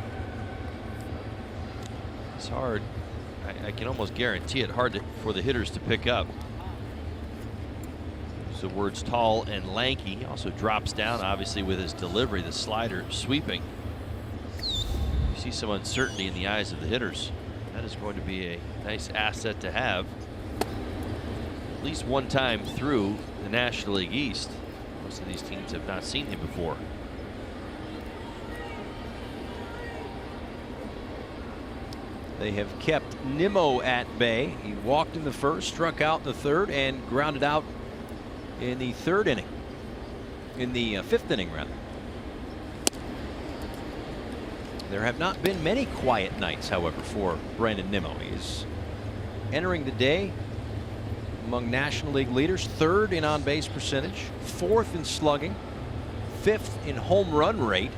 It's hard. I can almost guarantee it hard for the hitters to pick up. So words tall and lanky. He also drops down, obviously, with his delivery, the slider sweeping. You see some uncertainty in the eyes of the hitters. That is going to be a nice asset to have at least one time through the National League East. Most of these teams have not seen him before. They have kept Nimmo at bay. He walked in the first, struck out in the third, and grounded out in the 3rd inning. In the 5th inning, rather. There have not been many quiet nights, however, for Brandon Nimmo. He's entering the day among National League leaders, 3rd in on-base percentage, 4th in slugging, 5th in home run rate.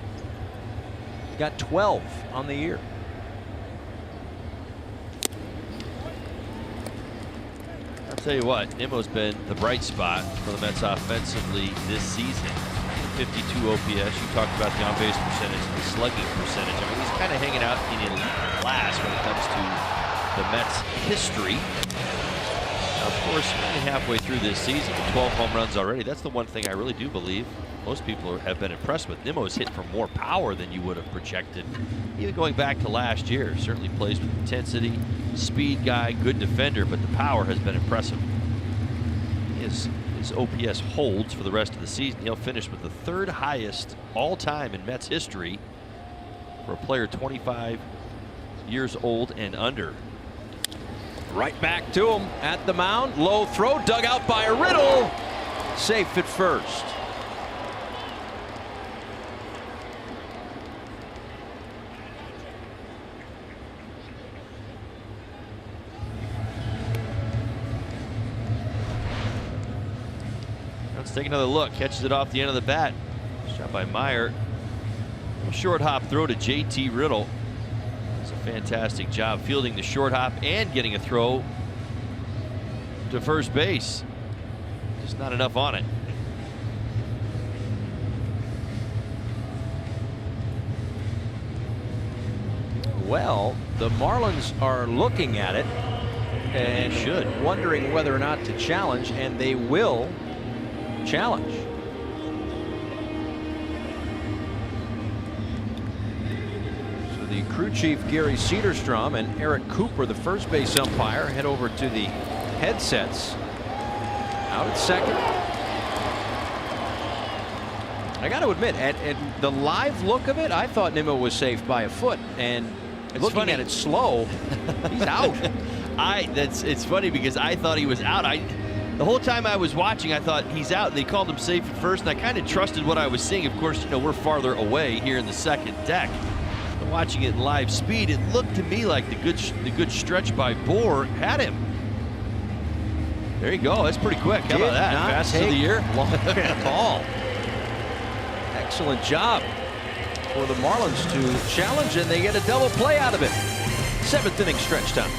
He got 12 on the year. I'll tell you what, Nimmo's been the bright spot for the Mets offensively this season. 52 OPS. You talked about the on-base percentage, the slugging percentage. I mean, he's kind of hanging out in elite class when it comes to the Mets' history. Now, of course, only halfway through this season with 12 home runs already. That's the one thing I really do believe most people have been impressed with. Nimmo's hit for more power than you would have projected, even going back to last year. Certainly plays with intensity, speed guy, good defender, but the power has been impressive. His OPS holds for the rest of the season. He'll finish with the 3rd highest all-time in Mets history for a player 25 years old and under. Right back to him at the mound. Low throw, dug out by Riddle. Safe at first. Let's take another look. Catches it off the end of the bat. Shot by Meyer. Short hop throw to JT Riddle. It's a fantastic job fielding the short hop and getting a throw to first base. Just not enough on it. Well, the Marlins are looking at it and wondering whether or not to challenge, and they will challenge. So the crew chief Gary Cederstrom and Eric Cooper, the first base umpire, head over to the headsets. Out at second. I got to admit, at the live look of it, I thought Nimmo was safe by a foot, and looking at it slow, he's out. It's funny because I thought he was out. The whole time I was watching, I thought he's out, and they called him safe at first, and I kind of trusted what I was seeing. Of course, we're farther away here in the second deck. But watching it in live speed, it looked to me like the good stretch by Bohr had him. There you go. That's pretty quick. How about that? Fastest of the year. Long at all. Excellent job for the Marlins to challenge, and they get a double play out of it. 7th inning stretch time.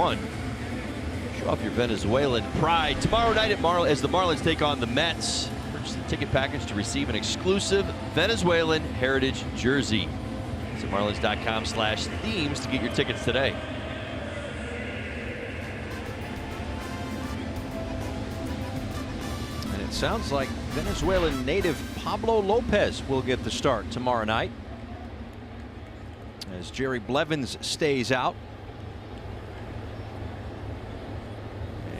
1. Show off your Venezuelan pride tomorrow night as the Marlins take on the Mets. Purchase the ticket package to receive an exclusive Venezuelan heritage jersey. Visit marlins.com/themes to get your tickets today. And it sounds like Venezuelan native Pablo Lopez will get the start tomorrow night, as Jerry Blevins stays out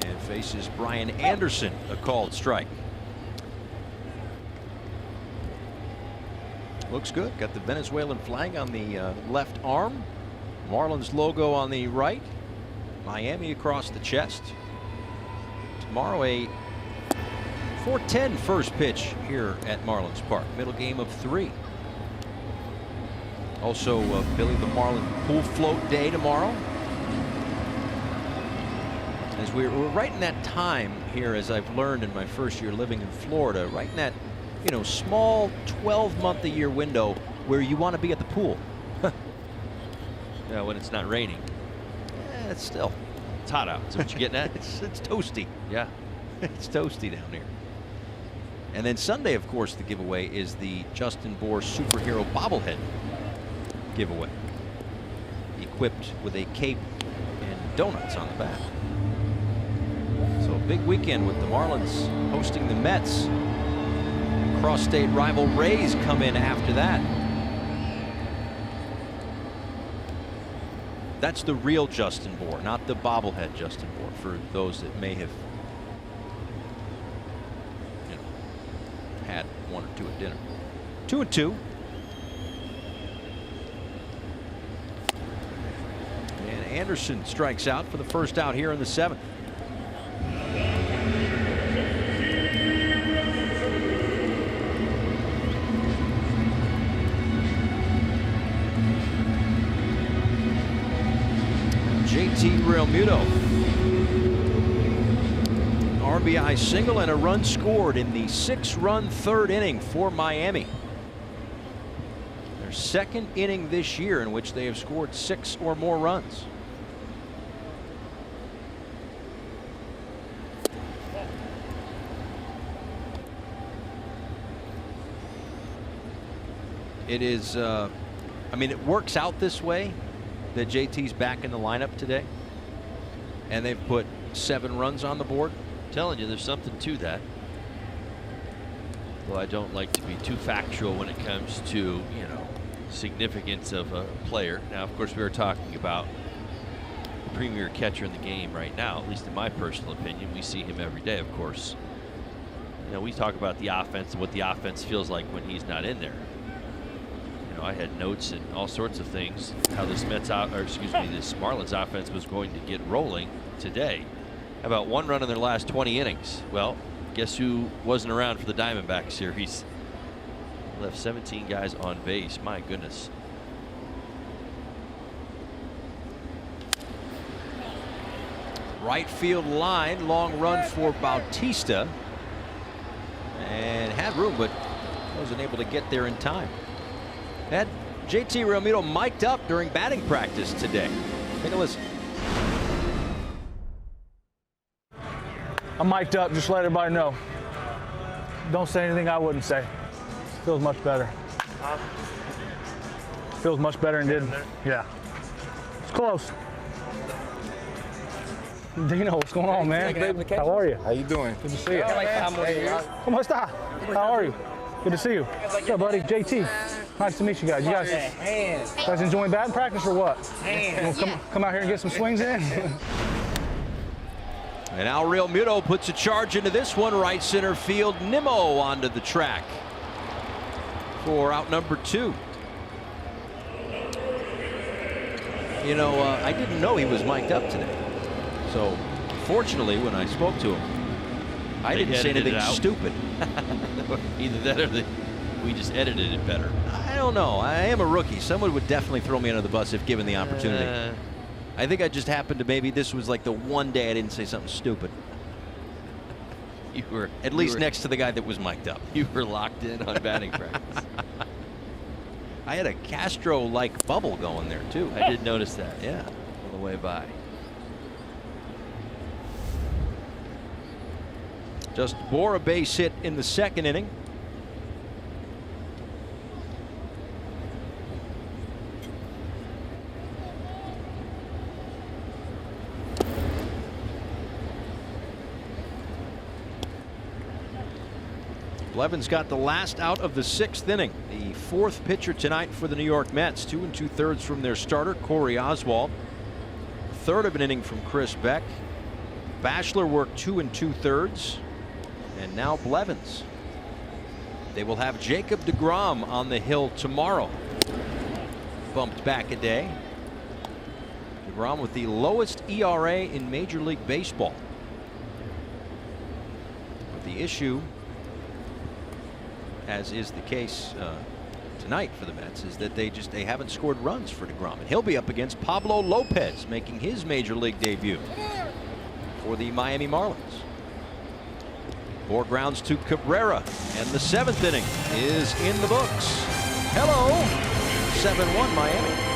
and faces Brian Anderson, a called strike. Looks good. Got the Venezuelan flag on the left arm, Marlins logo on the right, Miami across the chest. Tomorrow a 4:10 first pitch here at Marlins Park. Middle game of 3. Also, Billy the Marlin pool float day tomorrow. As we're right in that time here, as I've learned in my first year living in Florida, right in that, you know, small 12-month-a-year window where you want to be at the pool. Yeah, when it's not raining. It's still, it's hot out. Is that what you're getting at? It's toasty. Yeah, it's toasty down here. And then Sunday, of course, the giveaway is the Justin Bohr Superhero Bobblehead giveaway, equipped with a cape and donuts on the back. So a big weekend with the Marlins hosting the Mets. Cross-state rival Rays come in after that. That's the real Justin Bohr, not the bobblehead Justin Bohr, for those that may have, you know, had 1 or 2 at dinner. 2-2. And Anderson strikes out for the first out here in the 7th. JT Realmuto. RBI single and a run scored in the 6-run 3rd inning for Miami. Their 2nd inning this year in which they have scored 6 or more runs. It is, I mean, it works out this way that JT's back in the lineup today, and they've put 7 runs on the board. I'm telling you, there's something to that. Well, I don't like to be too factual when it comes to, you know, significance of a player. Now, of course, we are talking about the premier catcher in the game right now, at least in my personal opinion. We see him every day, of course. You know, we talk about the offense and what the offense feels like when he's not in there. I had notes and all sorts of things how this this Marlins offense was going to get rolling today. About 1 run in their last 20 innings. Well, guess who wasn't around for the Diamondback series? Left 17 guys on base. My goodness. Right field line, long run for Bautista, and had room, but wasn't able to get there in time. Had JT Realmuto mic'd up during batting practice today. Take a listen. I'm mic'd up, just let everybody know. Don't say anything I wouldn't say. Feels much better. Feels much better than it did. Yeah. It's close. Dino, what's going on, man? How are you? How you doing? Good to see you. ¿Cómo está? How are you? Good to see you. What's up, buddy? JT. Nice to meet you guys. You guys enjoying batting practice or what? Come out here and get some swings in? And now Realmuto puts a charge into this one. Right center field. Nimmo onto the track for out number 2. You know, I didn't know he was mic'd up today. So, fortunately, when I spoke to him, I didn't say anything stupid. Either that or we just edited it better. I don't know. I am a rookie. Someone would definitely throw me under the bus if given the opportunity. I think I just happened to, maybe this was like the one day I didn't say something stupid. You were at least next to the guy that was mic'd up. You were locked in on batting practice. I had a Castro-like bubble going there too. I did notice that. Yeah, on the way by. Just bore a base hit in the second inning. Blevins got the last out of the 6th inning. The 4th pitcher tonight for the New York Mets. 2 2/3 from their starter, Corey Oswald. 1/3 of an inning from Chris Beck. Bachelor worked 2 2/3. And now Blevins. They will have Jacob deGrom on the hill tomorrow. Bumped back a day. deGrom with the lowest ERA in Major League Baseball. But the issue, as is the case tonight for the Mets, is that they haven't scored runs for deGrom. And he'll be up against Pablo Lopez, making his Major League debut for the Miami Marlins. 4 grounds to Cabrera, and the 7th inning is in the books. Hello, 7-1 Miami.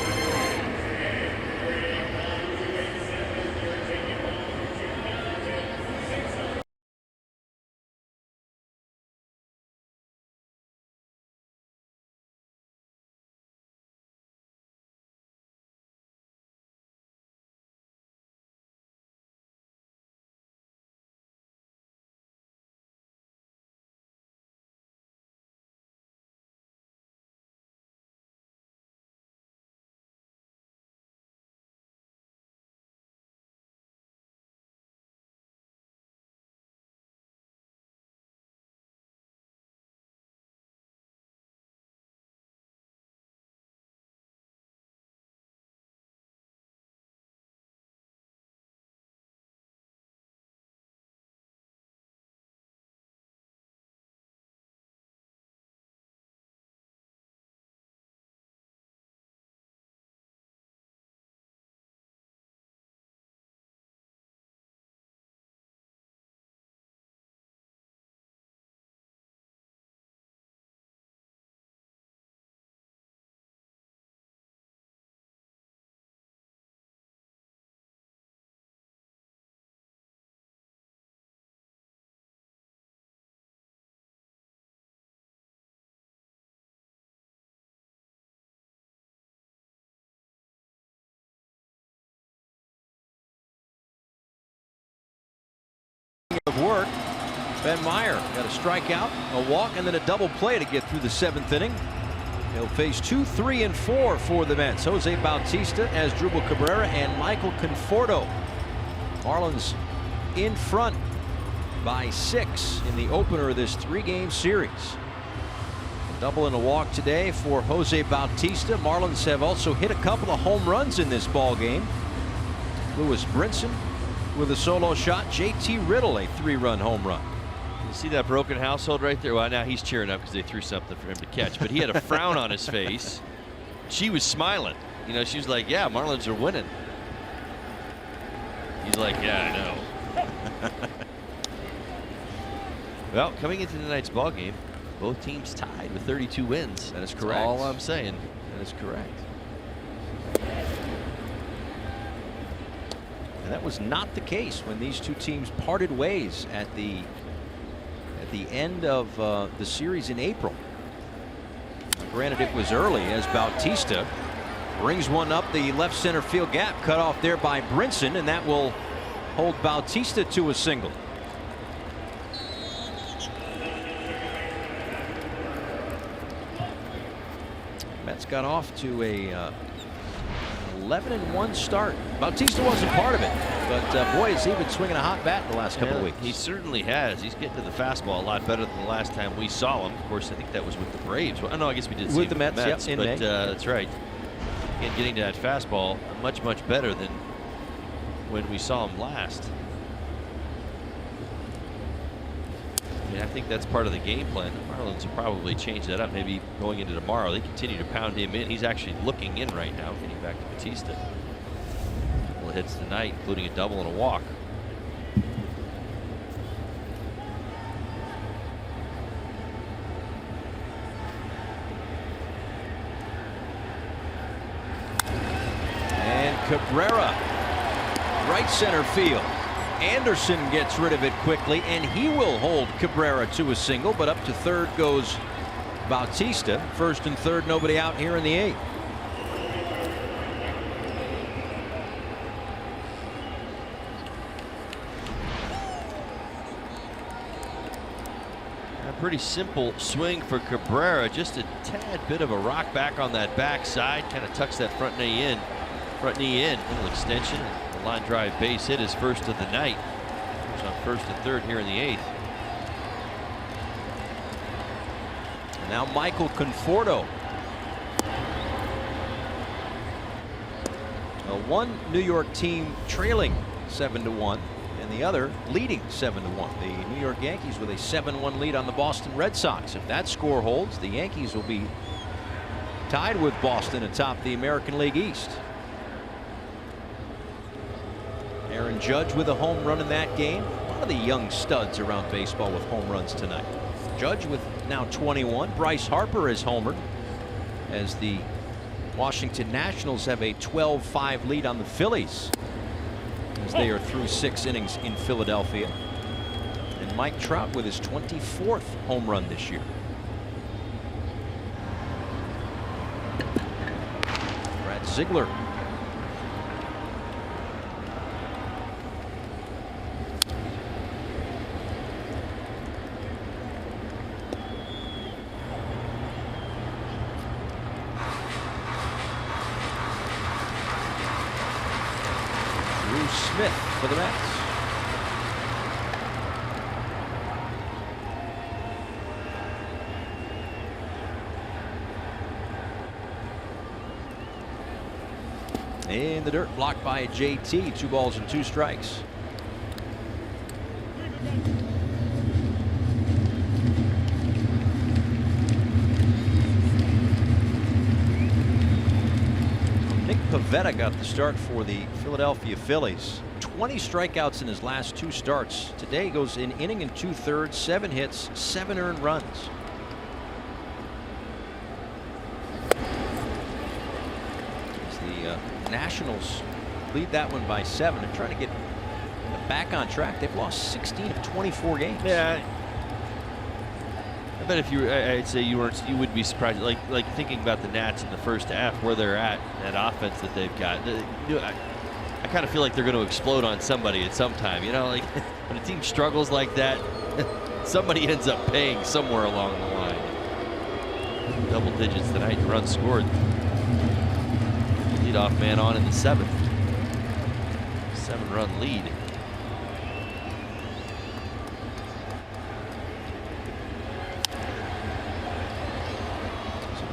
Of work, Ben Meyer got a strikeout, a walk, and then a double play to get through the 7th inning. He'll face 2, 3, and 4 for the Mets. Jose Bautista, Asdrubal Cabrera, and Michael Conforto. Marlins in front by 6 in the opener of this 3-game series. A double and a walk today for Jose Bautista. Marlins have also hit a couple of home runs in this ball game. Lewis Brinson with a solo shot. JT Riddle, a 3-run home run. You see that broken household right there? Well, now he's cheering up because they threw something for him to catch, but he had a frown on his face. She was smiling. You know, she was like, yeah, Marlins are winning. He's like, yeah, I know. Well, coming into tonight's ball game, both teams tied with 32 wins. That is correct. That's all I'm saying. That is correct. And that was not the case when these two teams parted ways at the end of the series in April. Granted, it was early as Bautista brings one up the left center field gap, cut off there by Brinson, and that will hold Bautista to a single. Mets got off to a 11-1 start. Bautista wasn't part of it, but boy, has he been swinging a hot bat the last couple of weeks. He certainly has. He's getting to the fastball a lot better than the last time we saw him. Of course, I think that was with the Braves. Well, no, I guess we did see with the Mets, yep, in May. That's right. And getting to that fastball much better than when we saw him last. And I think that's part of the game plan. The Marlins will probably change that up. Maybe going into tomorrow, they continue to pound him in. He's actually looking in right now, getting back to Bautista. A couple of hits tonight, including a double and a walk. And Cabrera, right center field. Anderson gets rid of it quickly, and he will hold Cabrera to a single, but up to third goes Bautista. First and third, nobody out here in the 8th. A pretty simple swing for Cabrera, just a tad bit of a rock back on that backside, kind of tucks that front knee in, little extension. The line drive base hit, his first of the night. He's on first and third here in the 8th. And now Michael Conforto. One New York team trailing 7-1, and the other leading 7-1. The New York Yankees with a 7-1 lead on the Boston Red Sox. If that score holds, the Yankees will be tied with Boston atop the American League East. Aaron Judge with a home run in that game. A lot of the young studs around baseball with home runs tonight. Judge with now 21. Bryce Harper is homered as the Washington Nationals have a 12-5 lead on the Phillies as they are through 6 innings in Philadelphia. And Mike Trout with his 24th home run this year. Brad Ziegler. Smith for the Mets. In the dirt, blocked by JT. 2 balls and 2 strikes. Pavetta got the start for the Philadelphia Phillies. 20 strikeouts in his last 2 starts. Today goes an inning and 2/3, 7 hits, 7 earned runs. As the Nationals lead that one by 7 and trying to get back on track. They've lost 16 of 24 games. Yeah. I bet if you, I'd say you would be surprised. Like thinking about the Nats in the first half, where they're at, that offense that they've got. I kind of feel like they're going to explode on somebody at some time. You know, like when a team struggles like that, somebody ends up paying somewhere along the line. Double digits tonight in runs scored. Leadoff man on in the 7th. 7-run lead.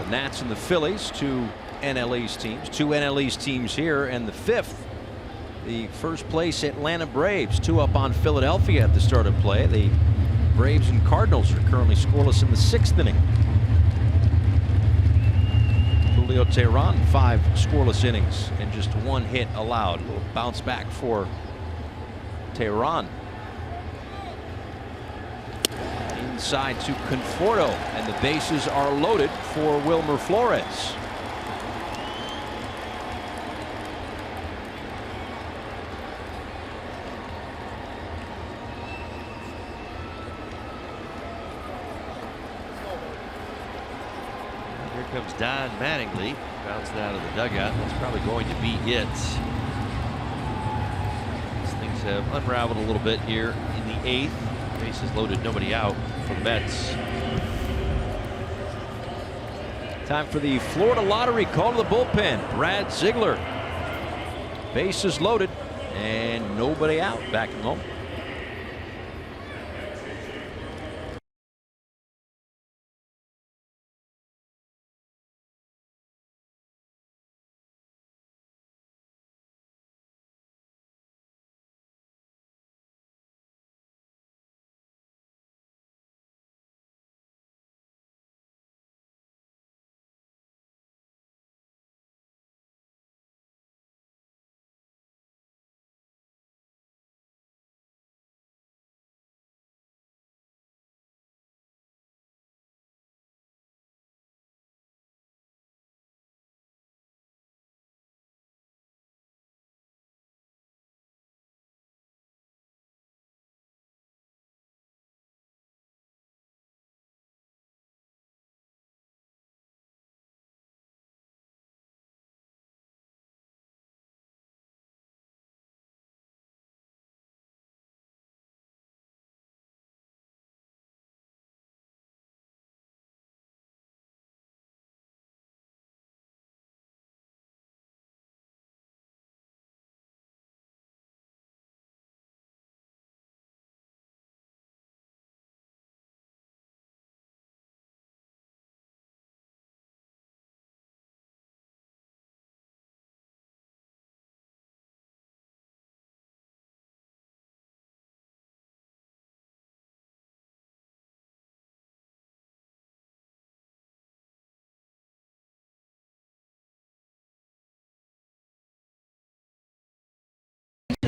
Nats and the Phillies, 2 NL East teams. 2 NL East teams here, and the 5th, the first place Atlanta Braves, 2 up on Philadelphia at the start of play. The Braves and Cardinals are currently scoreless in the 6th inning. Julio Teheran, 5 scoreless innings and just 1 hit allowed. A little bounce back for Teheran. Inside to Conforto, and the bases are loaded for Wilmer Flores. Here comes Don Mattingly, bounced out of the dugout. That's probably going to be it. These things have unraveled a little bit here in the 8th. Bases loaded, nobody out for the Mets. Time for the Florida Lottery call to the bullpen. Brad Ziegler. Bases loaded and nobody out. Back at home.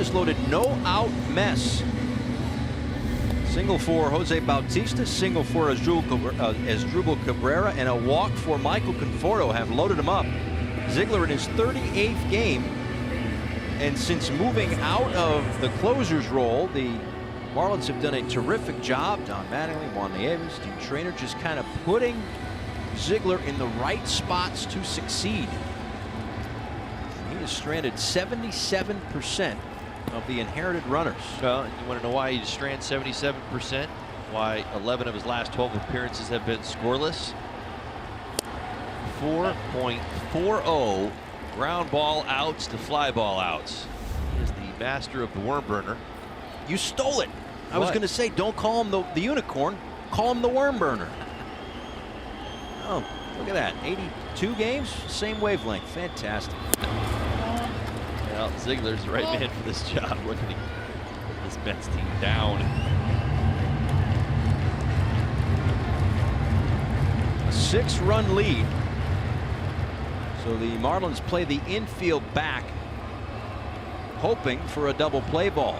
bases loaded, no out mess. Single for Jose Bautista, single for Asdrubal Cabrera, and a walk for Michael Conforto have loaded him up. Ziegler in his 38th game. And since moving out of the closer's role, the Marlins have done a terrific job. Don Mattingly, Juan Nieves, Dean Trainer, just kind of putting Ziegler in the right spots to succeed. He has stranded 77% of the inherited runners. Well, you want to know why he stranded 77%? Why 11 of his last 12 appearances have been scoreless? 4.40 ground ball outs to fly ball outs. He is the master of the worm burner. You stole it. I was going to say, don't call him the unicorn, call him the worm burner. Oh, look at that. 82 games, same wavelength. Fantastic. Well, Ziegler's the right man for this job. Look at him put this Mets team down. A 6-run lead. So the Marlins play the infield back, hoping for a double play ball.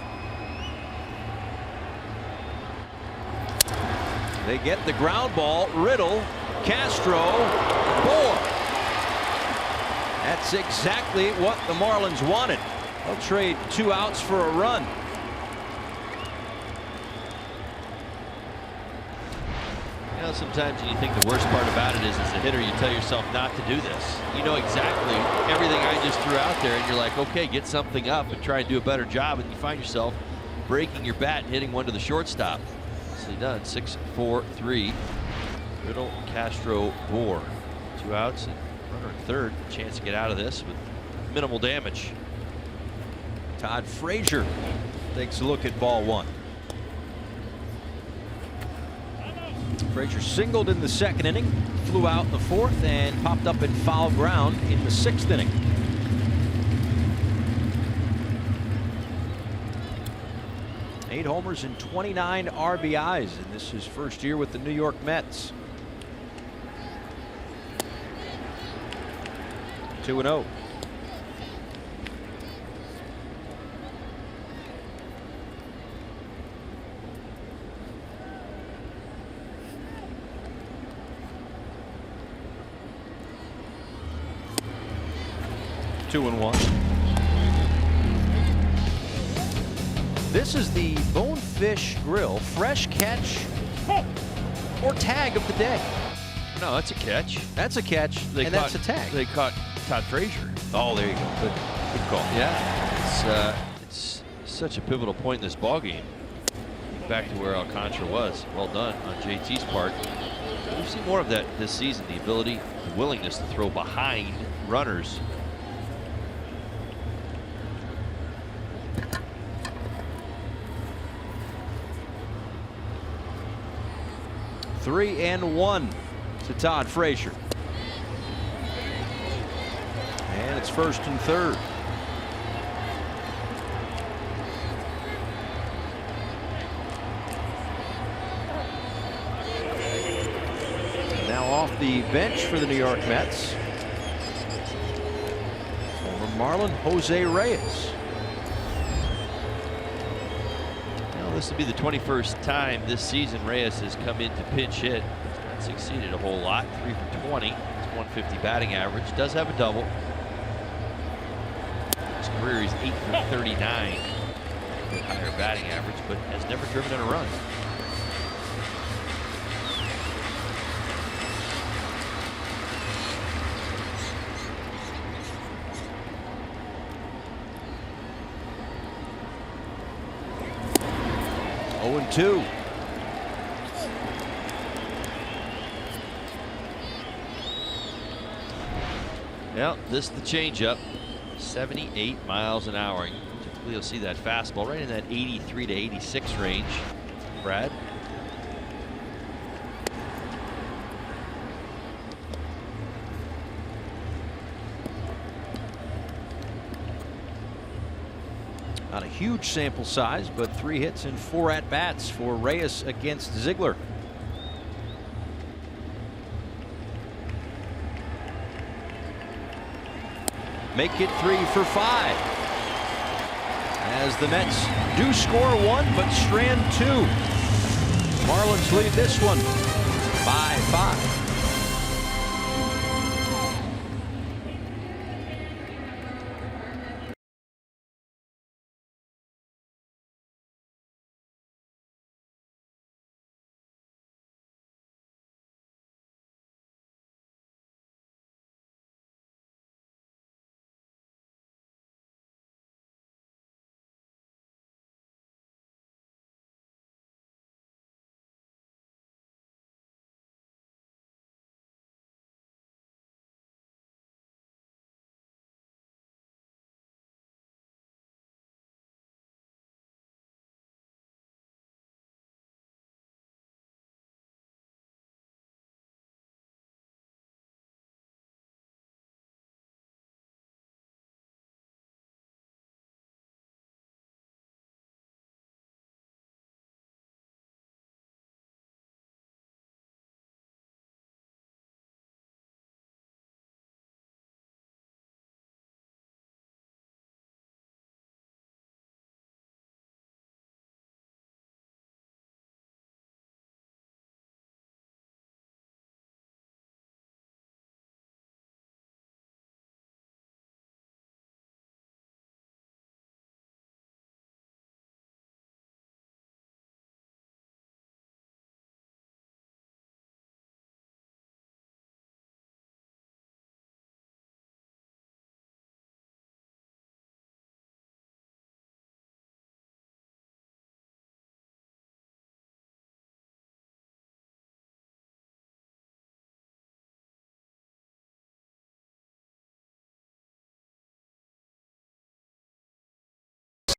They get the ground ball. Riddle, Castro, Bohr. That's exactly what the Marlins wanted. They'll trade 2 outs for a run. You know, sometimes when you think the worst part about it is, as a hitter, you tell yourself not to do this. You know exactly everything I just threw out there, and you're like, okay, get something up and try and do a better job, and you find yourself breaking your bat and hitting one to the shortstop. Nicely done. 6-4-3. Riddle, Castro, Bohr. 2 outs and runner at third. Chance to get out of this with minimal damage. Todd Frazier takes a look at ball 1. Frazier singled in the 2nd inning, flew out in the 4th, and popped up in foul ground in the 6th inning. Eight homers and 29 RBIs, and this is his first year with the New York Mets. 2-0. Two and 1. This is the Bonefish Grill fresh catch or tag of the day. No, that's a catch. That's a catch, and that's a tag. They caught Todd Frazier. Oh, there you go. Good call. Yeah, it's such a pivotal point in this ball game. Back to where Alcantara was. Well done on JT's part. We've seen more of that this season. The ability, the willingness to throw behind runners. Three and 1 to Todd Frazier. And it's 1st and 3rd. Now off the bench for the New York Mets, former Marlin Jose Reyes. This will be the 21st time this season Reyes has come in to pinch hit. He's not succeeded a whole lot. 3 for 20. It's 150 batting average. Does have a double. His career is 8 for 39. Higher batting average, but has never driven in a run. Oh, 2. Well, this is the changeup. 78 miles an hour. Typically, you'll see that fastball right in that 83 to 86 range. Brad. Not a huge sample size, but 3 hits and 4 at-bats for Reyes against Ziegler. Make it 3 for 5. as the Mets do score one, but strand two. Marlins lead this one by 5.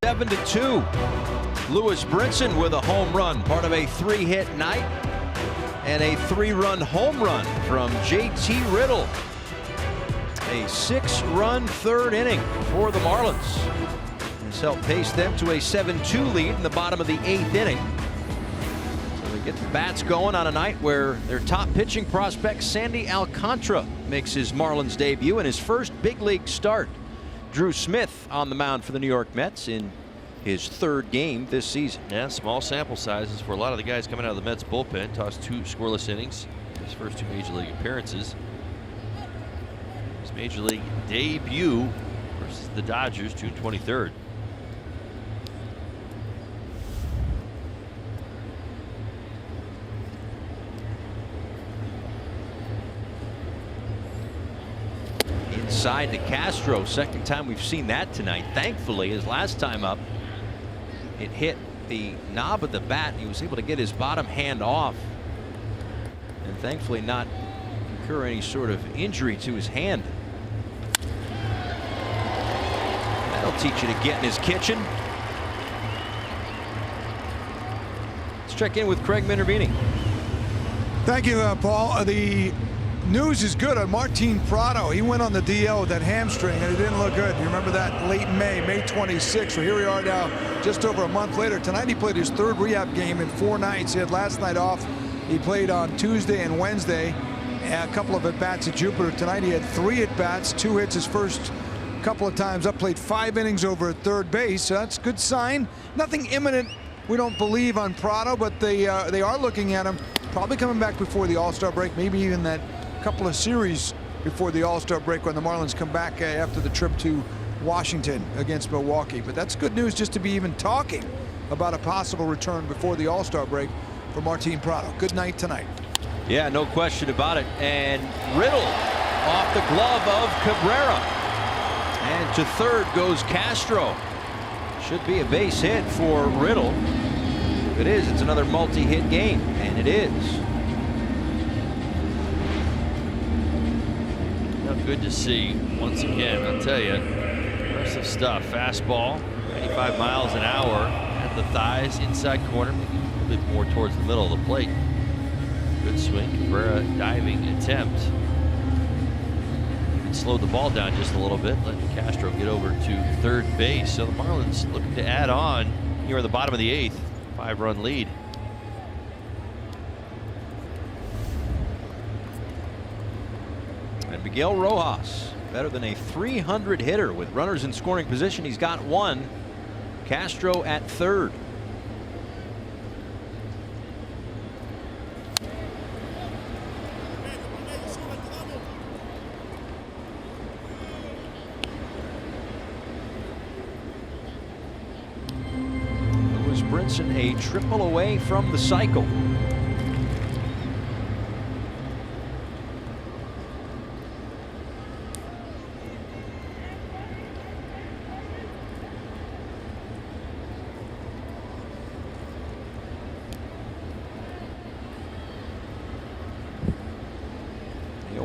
Seven to 2. Lewis Brinson with a home run, part of a 3-hit night, and a 3-run home run from JT Riddle. A 6-run third inning for the Marlins. This helped pace them to a 7-2 lead in the bottom of the 8th inning. So they get the bats going on a night where their top pitching prospect, Sandy Alcantara, makes his Marlins debut in his first big league start. Drew Smith on the mound for the New York Mets in his 3rd game this season. Yeah, small sample sizes for a lot of the guys coming out of the Mets bullpen. Tossed 2 scoreless innings his first 2 major league appearances. His major league debut versus the Dodgers, June 23rd. Inside to Castro, second time we've seen that tonight. Thankfully, his last time up, it hit the knob of the bat, and he was able to get his bottom hand off, and thankfully not incur any sort of injury to his hand. That'll teach you to get in his kitchen. Let's check in with Craig Minervini. Thank you, Paul. The news is good on Martin Prado. He went on the DL with that hamstring, and it didn't look good. You remember that late May 26th. So here we are now, just over a month later. Tonight he played his 3rd rehab game in 4 nights. He had last night off. He played on Tuesday and Wednesday, a couple of at-bats at Jupiter. Tonight he had 3 at-bats, 2 hits his first couple of times up, played 5 innings over at third base. So that's a good sign. Nothing imminent, we don't believe, on Prado, but they are looking at him probably coming back before the All-Star break, maybe even that couple of series before the All-Star break when the Marlins come back after the trip to Washington against Milwaukee. But that's good news just to be even talking about a possible return before the All-Star break for Martin Prado. Good night tonight. Yeah, no question about it. And Riddle off the glove of Cabrera. And to third goes Castro. Should be a base hit for Riddle. If it is, it's another multi-hit game, and it is. Good to see once again. I'll tell you, impressive stuff. Fastball, 95 miles an hour at the thighs, inside corner, maybe a little bit more towards the middle of the plate. Good swing. Cabrera diving attempt. Even slowed the ball down just a little bit, letting Castro get over to third base. So the Marlins looking to add on here at the bottom of the 8th, 5-run lead. And Miguel Rojas, better than a 300 hitter with runners in scoring position. He's got 1. Castro at third. Lewis Brinson a triple away from the cycle.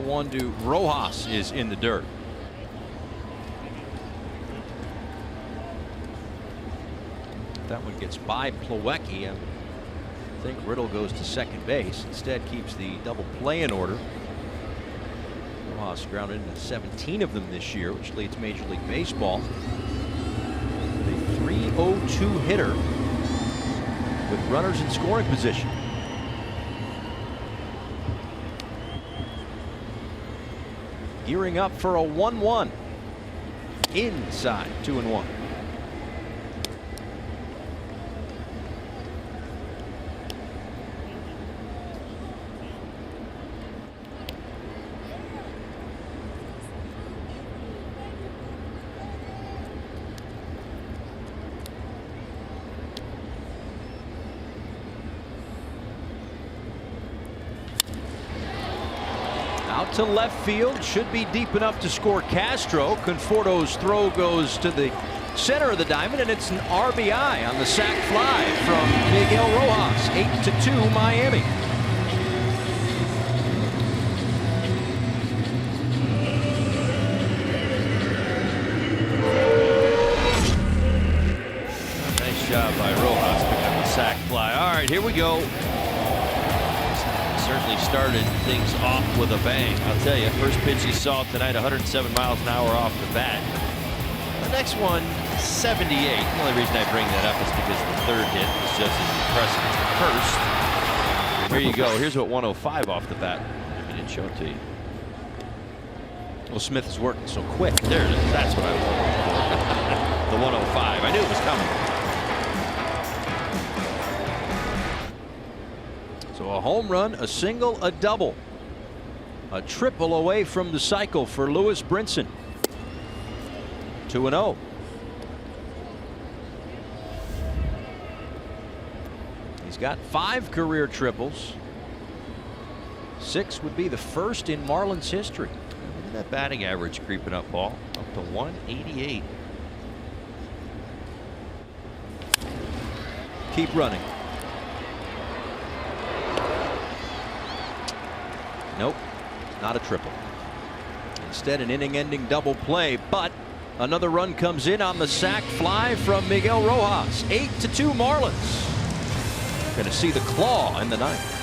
One to Rojas is in the dirt. That one gets by Plawecki. I think Riddle goes to second base. Instead keeps the double play in order. Rojas grounded into 17 of them this year, which leads Major League Baseball. With a .302 hitter with runners in scoring position. Gearing up for a 1-1. Inside, 2-1. Out to left field, should be deep enough to score Castro. Conforto's throw goes to the center of the diamond, and it's an RBI on the sac fly from Miguel Rojas. 8-2 Miami. Nice job by Rojas picking up the sac fly. All right, here we go. Certainly started things off with a bang. I'll tell you, first pitch you saw tonight, 107 miles an hour off the bat. The next one, 78. The only reason I bring that up is because the third hit was just as impressive as the first. Here you go. Here's what 105 off the bat. If I didn't show it to you. Well, Smith is working so quick. There it is. That's what I was looking for. The 105. I knew it was coming. So a home run, a single, a double. A triple away from the cycle for Lewis Brinson. 2-0. He's got 5 career triples. 6 would be the first in Marlins history. Look at that batting average creeping up, Paul. Up to 188. Keep running. Nope, not a triple. Instead, an inning-ending double play, but another run comes in on the sac fly from Miguel Rojas. 8-2 Marlins. Going to see the claw in the ninth.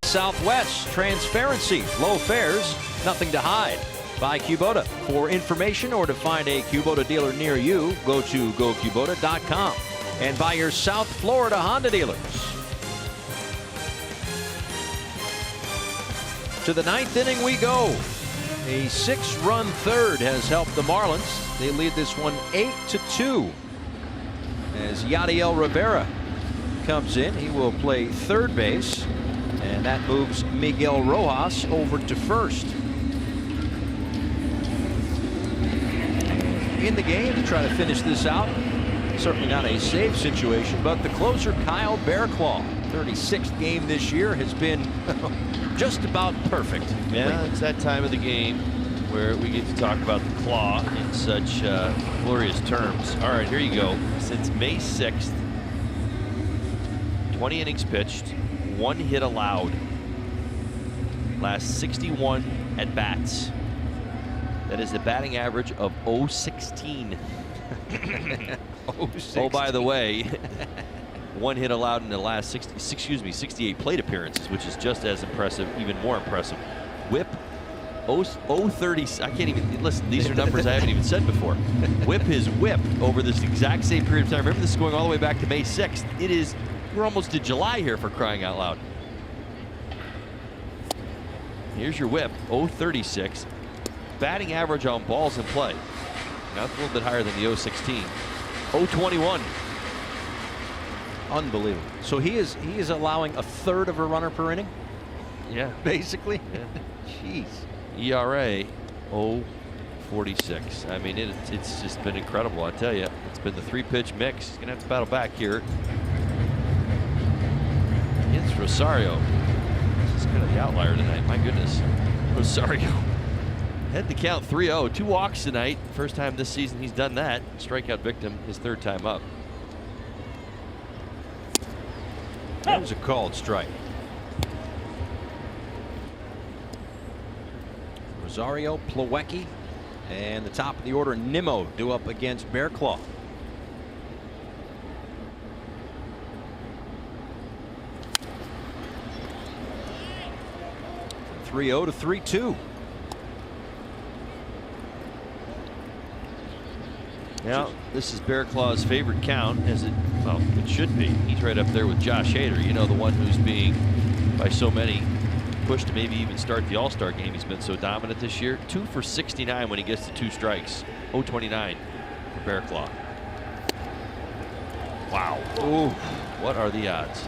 Southwest, transparency, low fares, nothing to hide. By Kubota. For information or to find a Kubota dealer near you, go to gokubota.com. And by your South Florida Honda dealers. To the 9th inning we go. A 6-run third has helped the Marlins. They lead this one 8-2. As Yadiel Rivera comes in, he will play third base. And that moves Miguel Rojas over to first. In the game to try to finish this out. Certainly not a safe situation, but the closer Kyle Bearclaw, 36th game this year, has been just about perfect. Yeah, it's that time of the game where we get to talk about the claw in such glorious terms. All right, here you go. Since May 6th, 20 innings pitched, 1 hit allowed. Last 61 at bats. That is the batting average of .016. Oh, by the way, 1 hit allowed in the last 68 plate appearances, which is just as impressive, even more impressive. Whip, .030. I can't even listen. These are numbers I haven't even said before. Whip his whip over this exact same period of time. Remember, this is going all the way back to May 6th. We're almost to July here, for crying out loud. Here's your whip, .036. Batting average on balls in play. Now it's a little bit higher than the .016. .021. Unbelievable. So he is allowing a third of a runner per inning? Yeah. Basically? Yeah. Jeez. ERA, .046. I mean, it's just been incredible, I tell you. It's been the 3-pitch mix. He's going to have to battle back here. It's Rosario. This is kind of the outlier tonight. My goodness. Rosario. Head to count 3-0. 2 walks tonight. First time this season he's done that. Strikeout victim his 3rd time up. That was a called strike. Rosario, Plawecki, and the top of the order, Nimmo, due up against Bearclaw. From 3-0 to 3-2. Now, this is Bearclaw's favorite count, as it should be. He's right up there with Josh Hader, you know, the one who's being, by so many, pushed to maybe even start the All-Star game. He's been so dominant this year. 2 for 69 when he gets to 2 strikes. .029 for Bearclaw. Wow. Ooh, what are the odds?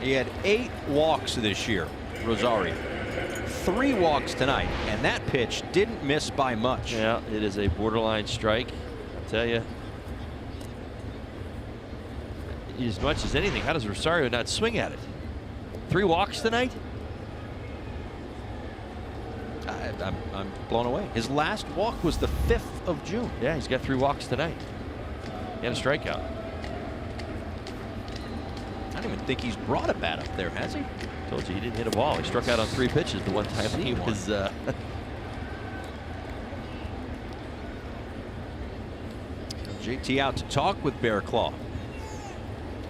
He had 8 walks this year, Rosario. 3 walks tonight, and that pitch didn't miss by much. Yeah, it is a borderline strike. I'll tell you. As much as anything, how does Rosario not swing at it? 3 walks tonight? I'm blown away. His last walk was the 5th of June. Yeah, he's got 3 walks tonight. And a strikeout. I don't even think he's brought a bat up there, has he? Told you he didn't hit a ball. He struck out on 3 pitches the one time he was. JT out to talk with Bearclaw.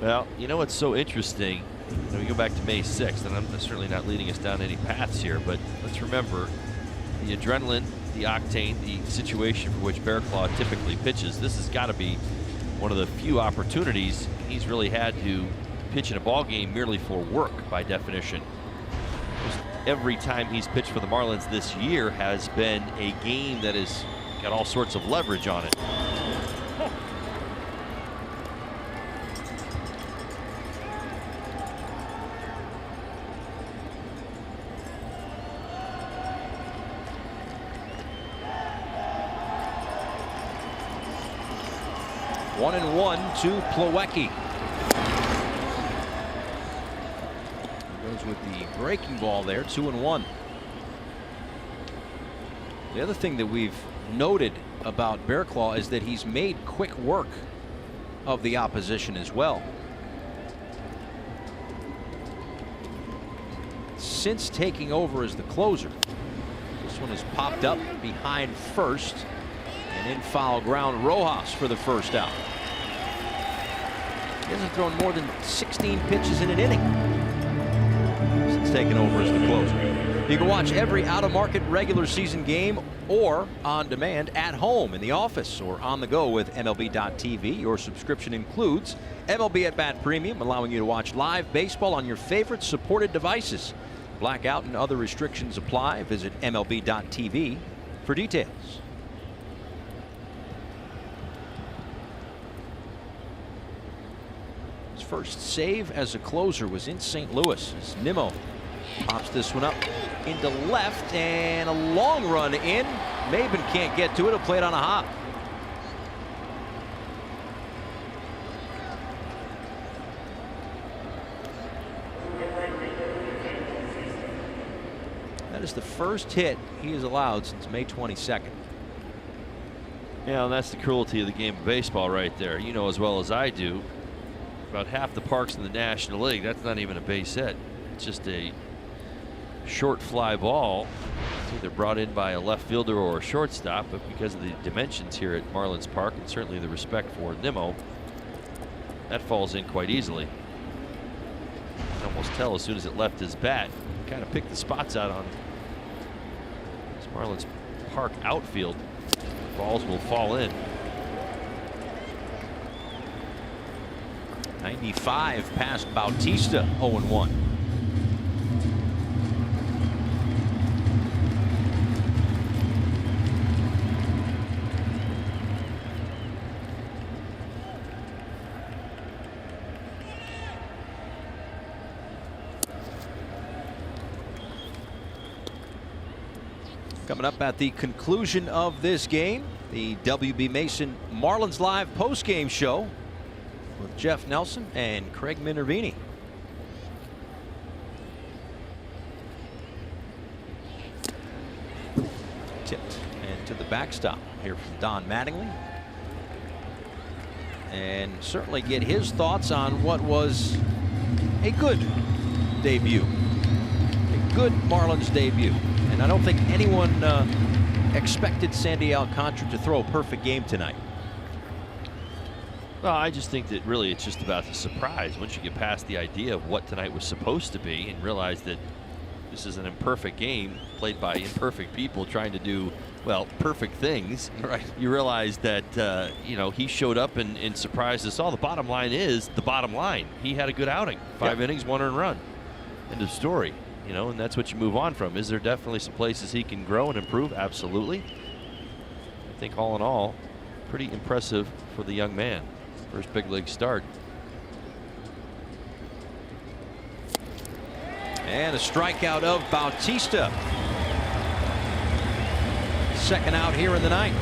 Well, you know what's so interesting? You know, we go back to May 6th, and I'm certainly not leading us down any paths here, but let's remember the adrenaline, the octane, the situation for which Bearclaw typically pitches. This has got to be one of the few opportunities he's really had to pitch in a ball game merely for work, by definition. Every time he's pitched for the Marlins this year has been a game that has got all sorts of leverage on it. One and 1 to Plawecki. Goes with the breaking ball there, 2-1. The other thing that we've noted about Bearclaw is that he's made quick work of the opposition as well. Since taking over as the closer, this one has popped up behind first, and in foul ground, Rojas for the first out. He hasn't thrown more than 16 pitches in an inning. since taking over as the closer. You can watch every out-of-market regular season game or on demand at home, in the office, or on the go with MLB.tv. Your subscription includes MLB At Bat Premium, allowing you to watch live baseball on your favorite supported devices. Blackout and other restrictions apply. Visit MLB.tv for details. His first save as a closer was in St. Louis as Nimmo pops this one up into left, and a long run in. Maben can't get to it. He'll play it on a hop. That is the first hit he has allowed since May 22nd. Yeah, and that's the cruelty of the game of baseball right there. You know as well as I do, about half the parks in the National League, that's not even a base hit. It's just a short fly ball. It's either brought in by a left fielder or a shortstop, but because of the dimensions here at Marlins Park and certainly the respect for Nimmo, that falls in quite easily. You can almost tell as soon as it left his bat, kind of picked the spots out on this Marlins Park outfield. Balls will fall in. 95 past Bautista, 0-1. Coming up at the conclusion of this game, the WB Mason Marlins Live post-game show with Jeff Nelson and Craig Minervini. Tipped and to the backstop here from Don Mattingly. And certainly get his thoughts on what was a good debut. A good Marlins debut. And I don't think anyone expected Sandy Alcantara to throw a perfect game tonight. Well, I just think that really it's just about the surprise. Once you get past the idea of what tonight was supposed to be and realize that this is an imperfect game played by imperfect people trying to do, well, perfect things. Right. You realize that, you know, he showed up and surprised us all. The bottom line is the bottom line. He had a good outing. 5 innings, 1 earned run. End of story. You know, and that's what you move on from. Is there definitely some places he can grow and improve? Absolutely. I think all in all, pretty impressive for the young man. First big league start. And a strikeout of Bautista. Second out here in the ninth.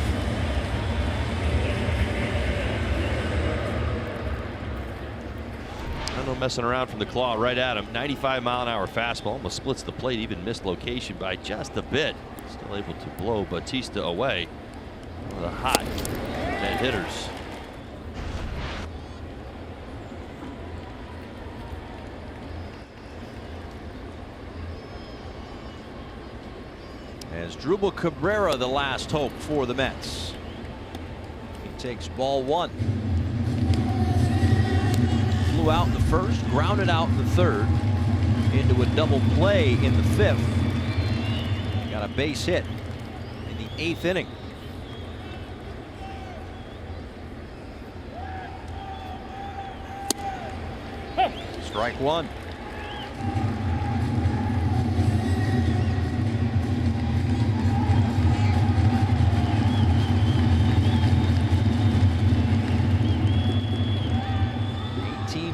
No messing around from the claw right at him. 95-mile-an-hour fastball, almost splits the plate, even missed location by just a bit. Still able to blow Bautista away. One of the hot net hitters. As Drupal Cabrera, the last hope for the Mets. He takes ball one. Flew out in the first, grounded out in the third, into a double play in the fifth. Got a base hit in the 8th inning. Strike one.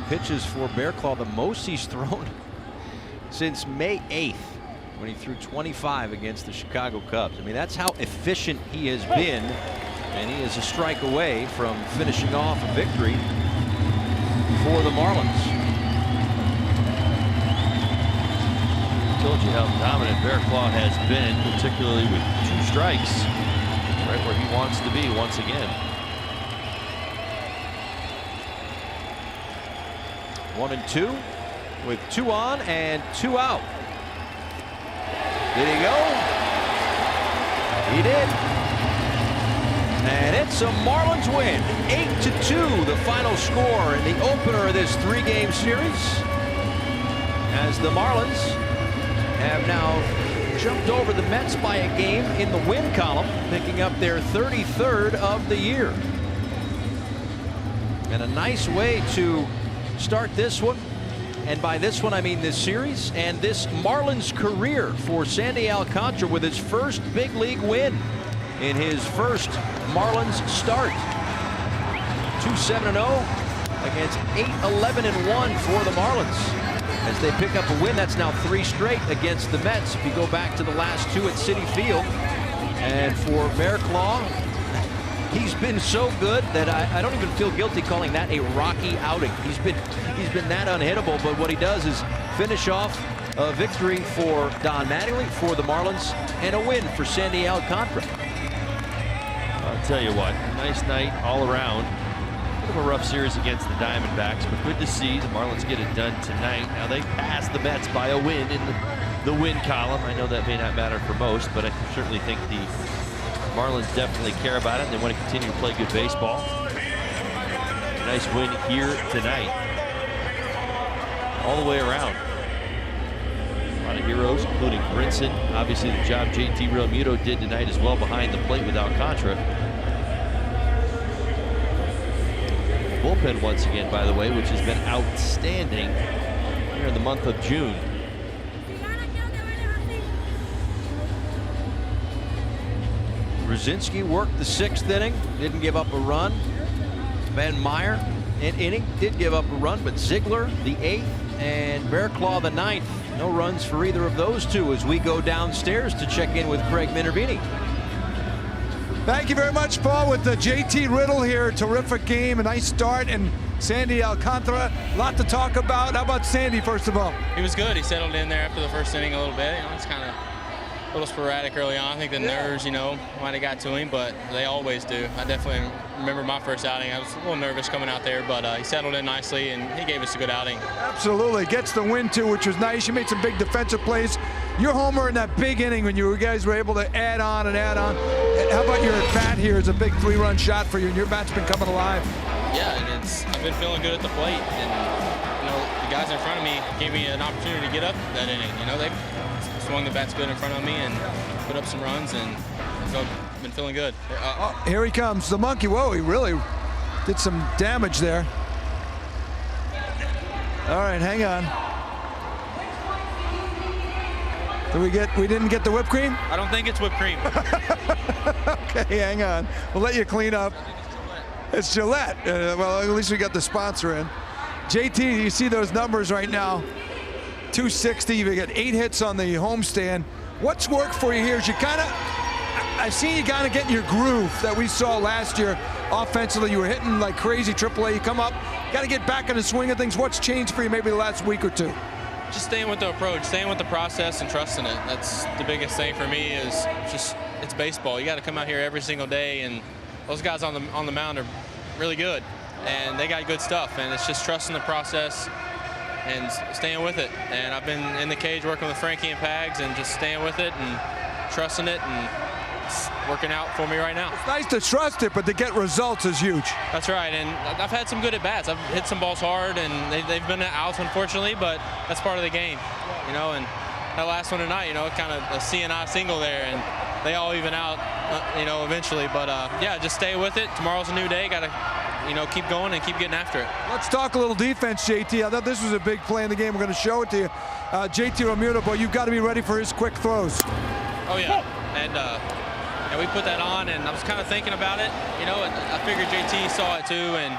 Pitches for Bearclaw, the most he's thrown since May 8th when he threw 25 against the Chicago Cubs. I mean, that's how efficient he has been, and he is a strike away from finishing off a victory for the Marlins. I told you how dominant Bearclaw has been, particularly with 2 strikes, right where he wants to be once again. 1-2 with 2 on and 2 out. Did he go? He did. And it's a Marlins win. 8-2, the final score in the opener of this 3-game series. as the Marlins have now jumped over the Mets by a game in the win column, picking up their 33rd of the year. And a nice way to start this one. And by this one, I mean this series and this Marlins career for Sandy Alcantara with his first big league win in his first Marlins start. 2-7-0 against 8-11-1 for the Marlins. As they pick up a win, that's now 3 straight against the Mets. If you go back to the last 2 at Citi Field. And for Bearclaw, he's been so good that I don't even feel guilty calling that a rocky outing. He's been that unhittable, but what he does is finish off a victory for Don Mattingly for the Marlins and a win for Sandy Alcantara. I'll tell you what, nice night all around. Bit of a rough series against the Diamondbacks, but good to see the Marlins get it done tonight. Now they pass the Mets by a win in the win column. I know that may not matter for most, but I certainly think the Marlins definitely care about it. They want to continue to play good baseball. Nice win here tonight. All the way around. A lot of heroes, including Brinson. Obviously the job JT Realmuto did tonight as well behind the plate with Alcantara. Bullpen once again, by the way, which has been outstanding here in the month of June. Brzezinski worked the 6th inning, didn't give up a run. Van Meyer, an inning, did give up a run, but Ziegler, the 8th, and Bearclaw, the 9th. No runs for either of those two as we go downstairs to check in with Craig Minervini. Thank you very much, Paul, with the JT Riddle here. Terrific game, a nice start, and Sandy Alcantara, a lot to talk about. How about Sandy, first of all? He was good. He settled in there after the first inning a little bit. You know, it's kind of a little sporadic early on. I think the nerves, you know, might have got to him, but they always do. I definitely remember my first outing. I was a little nervous coming out there, but he settled in nicely, and he gave us a good outing. Absolutely. Gets the win, too, which was nice. You made some big defensive plays. Your homer in that big inning when you guys were able to add on and add on. How about your at-bat here? It's a big 3-run shot for you, and your bat's been coming alive. Yeah, and I've been feeling good at the plate, and, you know, the guys in front of me gave me an opportunity to get up that inning. You know, they swung the bats good in front of me and put up some runs, and I've been feeling good. Here he comes, the monkey. Whoa, he really did some damage there. All right, hang on. We didn't get the whipped cream? I don't think it's whipped cream. Okay, hang on. We'll let you clean up. It's Gillette. Well, at least we got the sponsor in. JT, you see those numbers right now. 260, you got 8 hits on the homestand. What's worked for you here is you kind of, I've seen you kind of get in your groove that we saw last year offensively. You were hitting like crazy AAA. You come up, got to get back in the swing of things. What's changed for you maybe the last week or two? Just staying with the approach, staying with the process and trusting it. That's the biggest thing for me is just, it's baseball. You got to come out here every single day, and those guys on the mound are really good, and they got good stuff, and it's just trusting the process and staying with it. And I've been in the cage working with Frankie and Pags and just staying with it and trusting it, and it's working out for me right now. It's nice to trust it, but to get results is huge. That's right, and I've had some good at-bats. I've hit some balls hard, and they've been outs, unfortunately, but that's part of the game, you know. And that last one tonight, you know, kind of a CNI single there, and they all even out, you know, eventually. But, yeah, just stay with it. Tomorrow's a new day. Got to, you know, keep going and keep getting after it. Let's talk a little defense, JT. I thought this was a big play in the game. We're going to show it to you. JT Realmuto, but you've got to be ready for his quick throws. Oh, yeah. And we put that on, and I was kind of thinking about it, you know, and I figured JT saw it too, and,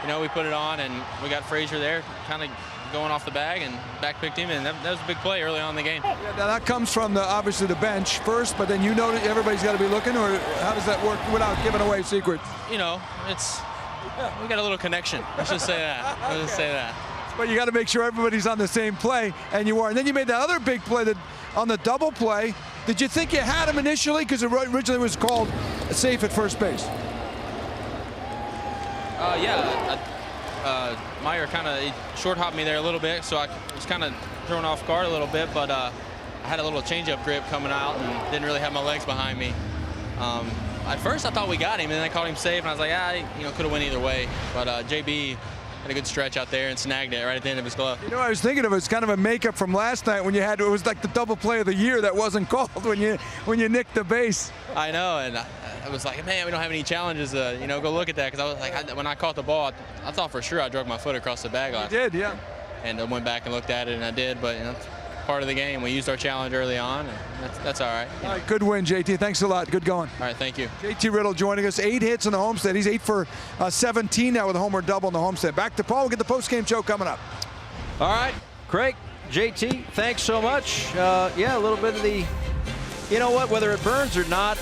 you know, we put it on, and we got Frazier there kind of going off the bag and back picked him, and that was a big play early on in the game. Yeah, now that comes from obviously the bench first, but then you know that everybody's got to be looking, or how does that work without giving away secrets? You know, we got a little connection. Let's just say that. Let's just say that. But you got to make sure everybody's on the same play, and you are. And then you made that other big play that on the double play. Did you think you had him initially? Because it originally was called a safe at first base. Yeah. Meyer kind of short hopped me there a little bit, so I was kind of thrown off guard a little bit, but I had a little changeup grip coming out and didn't really have my legs behind me. At first I thought we got him, and then I called him safe, and I was like, you know, could have went either way. But JB had a good stretch out there and snagged it right at the end of his glove. You know, I was thinking of it, it's kind of a makeup from last night when you had, it was like the double play of the year that wasn't called when you nicked the base. I know, and I was like, man, we don't have any challenges. You know, go look at that, because I was like, when I caught the ball, I thought for sure I drug my foot across the bag last. You did, yeah. And I went back and looked at it, and I did, but you know, part of the game. We used our challenge early on, and that's all right. All right, good win, JT. Thanks a lot. Good going. All right, thank you. JT Riddle joining us. 8 hits in the Homestead. He's 8 for 17 now with a homer double in the Homestead. Back to Paul. We'll get the post-game show coming up. All right, Craig, JT, thanks so much. Yeah, a little bit of the, you know what, whether it burns or not,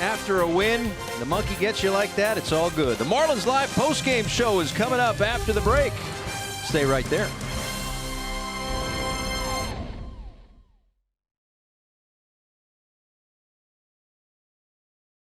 after a win, the monkey gets you like that, it's all good. The Marlins Live post-game show is coming up after the break. Stay right there.